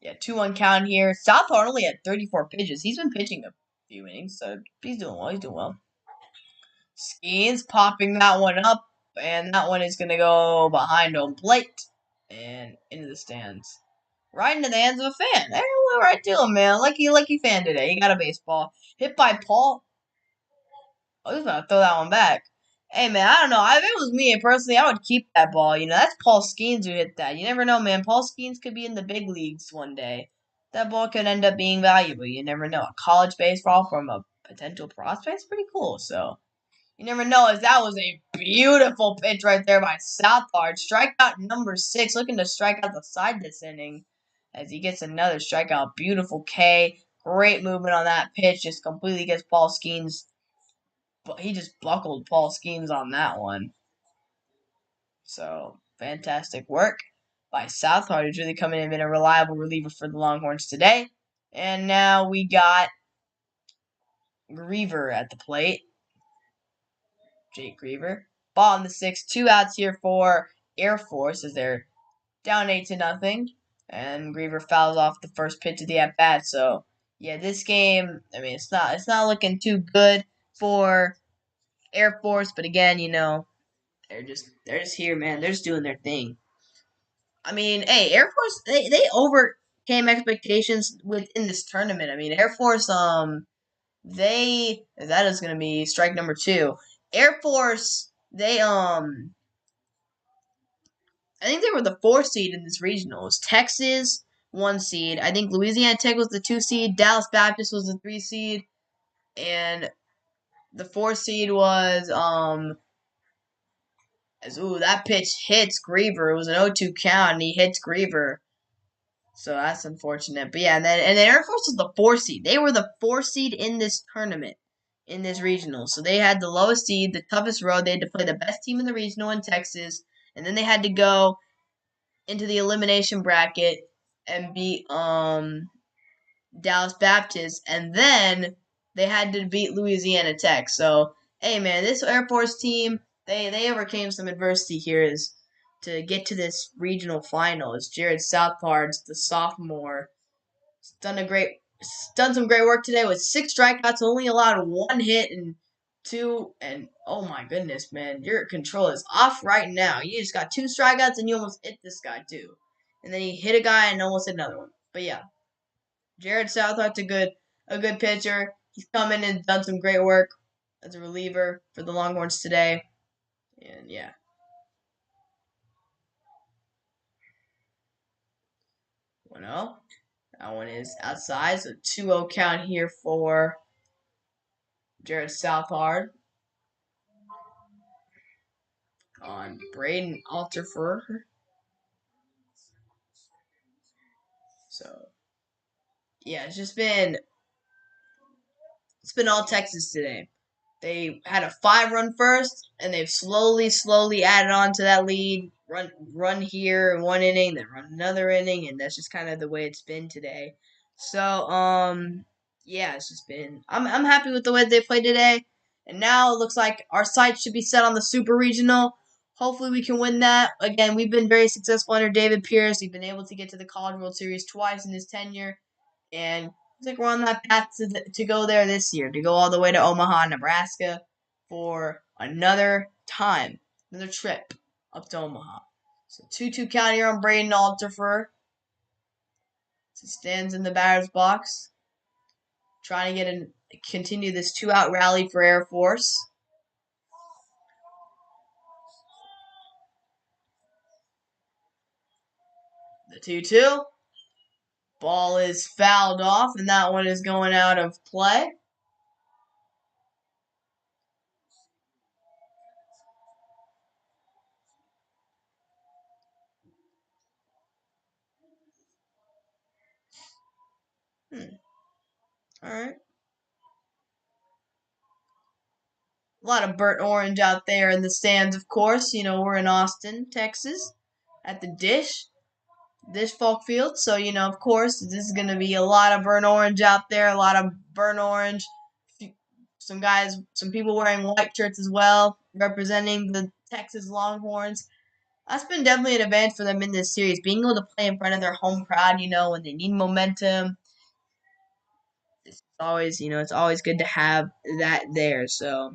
S1: yeah, 2-1 count here. Southard only had 34 pitches. He's been pitching a few innings, so he's doing well. He's doing well. Skeens popping that one up, and that one is gonna go behind home plate and into the stands, right into the hands of a fan. Hey, went right to him, man. Lucky fan today. He got a baseball hit by Paul. I was about to throw that one back. Hey, man, I don't know. If it was me, personally, I would keep that ball. That's Paul Skeens who hit that. You never know, man. Paul Skeens could be in the big leagues one day. That ball could end up being valuable. You never know. A college baseball from a potential prospect is pretty cool. So, you never know, as that was a beautiful pitch right there by Southard. Strikeout number 6, looking to strike out the side this inning as he gets another strikeout. Beautiful K. Great movement on that pitch. Just completely gets Paul Skeens. But he just buckled Paul Skeens on that one. So, fantastic work by Southard, who's really coming in and been a reliable reliever for the Longhorns today. And now we got Griever at the plate. Jake Griever. Ball in the sixth. 2 outs here for Air Force as they're down 8-0. And Griever fouls off the first pitch of the at bat. So yeah, this game, I mean, it's not looking too good for Air Force. But again, they're just here, man. They're just doing their thing. I mean, hey, Air Force, they overcame expectations within this tournament. I mean, Air Force, that is gonna be strike number 2. Air Force, they I think they were the 4th seed in this regional. It was Texas, 1 seed. I think Louisiana Tech was the 2 seed. Dallas Baptist was the 3 seed, and the 4th seed was ooh, that pitch hits Griever. It was an 0-2 count, and he hits Griever. So that's unfortunate. But yeah, and then Air Force was the 4th seed. They were the 4th seed in this tournament, in this regional. So they had the lowest seed, the toughest road. They had to play the best team in the regional in Texas, and then they had to go into the elimination bracket and beat Dallas Baptist, and then they had to beat Louisiana Tech. So hey man, this Air Force team, they overcame some adversity here is to get to this regional final. It's Jared Southard's the sophomore. He's done some great work today with 6 strikeouts, only allowed 1 hit and 2. And oh my goodness, man, your control is off right now. You just got 2 strikeouts and you almost hit this guy too, and then he hit a guy and almost hit another one. But yeah, Jared Southard's a good pitcher. He's come in and done some great work as a reliever for the Longhorns today. And yeah. 1-0. That one is outside, so 2-0 count here for Jared Southard on Braden Alterfer. So yeah, it's been all Texas today. They had a 5-run first, and they've slowly added on to that lead. Run here in 1 inning, then run another inning, and that's just kind of the way it's been today. So yeah, it's just been. I'm happy with the way they played today, and now it looks like our sights should be set on the Super Regional. Hopefully, we can win that. Again, we've been very successful under David Pierce. We've been able to get to the College World Series twice in his tenure, and looks like we're on that path to go there this year, to go all the way to Omaha, Nebraska for another trip up to Omaha. So 2-2 count here on Braden Alterfer. He stands in the batter's box, trying to continue this 2-out rally for Air Force. The 2-2. Ball is fouled off, and that one is going out of play. All right. A lot of burnt orange out there in the stands, of course. You know, we're in Austin, Texas, at the Dish Folk Field. So, of course, this is going to be a lot of burnt orange out there, a lot of burnt orange. Some people wearing white shirts as well, representing the Texas Longhorns. That's been definitely an advantage for them in this series, being able to play in front of their home crowd, when they need momentum. It's always good to have that there. So,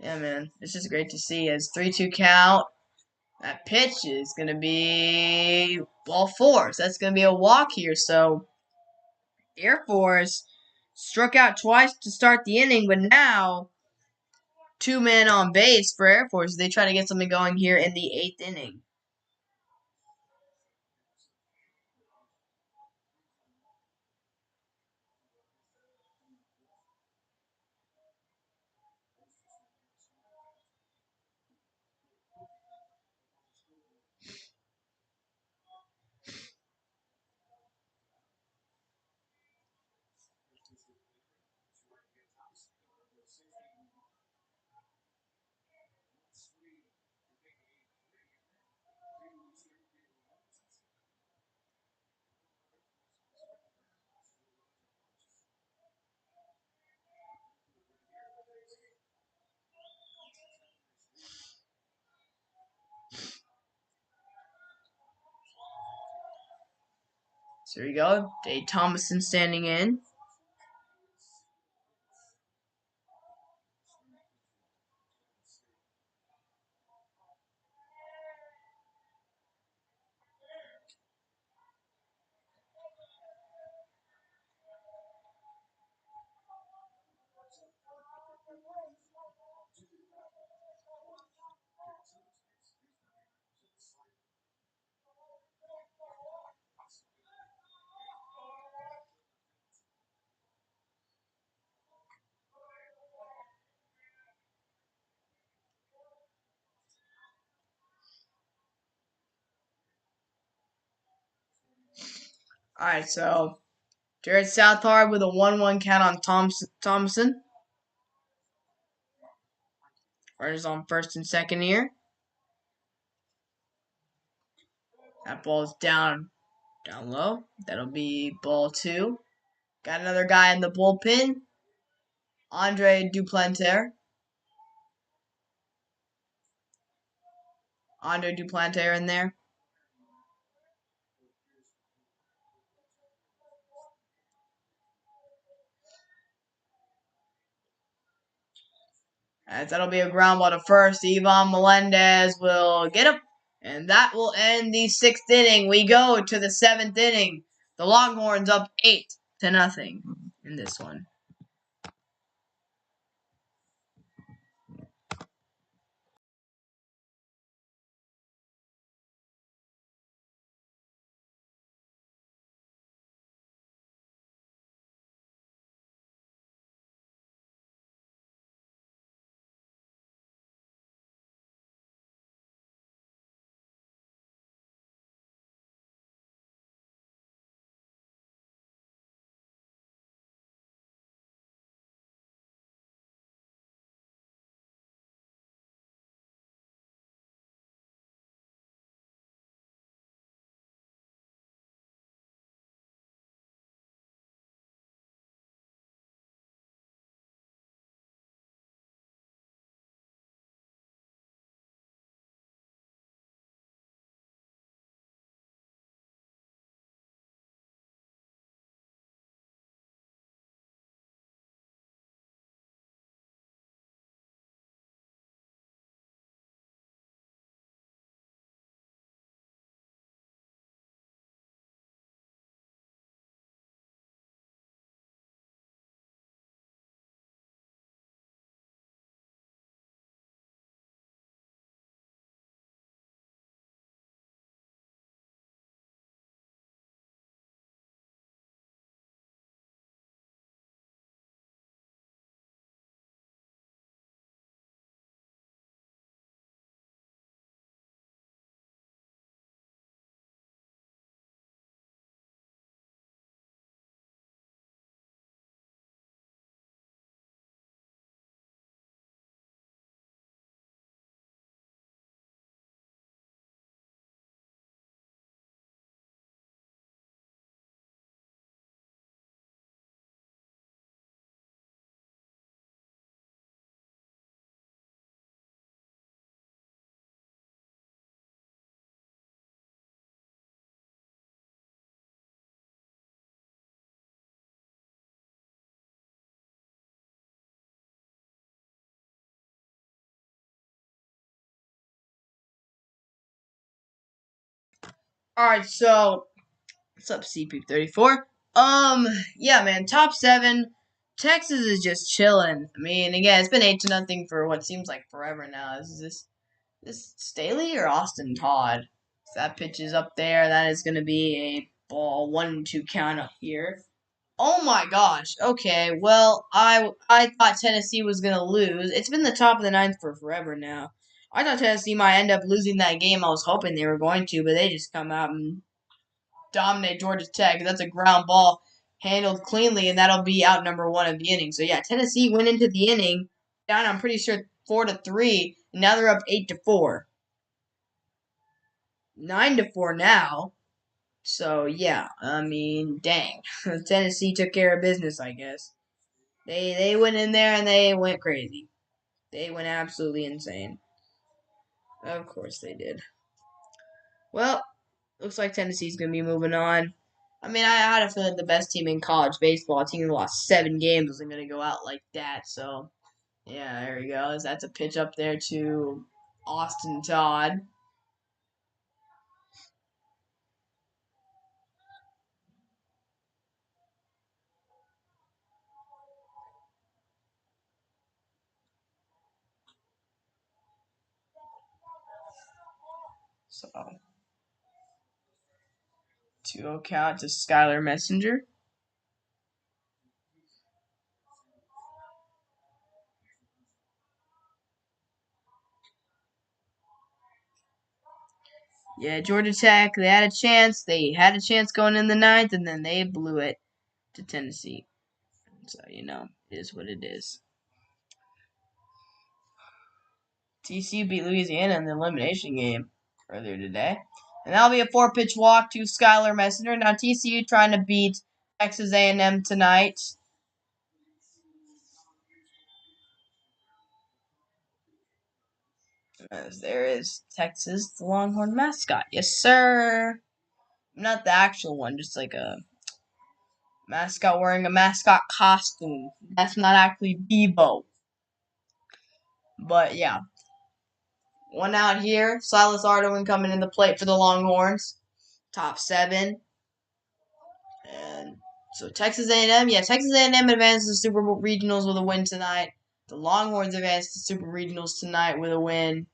S1: yeah, man, it's just great to see as 3-2 count. That pitch is going to be ball 4. So that's going to be a walk here. So Air Force struck out twice to start the inning, but now 2 men on base for Air Force. They try to get something going here in the 8th inning. So here we go. Dave Thomason standing in. All right, so Jared Southard with a 1-1 count on Thompson. Runners on first and second here. That ball's down low. That'll be ball 2. Got another guy in the bullpen. Andre Duplantier. In there. As that'll be a ground ball to first. Ivan Melendez will get him. And that will end the 6th inning. We go to the 7th inning. The Longhorns up 8-0 in this one. Alright, so what's up, CP34? Yeah, man, top 7. Texas is just chilling. I mean, again, it's been 8-0 for what seems like forever now. Is this Staley or Austin Todd? So that pitch is up there. That is going to be a ball 1-2 count up here. Oh my gosh. Okay, well, I thought Tennessee was going to lose. It's been the top of the 9th for forever now. I thought Tennessee might end up losing that game. I was hoping they were going to, but they just come out and dominate Georgia Tech. That's a ground ball handled cleanly, and that'll be out number 1 of the inning. So yeah, Tennessee went into the inning down. I'm pretty sure 4-3, and now they're up 8-4, 9-4 now. So yeah, I mean, dang, Tennessee took care of business, I guess. They went in there and they went crazy. They went absolutely insane. Of course they did. Well, looks like Tennessee's going to be moving on. I mean, I had a feeling the best team in college baseball, a team that lost 7 games, wasn't going to go out like that. So, yeah, there he goes. That's a pitch up there to Austin Todd. So, 2-0 count to Skylar Messenger. Yeah, Georgia Tech, they had a chance. They had a chance going in the ninth, and then they blew it to Tennessee. So, it is what it is. TCU beat Louisiana in the elimination game earlier today. And that'll be a 4-pitch walk to Skylar Messenger. Now TCU trying to beat Texas A&M tonight. As there is Texas, the Longhorn mascot. Yes, sir. Not the actual one, just like a mascot wearing a mascot costume. That's not actually Bebo. But yeah. One out here. Silas Ardoin coming in the plate for the Longhorns. Top 7. And so Texas A&M, Texas A&M advanced to the Super Bowl Regionals with a win tonight. The Longhorns advanced to Super Regionals tonight with a win.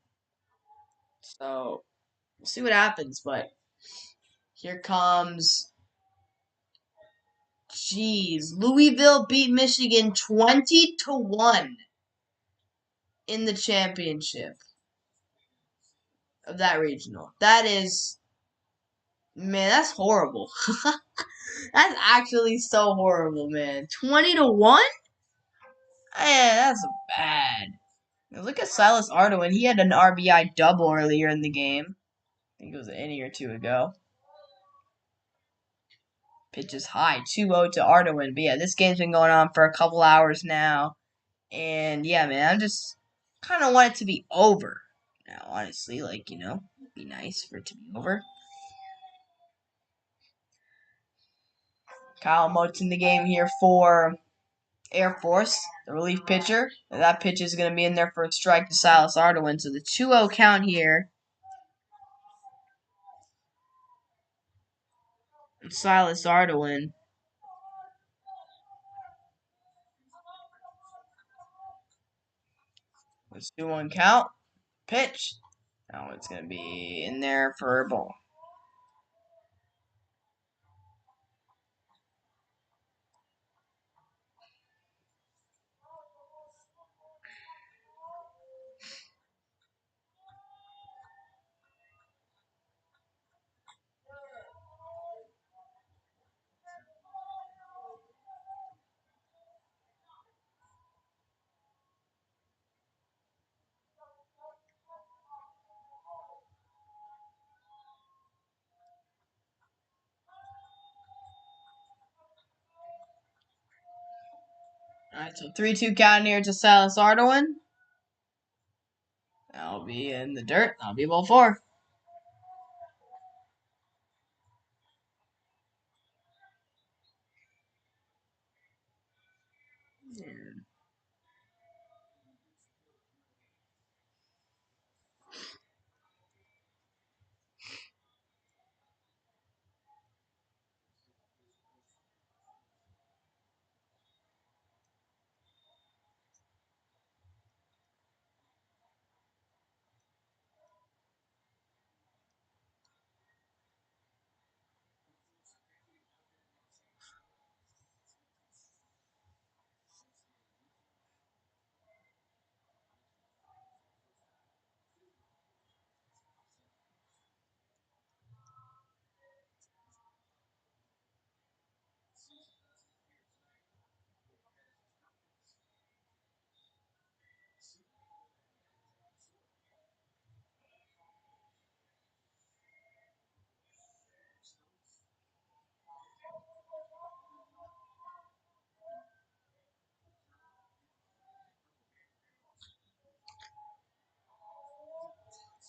S1: So we'll see what happens. But here comes, Louisville beat Michigan 20-1 in the championship of that regional. That is, man, that's horrible. That's actually so horrible, man. 20-1? Man, that's bad. Now look at Silas Ardoin. He had an RBI double earlier in the game. I think it was an inning or two ago. Pitch is high, 2-0 to Ardoin. But yeah, this game's been going on for a couple hours now. And yeah, man, I just kind of want it to be over. Now, honestly, it'd be nice for it to be over. Kyle Mote's in the game here for Air Force, the relief pitcher. And that pitch is going to be in there for a strike to Silas Ardoin. So the 2-0 count here. And Silas Ardoin. Let's do 1 count. Pitch. Now it's going to be in there for a ball. Alright, so 3-2 count here to Silas Ardoin. That'll be in the dirt. That'll be ball 4.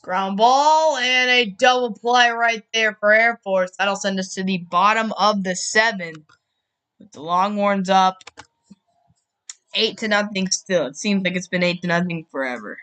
S1: Ground ball and a double play right there for Air Force. That'll send us to the bottom of the 7th. With the Longhorns up 8-0 still. It seems like it's been 8-0 forever.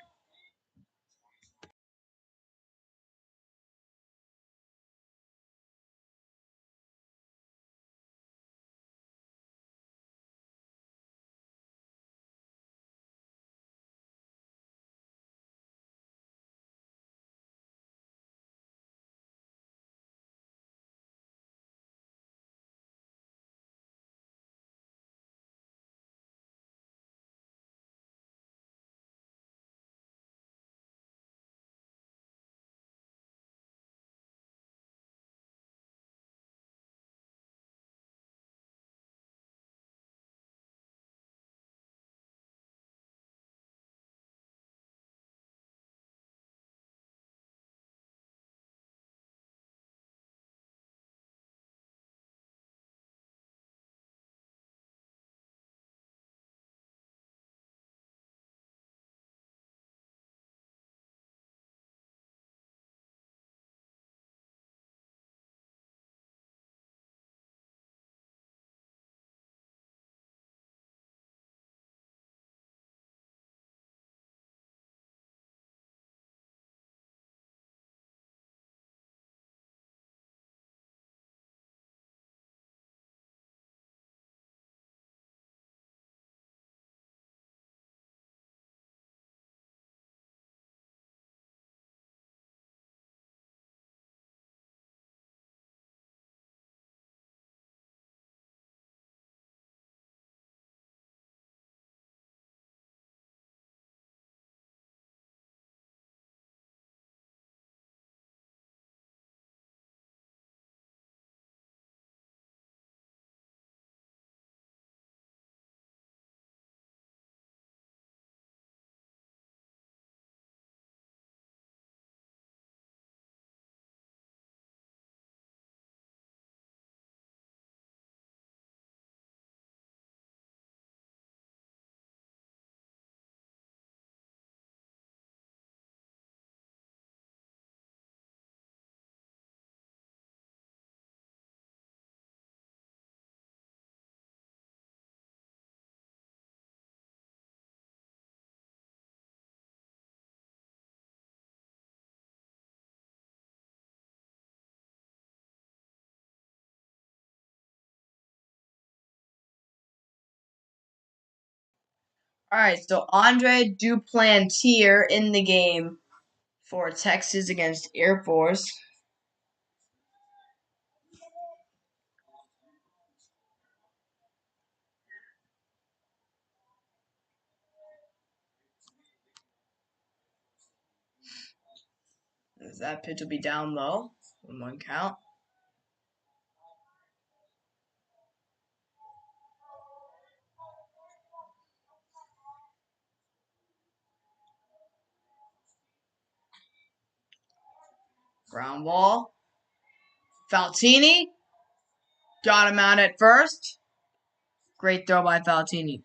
S1: All right, so Andre Duplantier in the game for Texas against Air Force. That pitch will be down low. 1-1 count. Ground ball. Faltini got him out at first. Great throw by Faltini.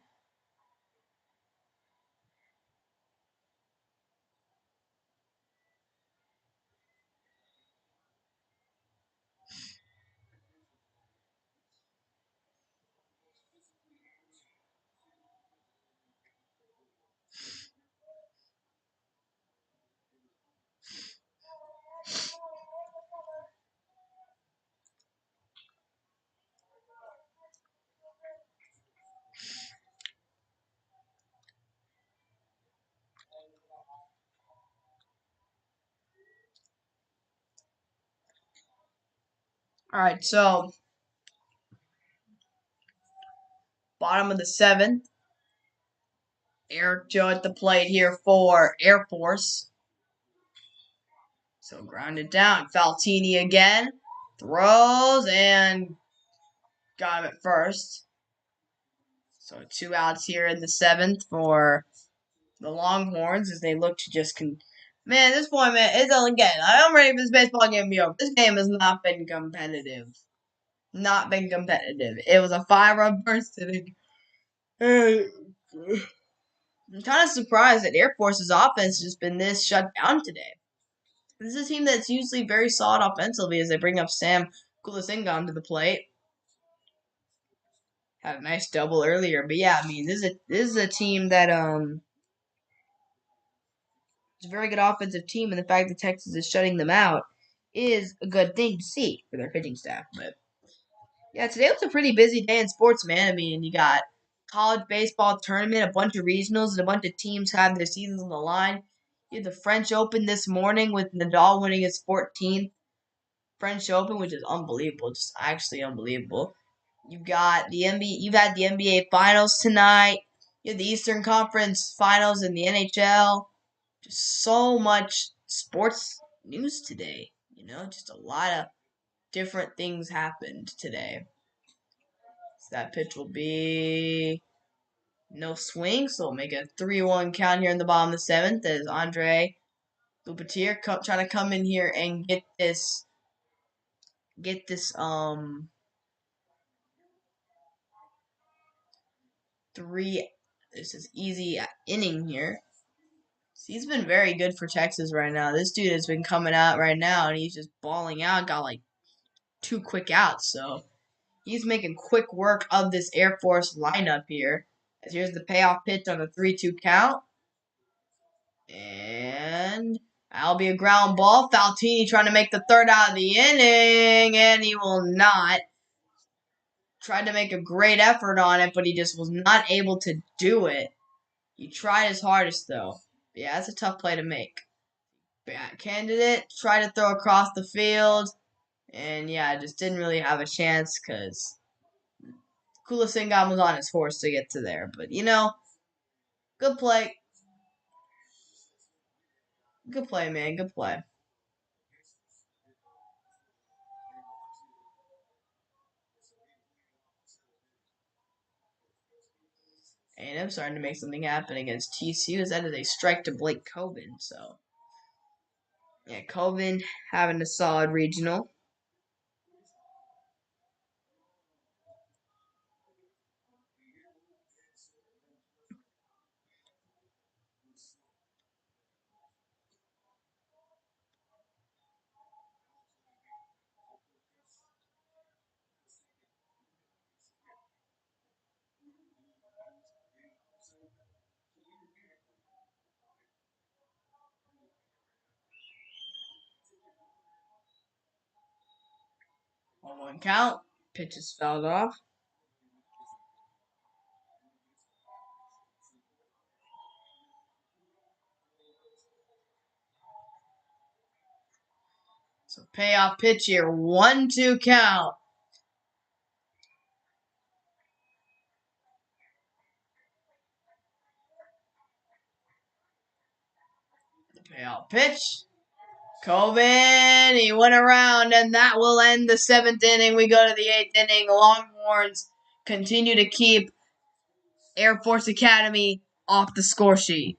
S1: All right, so bottom of the 7th. Eric Joe at the plate here for Air Force. So grounded down. Faltini again. Throws and got him at first. So 2 outs here in the 7th for the Longhorns as they look to just man, this point, man, it's again. I'm ready for this baseball game to be over. This game has not been competitive. Not been competitive. It was a 5-run burst today. I'm kind of surprised that Air Force's offense has been this shut down today. This is a team that's usually very solid offensively as they bring up Sam Kulasingam to the plate. Had a nice double earlier, but yeah, I mean, this is a team that it's a very good offensive team, and the fact that Texas is shutting them out is a good thing to see for their pitching staff. But yeah, today was a pretty busy day in sports, man. I mean, you got college baseball tournament, a bunch of regionals, and a bunch of teams have their seasons on the line. You had the French Open this morning with Nadal winning his 14th French Open, which is unbelievable, just actually unbelievable. You've got the NBA. You've had the NBA Finals tonight. You had the Eastern Conference Finals in the NHL. Just so much sports news today. You know, just a lot of different things happened today. So that pitch will be no swing, so we'll make a 3-1 count here in the bottom of the 7th as Andre Lupatier trying to come in here and get this this is easy inning here. So he's been very good for Texas right now. This dude has been coming out right now and he's just balling out. Got like 2 quick outs, so he's making quick work of this Air Force lineup here. As here's the payoff pitch on a 3-2 count. And that'll be a ground ball. Faltini trying to make the 3rd out of the inning, and he will not. Tried to make a great effort on it, but he just was not able to do it. He tried his hardest, though. But yeah, that's a tough play to make. Bat candidate tried to throw across the field, and yeah, just didn't really have a chance because Kulasingam was on his horse to get to there. But you know, good play. Good play, man. Good play. A&M starting to make something happen against TCU as that is a strike to Blake Coben. So, yeah, Coben having a solid regional. On 1 count, pitches fouled off. Payoff pitch here. 1-2 count. The payoff pitch. Coben, he went around, and that will end the 7th inning. We go to the 8th inning. Longhorns continue to keep Air Force Academy off the score sheet.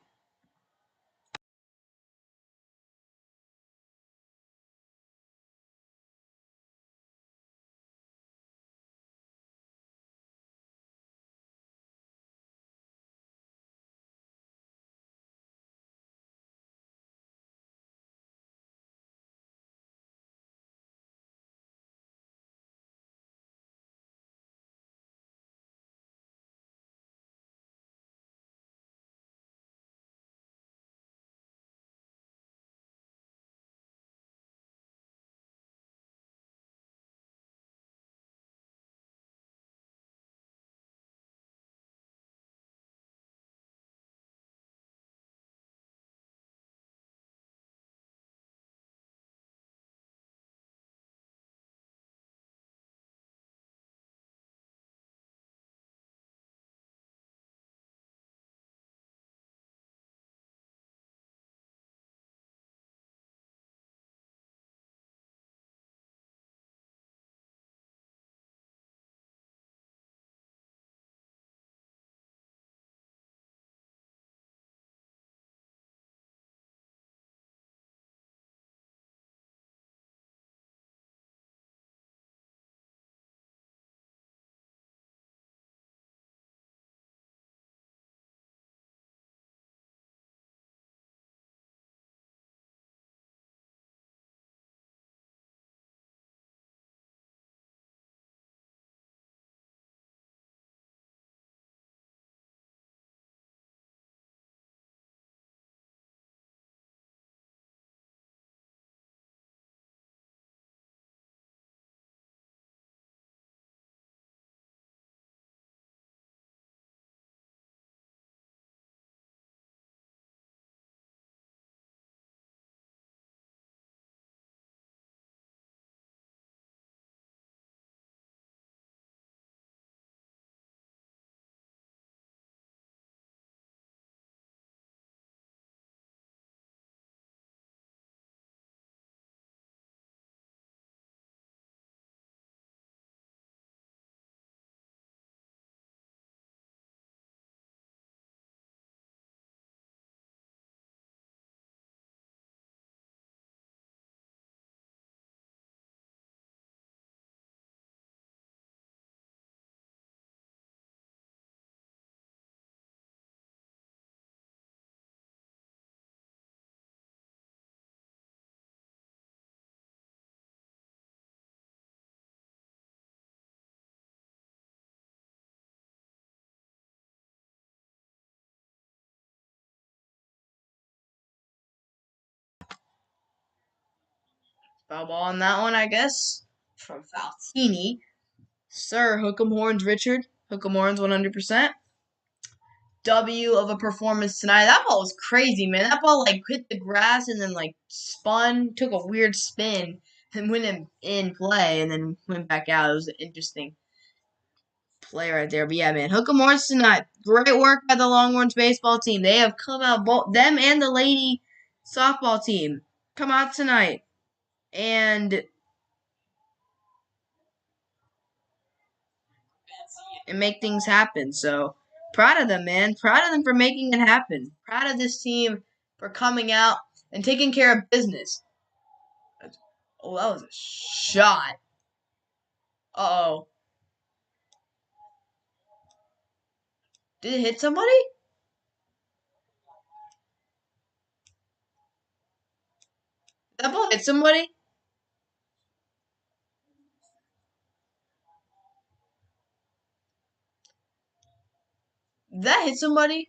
S1: Foul ball on that one, I guess, from Faltini. Sir, hook 'em horns, Richard. Hook 'em horns 100%. W of a performance tonight. That ball was crazy, man. That ball like hit the grass and then like spun, took a weird spin, and went in play and then went back out. It was an interesting play right there. But yeah, man, hook 'em horns tonight. Great work by the Longhorns baseball team. They have come out, both them and the lady softball team come out tonight and make things happen. So proud of them, man. Proud of them for making it happen. Proud of this team for coming out and taking care of business. Oh, that was a shot. Uh-oh. Did it hit somebody? That ball hit somebody? Did that hit somebody?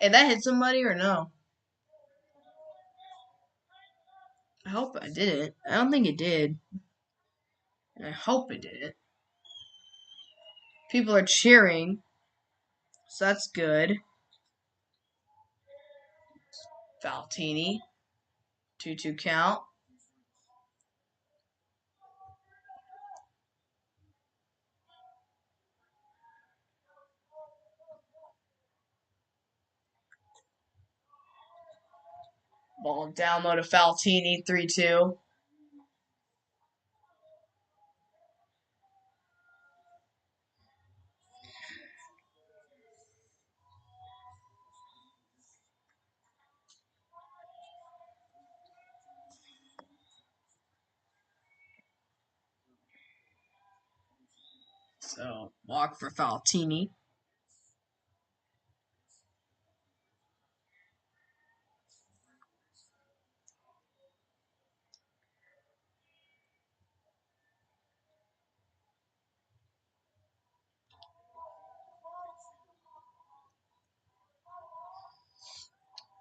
S1: Hey, that hit somebody or no? I hope I didn't. I don't think it did. And I hope it didn't. People are cheering, so that's good. Valtini, 2-2 count. Ball down low to Valtini, 3-2. So, walk for Valtini.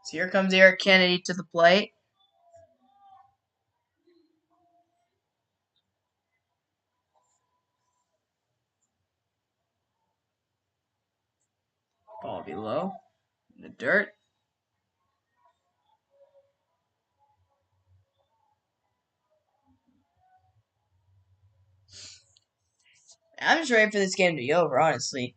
S1: So here comes Eric Kennedy to the plate. Ball below. In the dirt. I'm just ready for this game to be over, honestly.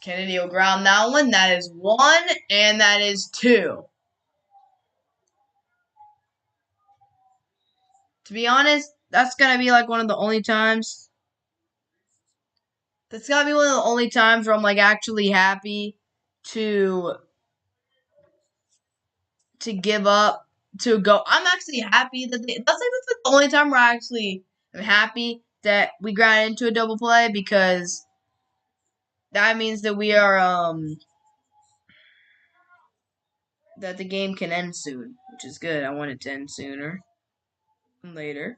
S1: Kennedy will ground that one. That is 1, and that is 2. To be honest, that's gonna be like one of the only times. That's gotta be one of the only times where I'm like actually happy to give up to go. I'm actually happy that that's the only time where I actually am happy that we got into a double play, because that means that we are that the game can end soon, which is good. I want it to end sooner than later.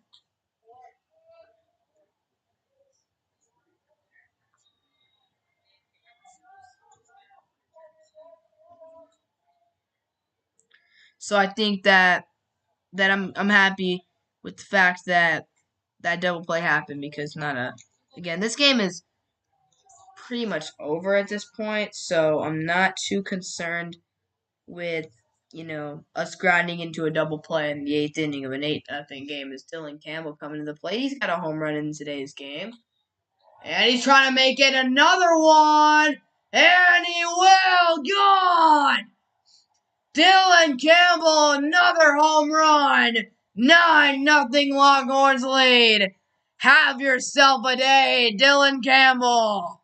S1: So I think that I'm happy with the fact that that double play happened, because again, this game is pretty much over at this point, so I'm not too concerned with, us grinding into a double play in the 8th inning of an 8-0 game. Is Dylan Campbell coming to the plate? He's got a home run in today's game. And he's trying to make it another one. And he will. Gone. Dylan Campbell, another home run. 9-0 Longhorns lead. Have yourself a day, Dylan Campbell.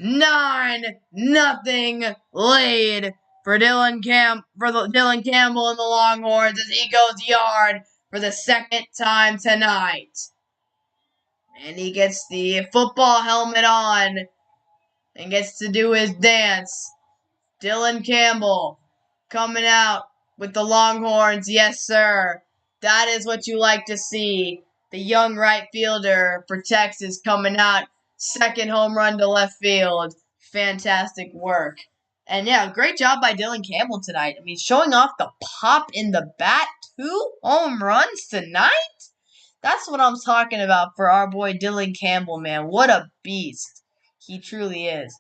S1: 9-0 lead for Dylan Campbell and the Longhorns as he goes yard for the second time tonight. And he gets the football helmet on and gets to do his dance. Dylan Campbell coming out with the Longhorns. Yes, sir. That is what you like to see. The young right fielder for Texas coming out. Second home run to left field. Fantastic work. And yeah, great job by Dylan Campbell tonight. I mean, showing off the pop in the bat. 2 home runs tonight? That's what I'm talking about for our boy Dylan Campbell, man. What a beast. He truly is.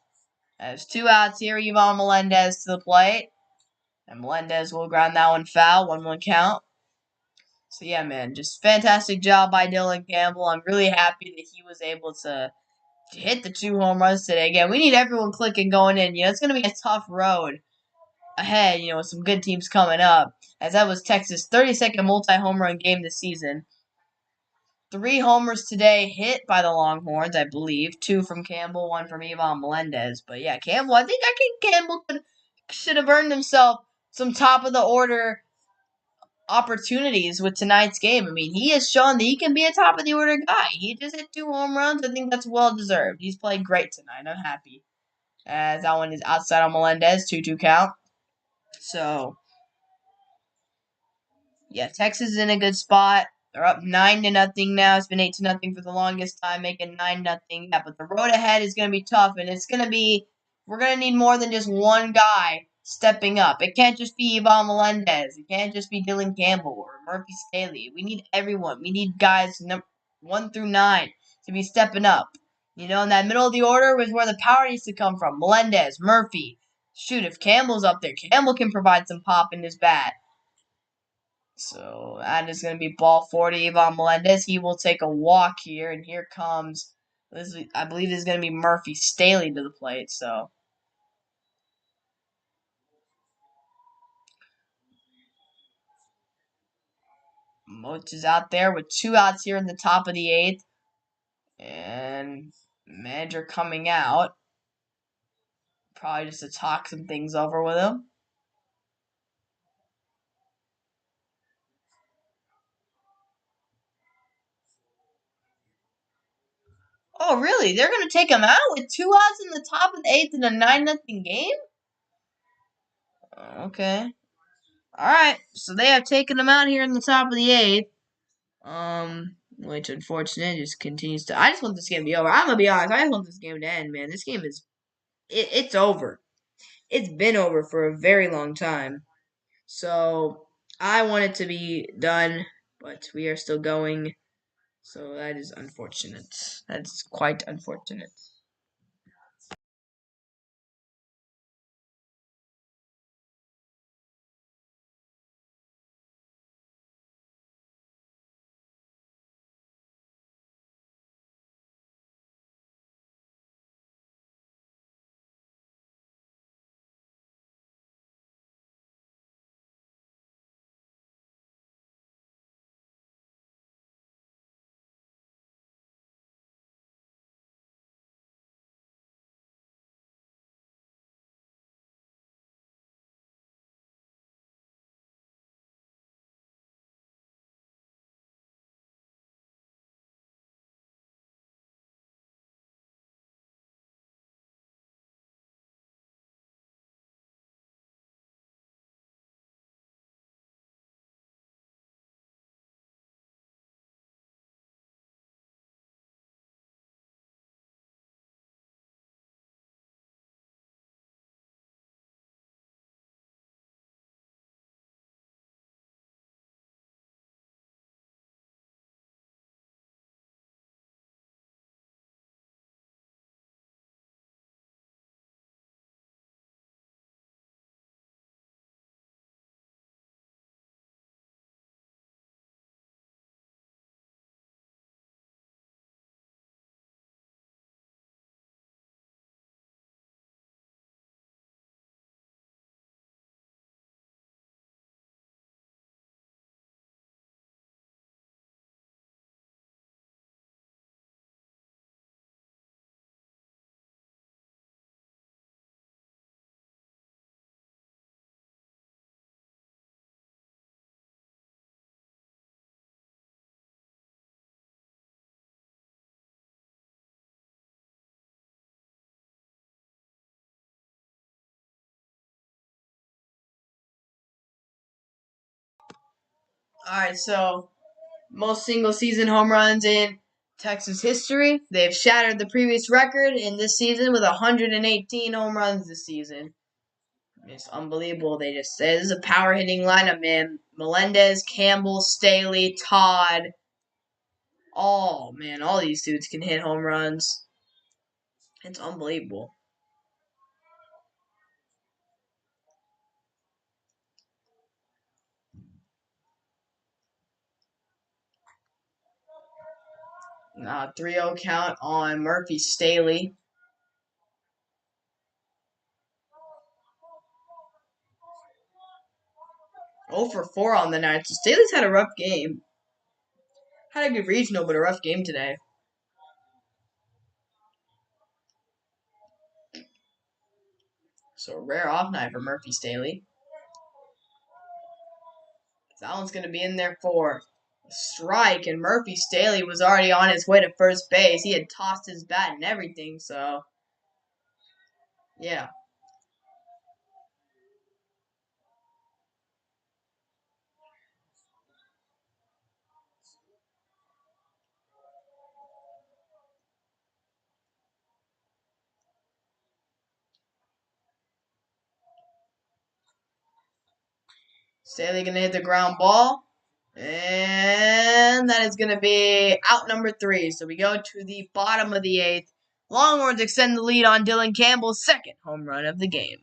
S1: There's 2 outs here. Ivan Melendez to the plate. And Melendez will ground that one foul. 1-1 count. So yeah, man, just fantastic job by Dylan Campbell. I'm really happy that he was able to hit the 2 home runs today. Again, we need everyone clicking going in. It's going to be a tough road ahead, with some good teams coming up, as that was Texas' 32nd multi-home run game this season. 3 homers today hit by the Longhorns, I believe. 2 from Campbell, 1 from Ivan Melendez. But yeah, Campbell, I think Campbell should have earned himself some top of the order opportunities with tonight's game. I mean, he has shown that he can be a top of the order guy. He just hit 2 home runs. I think that's well deserved. He's played great tonight. I'm happy. As that one is outside on Melendez, 2-2 count. So yeah, Texas is in a good spot. They're up 9-0 now. It's been 8-0 for the longest time, making 9-0. Yeah, but the road ahead is going to be tough, and it's going to be we're gonna need more than just one guy stepping up. It can't just be Ivan Melendez. It can't just be Dylan Campbell or Murphy Staley. We need everyone. We need guys 1 through 9 to be stepping up. You know, in that middle of the order is where the power needs to come from. Melendez, Murphy. Shoot, if Campbell's up there, Campbell can provide some pop in his bat. So that is going to be ball 40. Ivan Melendez. He will take a walk here, and here comes. I believe this is going to be Murphy Staley to the plate. So Moch is out there with 2 outs here in the top of the 8th, and manager coming out, probably just to talk some things over with him. Oh, really? They're going to take him out with 2 outs in the top of the 8th in a 9-0 game? Okay. All right. So they have taken him out here in the top of the 8th. Which unfortunate just continues to. I just want this game to be over. I'm gonna be honest. I just want this game to end, man. This game is, it's over. It's been over for a very long time. So I want it to be done, but we are still going. So that is unfortunate. That's quite unfortunate. All right. So most single season home runs in Texas history. They've shattered the previous record in this season with 118 home runs this season. It's unbelievable. They just say this is a power hitting lineup, man. Melendez, Campbell, Staley, Todd. All, man, all these dudes can hit home runs. It's unbelievable. Now 3-0 count on Murphy Staley. 0 for 4 on the night. So Staley's had a rough game. Had a good regional, but a rough game today. So a rare off night for Murphy Staley. That one's going to be in there for a strike, and Murphy Staley was already on his way to first base. He had tossed his bat and everything, so yeah. Staley going to hit the ground ball. And that is going to be out number 3. So we go to the bottom of the 8th. Longhorns extend the lead on Dylan Campbell's second home run of the game.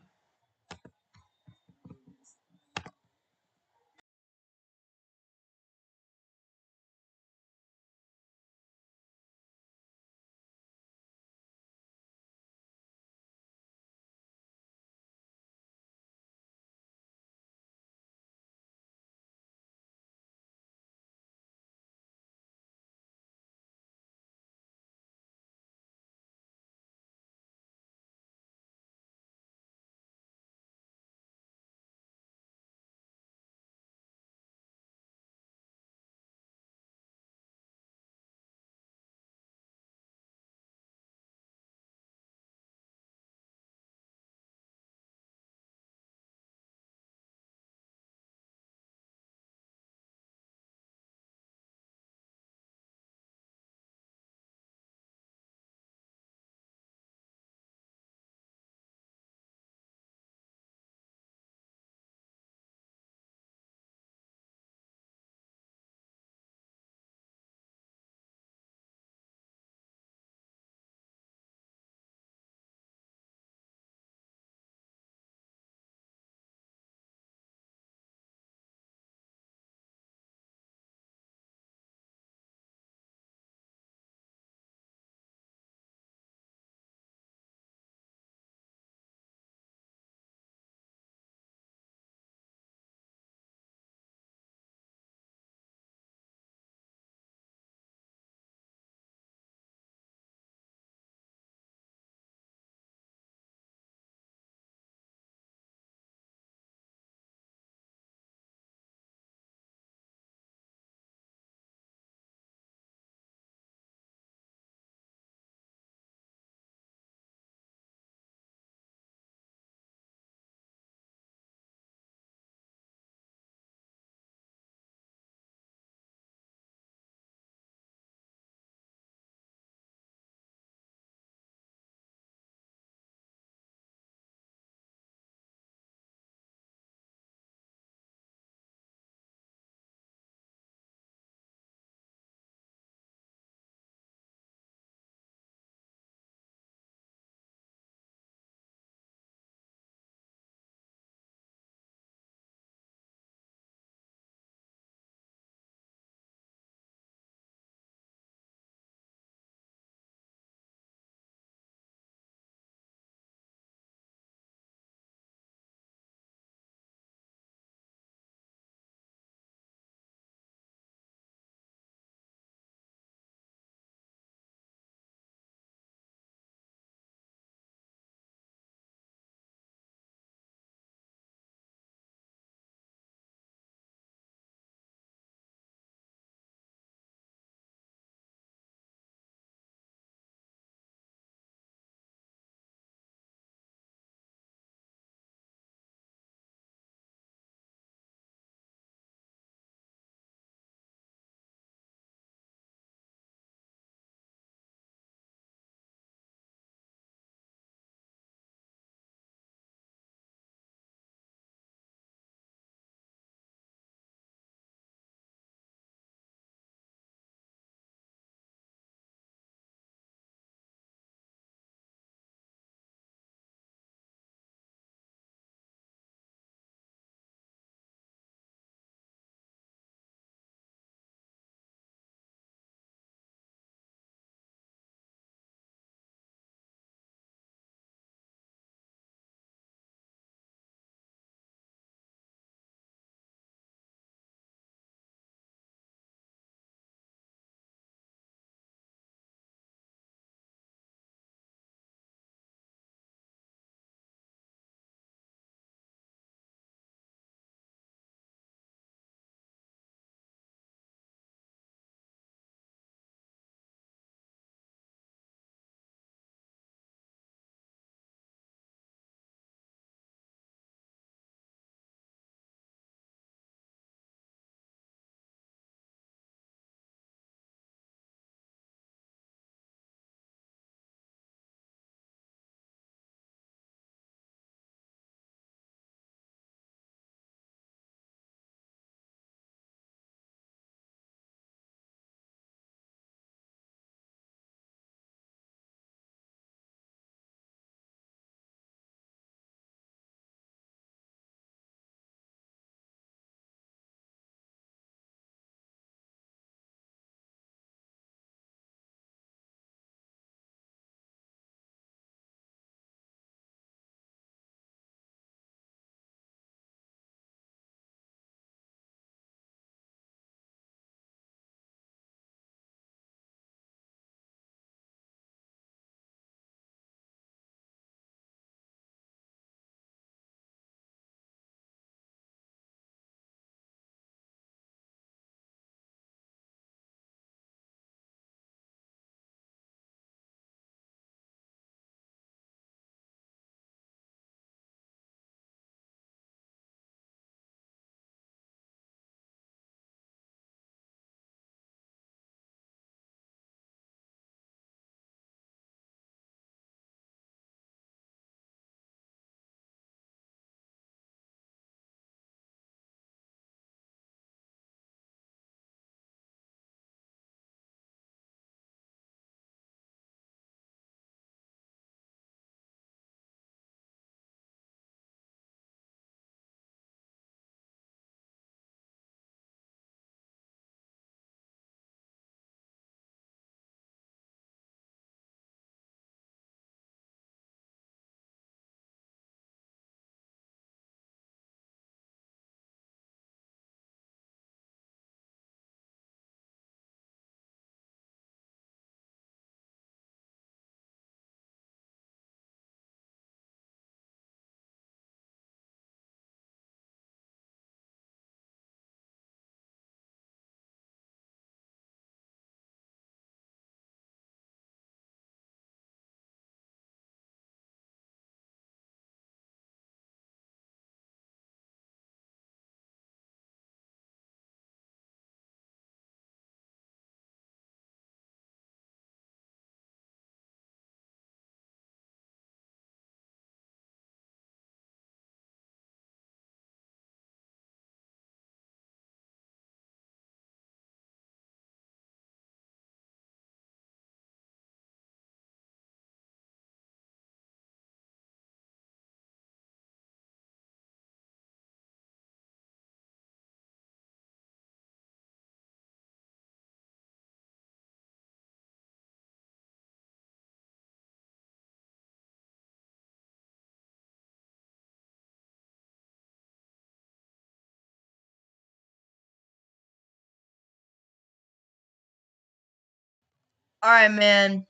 S1: All right, man.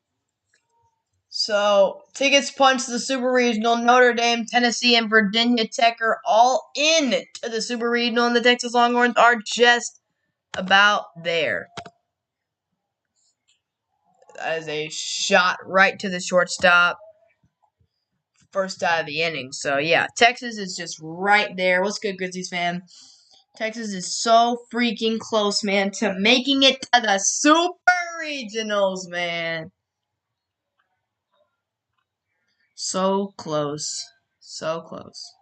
S1: So tickets punched to the Super Regional. Notre Dame, Tennessee, and Virginia Tech are all in to the Super Regional, and the Texas Longhorns are just about there. That is a shot right to the shortstop. First out of the inning. So yeah, Texas is just right there. What's good, Grizzlies fan? Texas is so freaking close, man, to making it to the Super Regionals, man. So close. So close.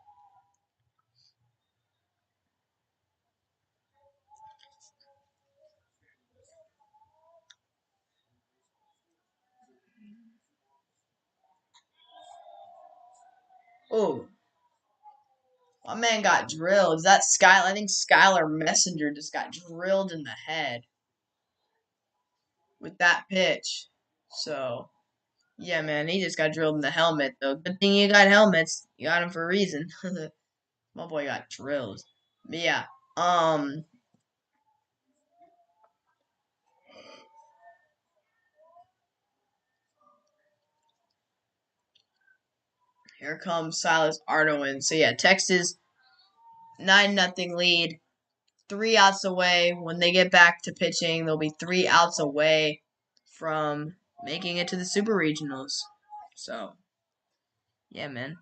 S1: Oh, my man got drilled. Is that Skylar? I think Skylar Messenger just got drilled in the head with that pitch. So, yeah, man, he just got drilled in the helmet, though. Good thing you got helmets. You got them for a reason. My boy got drilled. But yeah, um, here comes Silas Ardoin. So yeah, Texas 9-0 lead, 3 outs away. When they get back to pitching, they'll be 3 outs away from making it to the Super Regionals. So yeah, man.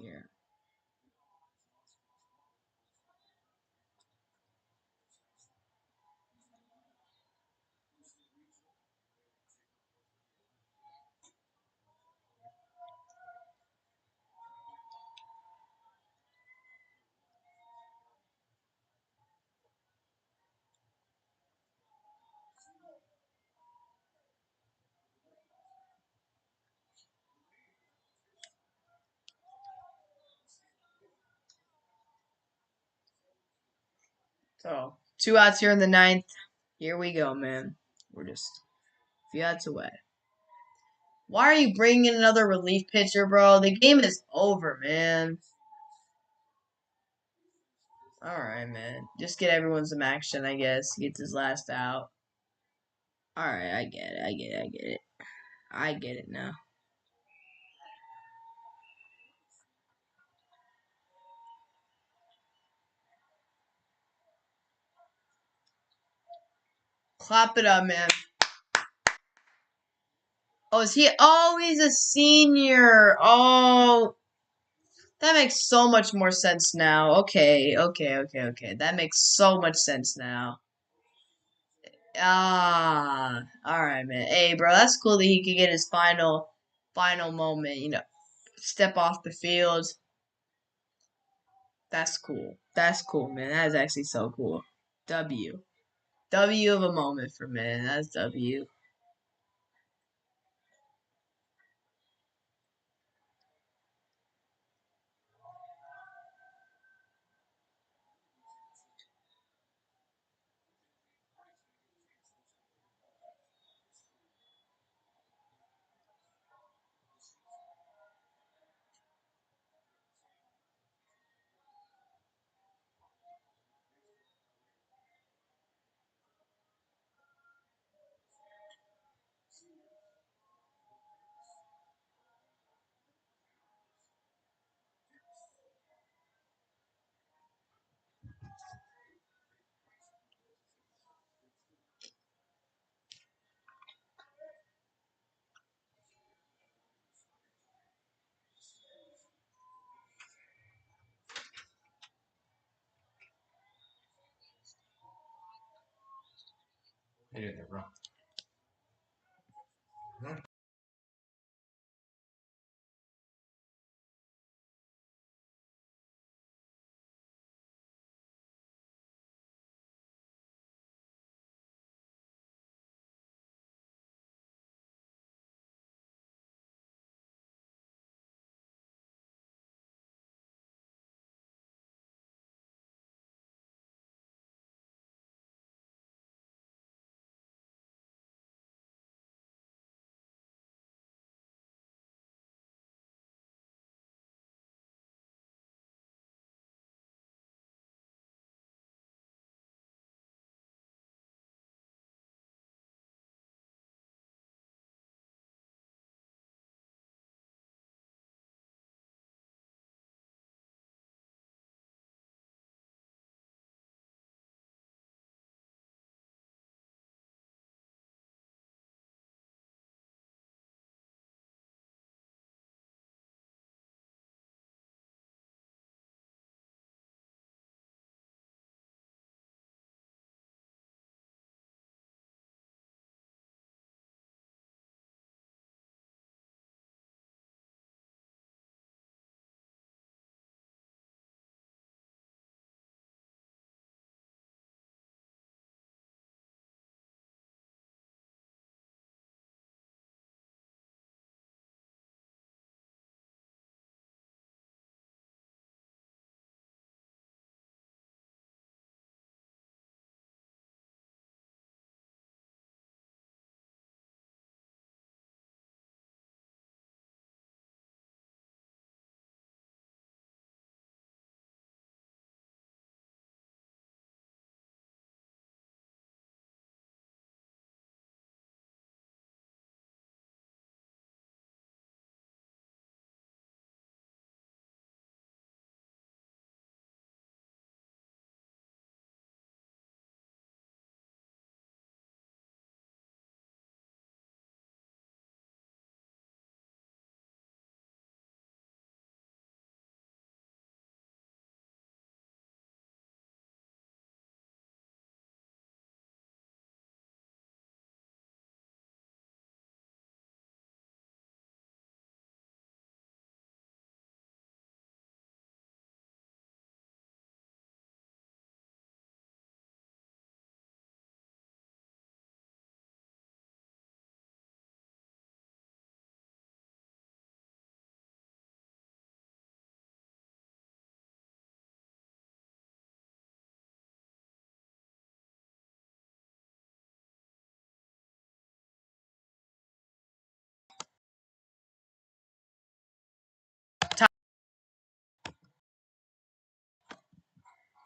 S1: Yeah. So 2 outs here in the ninth. Here we go, man. We're just a few outs away. Why are you bringing in another relief pitcher, bro? The game is over, man. All right, man. Just get everyone some action, I guess. Gets his last out. All right, I get it. I get it. I get it. I get it now. Clap it up, man. Oh, is he? Oh, he's a senior. Oh, that makes so much more sense now. Okay, okay, okay, okay. That makes so much sense now. Ah, all right, man. Hey, bro, that's cool that he could get his final moment. Step off the field. That's cool. That's cool, man. That is actually so cool. W. W of a moment for man. That's W.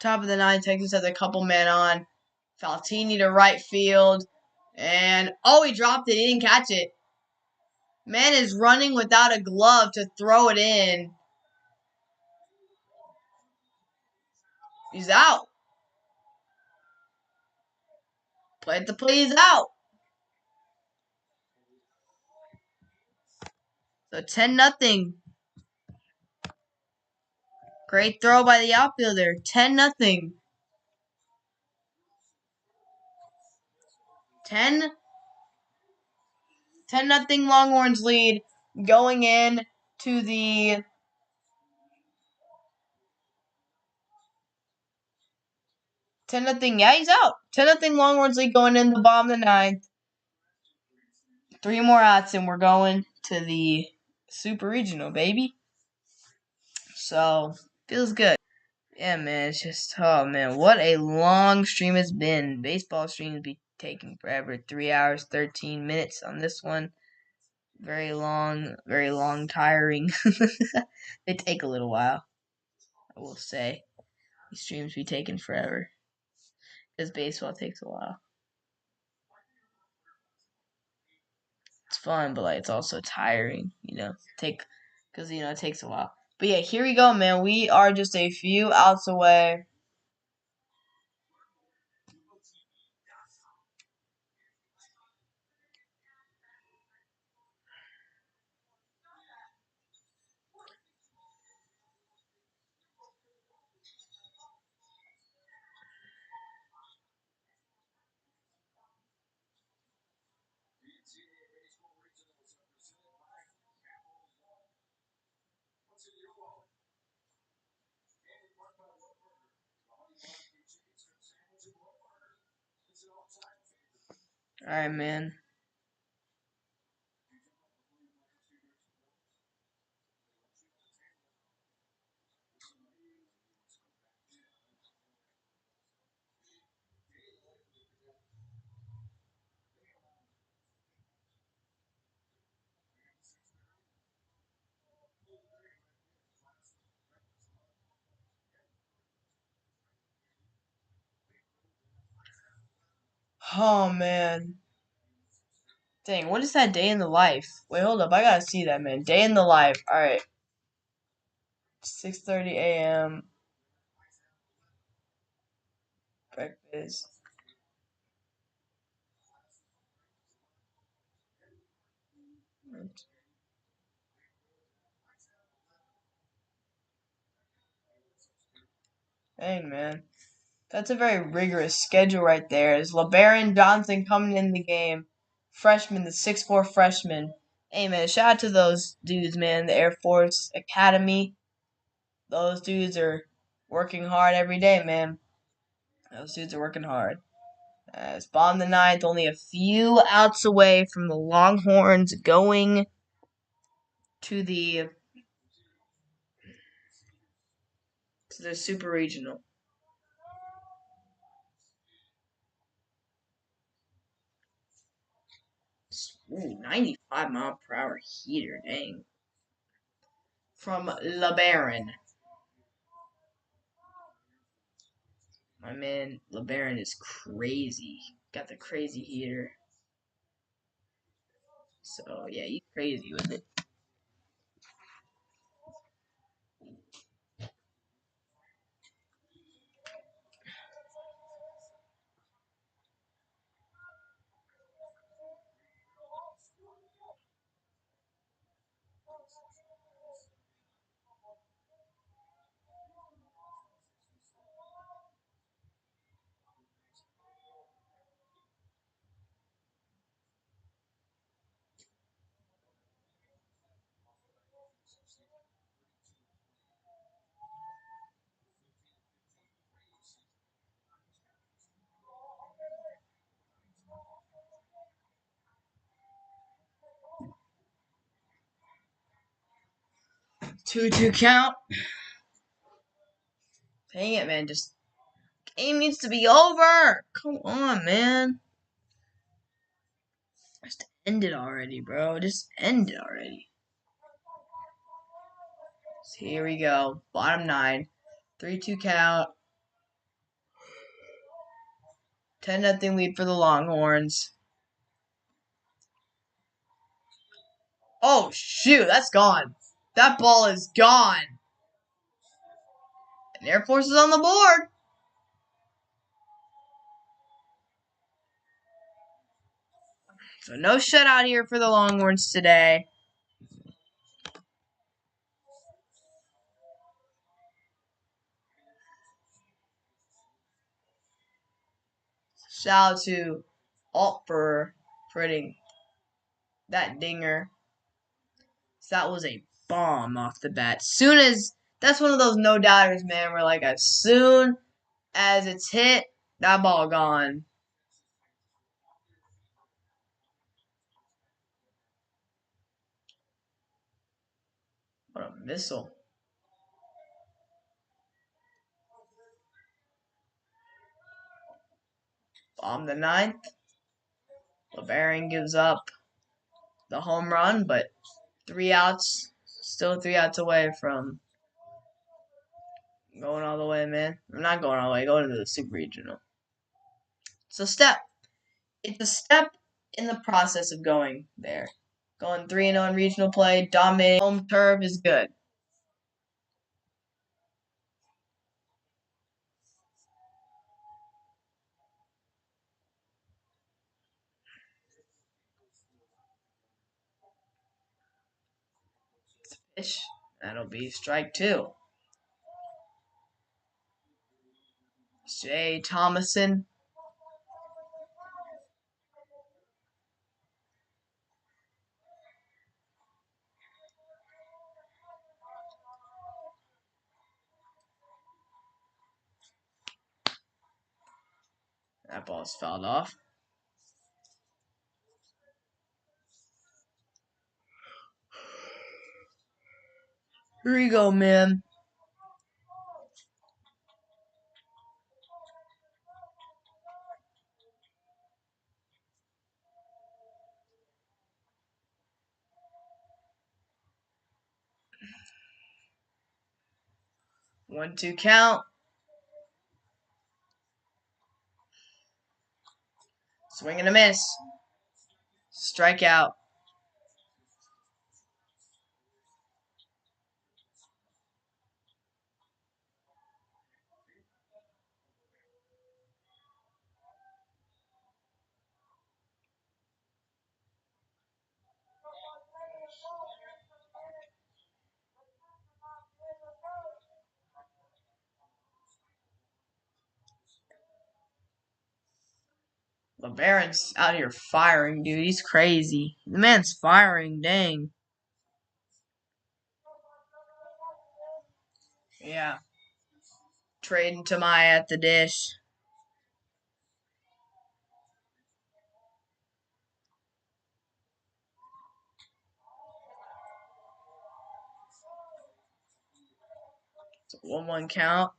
S1: Top of the ninth, Texas has a couple men on. Faltini to right field. And, oh, he dropped it. He didn't catch it. Man is running without a glove to throw it in. He's out. Play it to please out. So 10-0. Great throw by the outfielder. 10-0. 10-0 Longhorns lead going in to the 10-0. Yeah, he's out. 10-0 Longhorns lead going in the bottom of the ninth. 3 more outs and we're going to the Super Regional, baby. So, feels good. Yeah, man, it's just, oh, man, what a long stream it's been. Baseball streams be taking forever. 3 hours, 13 minutes on this one. Very long, tiring. They take a little while, I will say. These streams be taking forever. Because baseball takes a while. It's fun, but, like, it's also tiring, because, it takes a while. But, yeah, here we go, man. We are just a few outs away. Alright, man. Oh, man. Dang, what is that day in the life? Wait, hold up. I gotta see that, man. Day in the life. Alright. 6:30 a.m. Breakfast. Dang, man. That's a very rigorous schedule right there. Is LeBaron Johnson coming in the game? Freshman, the 6'4" freshman. Hey, man, shout out to those dudes, man. The Air Force Academy. Those dudes are working hard every day, man. Those dudes are working hard. It's bottom the ninth, only a few outs away from the Longhorns going to the Super Regional. Ooh, 95-mile-per-hour heater, dang. From LeBaron. My man, LeBaron is crazy. Got the crazy heater. So, yeah, he's crazy with it. Two count. Dang it, man. Just game needs to be over. Come on, man. Just end it already, bro. Just end it already. So here we go. Bottom nine. 3-2 count. 10-0 lead for the Longhorns. Oh, shoot, that's gone. That ball is gone. And Air Force is on the board. So no shutout here for the Longhorns today. Shout out to Alt for hitting that dinger. So that was a bomb off the bat. That's one of those no doubters, man, where like as soon as it's hit, that ball gone. What a missile. Bomb the ninth. LeBaron gives up the home run, but 3 outs. Still 3 outs away from going all the way, man. I'm not going all the way, going to the Super Regional. It's a step. It's a step in the process of going there. Going 3-0 in regional play, dominating home turf is good. Pitch. That'll be strike 2. Jay Thomason. That ball's fouled off. Here you go, man. One, two count. Swing and a miss. Strikeout. LeBaron's out here firing, dude. He's crazy. The man's firing, dang. Yeah. Trading to my at the dish. It's a 1-1 count.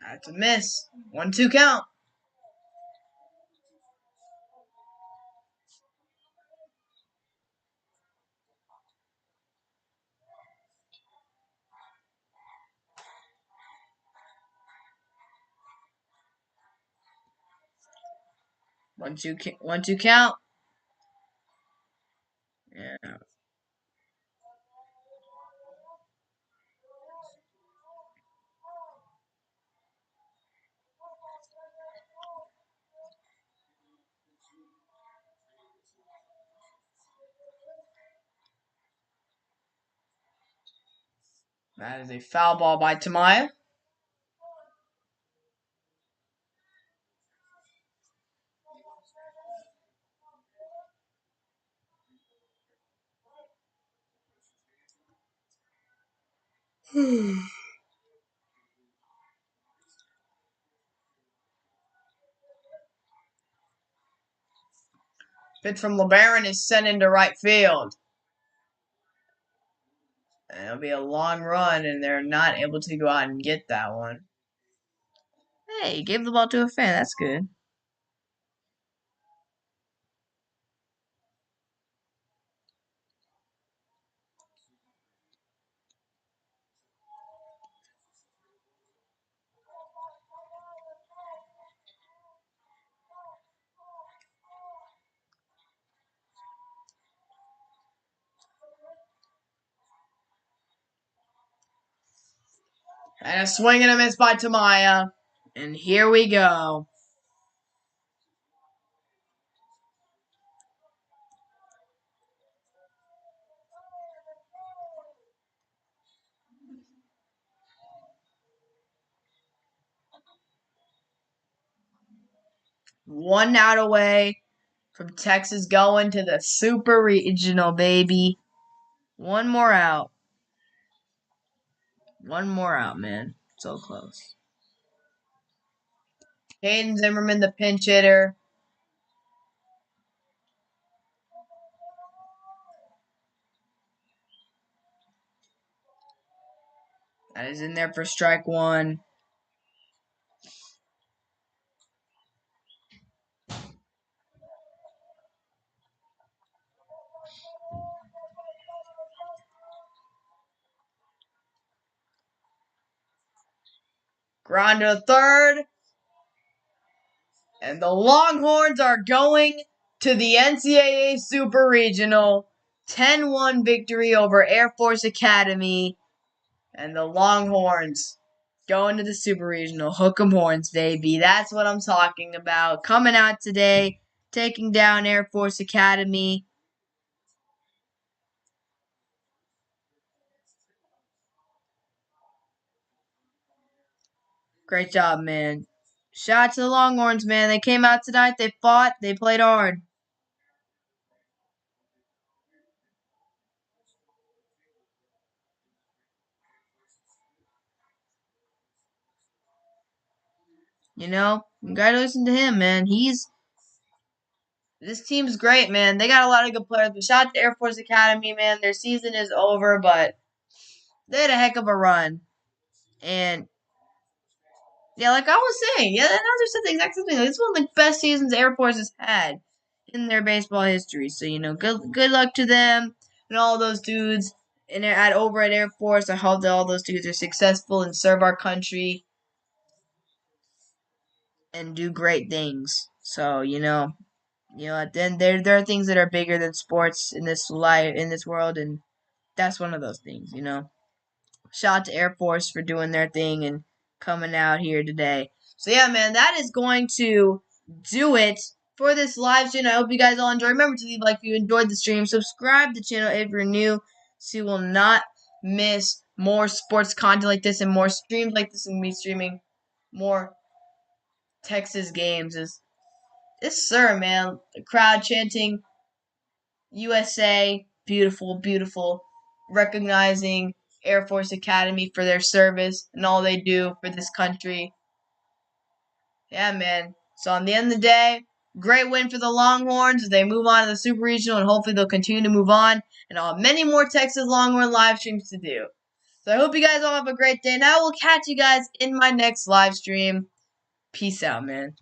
S1: That's a miss. 1-2 count. One, two count. Yeah. That is a foul ball by Tamaya. Pitch from LeBaron is sent into right field. And it'll be a long run, and they're not able to go out and get that one. Hey, gave the ball to a fan. That's good. And a swing and a miss by Tamaya. And here we go. One out away from Texas going to the Super Regional, baby. One more out. One more out, man. So close. Hayden Zimmerman, the pinch hitter. That is in there for strike one. Ground to third. And the Longhorns are going to the NCAA Super Regional. 10-1 victory over Air Force Academy. And the Longhorns going to the Super Regional. Hook 'em horns, baby. That's what I'm talking about. Coming out today, taking down Air Force Academy. Great job, man. Shout out to the Longhorns, man. They came out tonight. They fought. They played hard. You know, congratulations to him, man. This team's great, man. They got a lot of good players. But shout out to Air Force Academy, man. Their season is over, but they had a heck of a run. And yeah, like I was saying, yeah, another said the exact same thing. Like, it's one of the best seasons Air Force has had in their baseball history. So good luck to them and all those dudes over at Air Force. I hope that all those dudes are successful and serve our country and do great things. So at the end, there are things that are bigger than sports in this life in this world, and that's one of those things. Shout out to Air Force for doing their thing and coming out here today. So yeah, man, that is going to do it for this live stream. I hope you guys all enjoy. Remember to leave a like if you enjoyed the stream. Subscribe to the channel if you're new, so you will not miss more sports content like this and more streams like this. And me streaming more Texas games. Yes, sir, man. The crowd chanting USA, beautiful, beautiful. Recognizing Air Force Academy for their service and all they do for this country. Yeah, man. So on the end of the day, great win for the Longhorns. They move on to the Super Regional, and hopefully they'll continue to move on. And I'll have many more Texas Longhorn live streams to do. So I hope you guys all have a great day, and I will catch you guys in my next live stream. Peace out, man.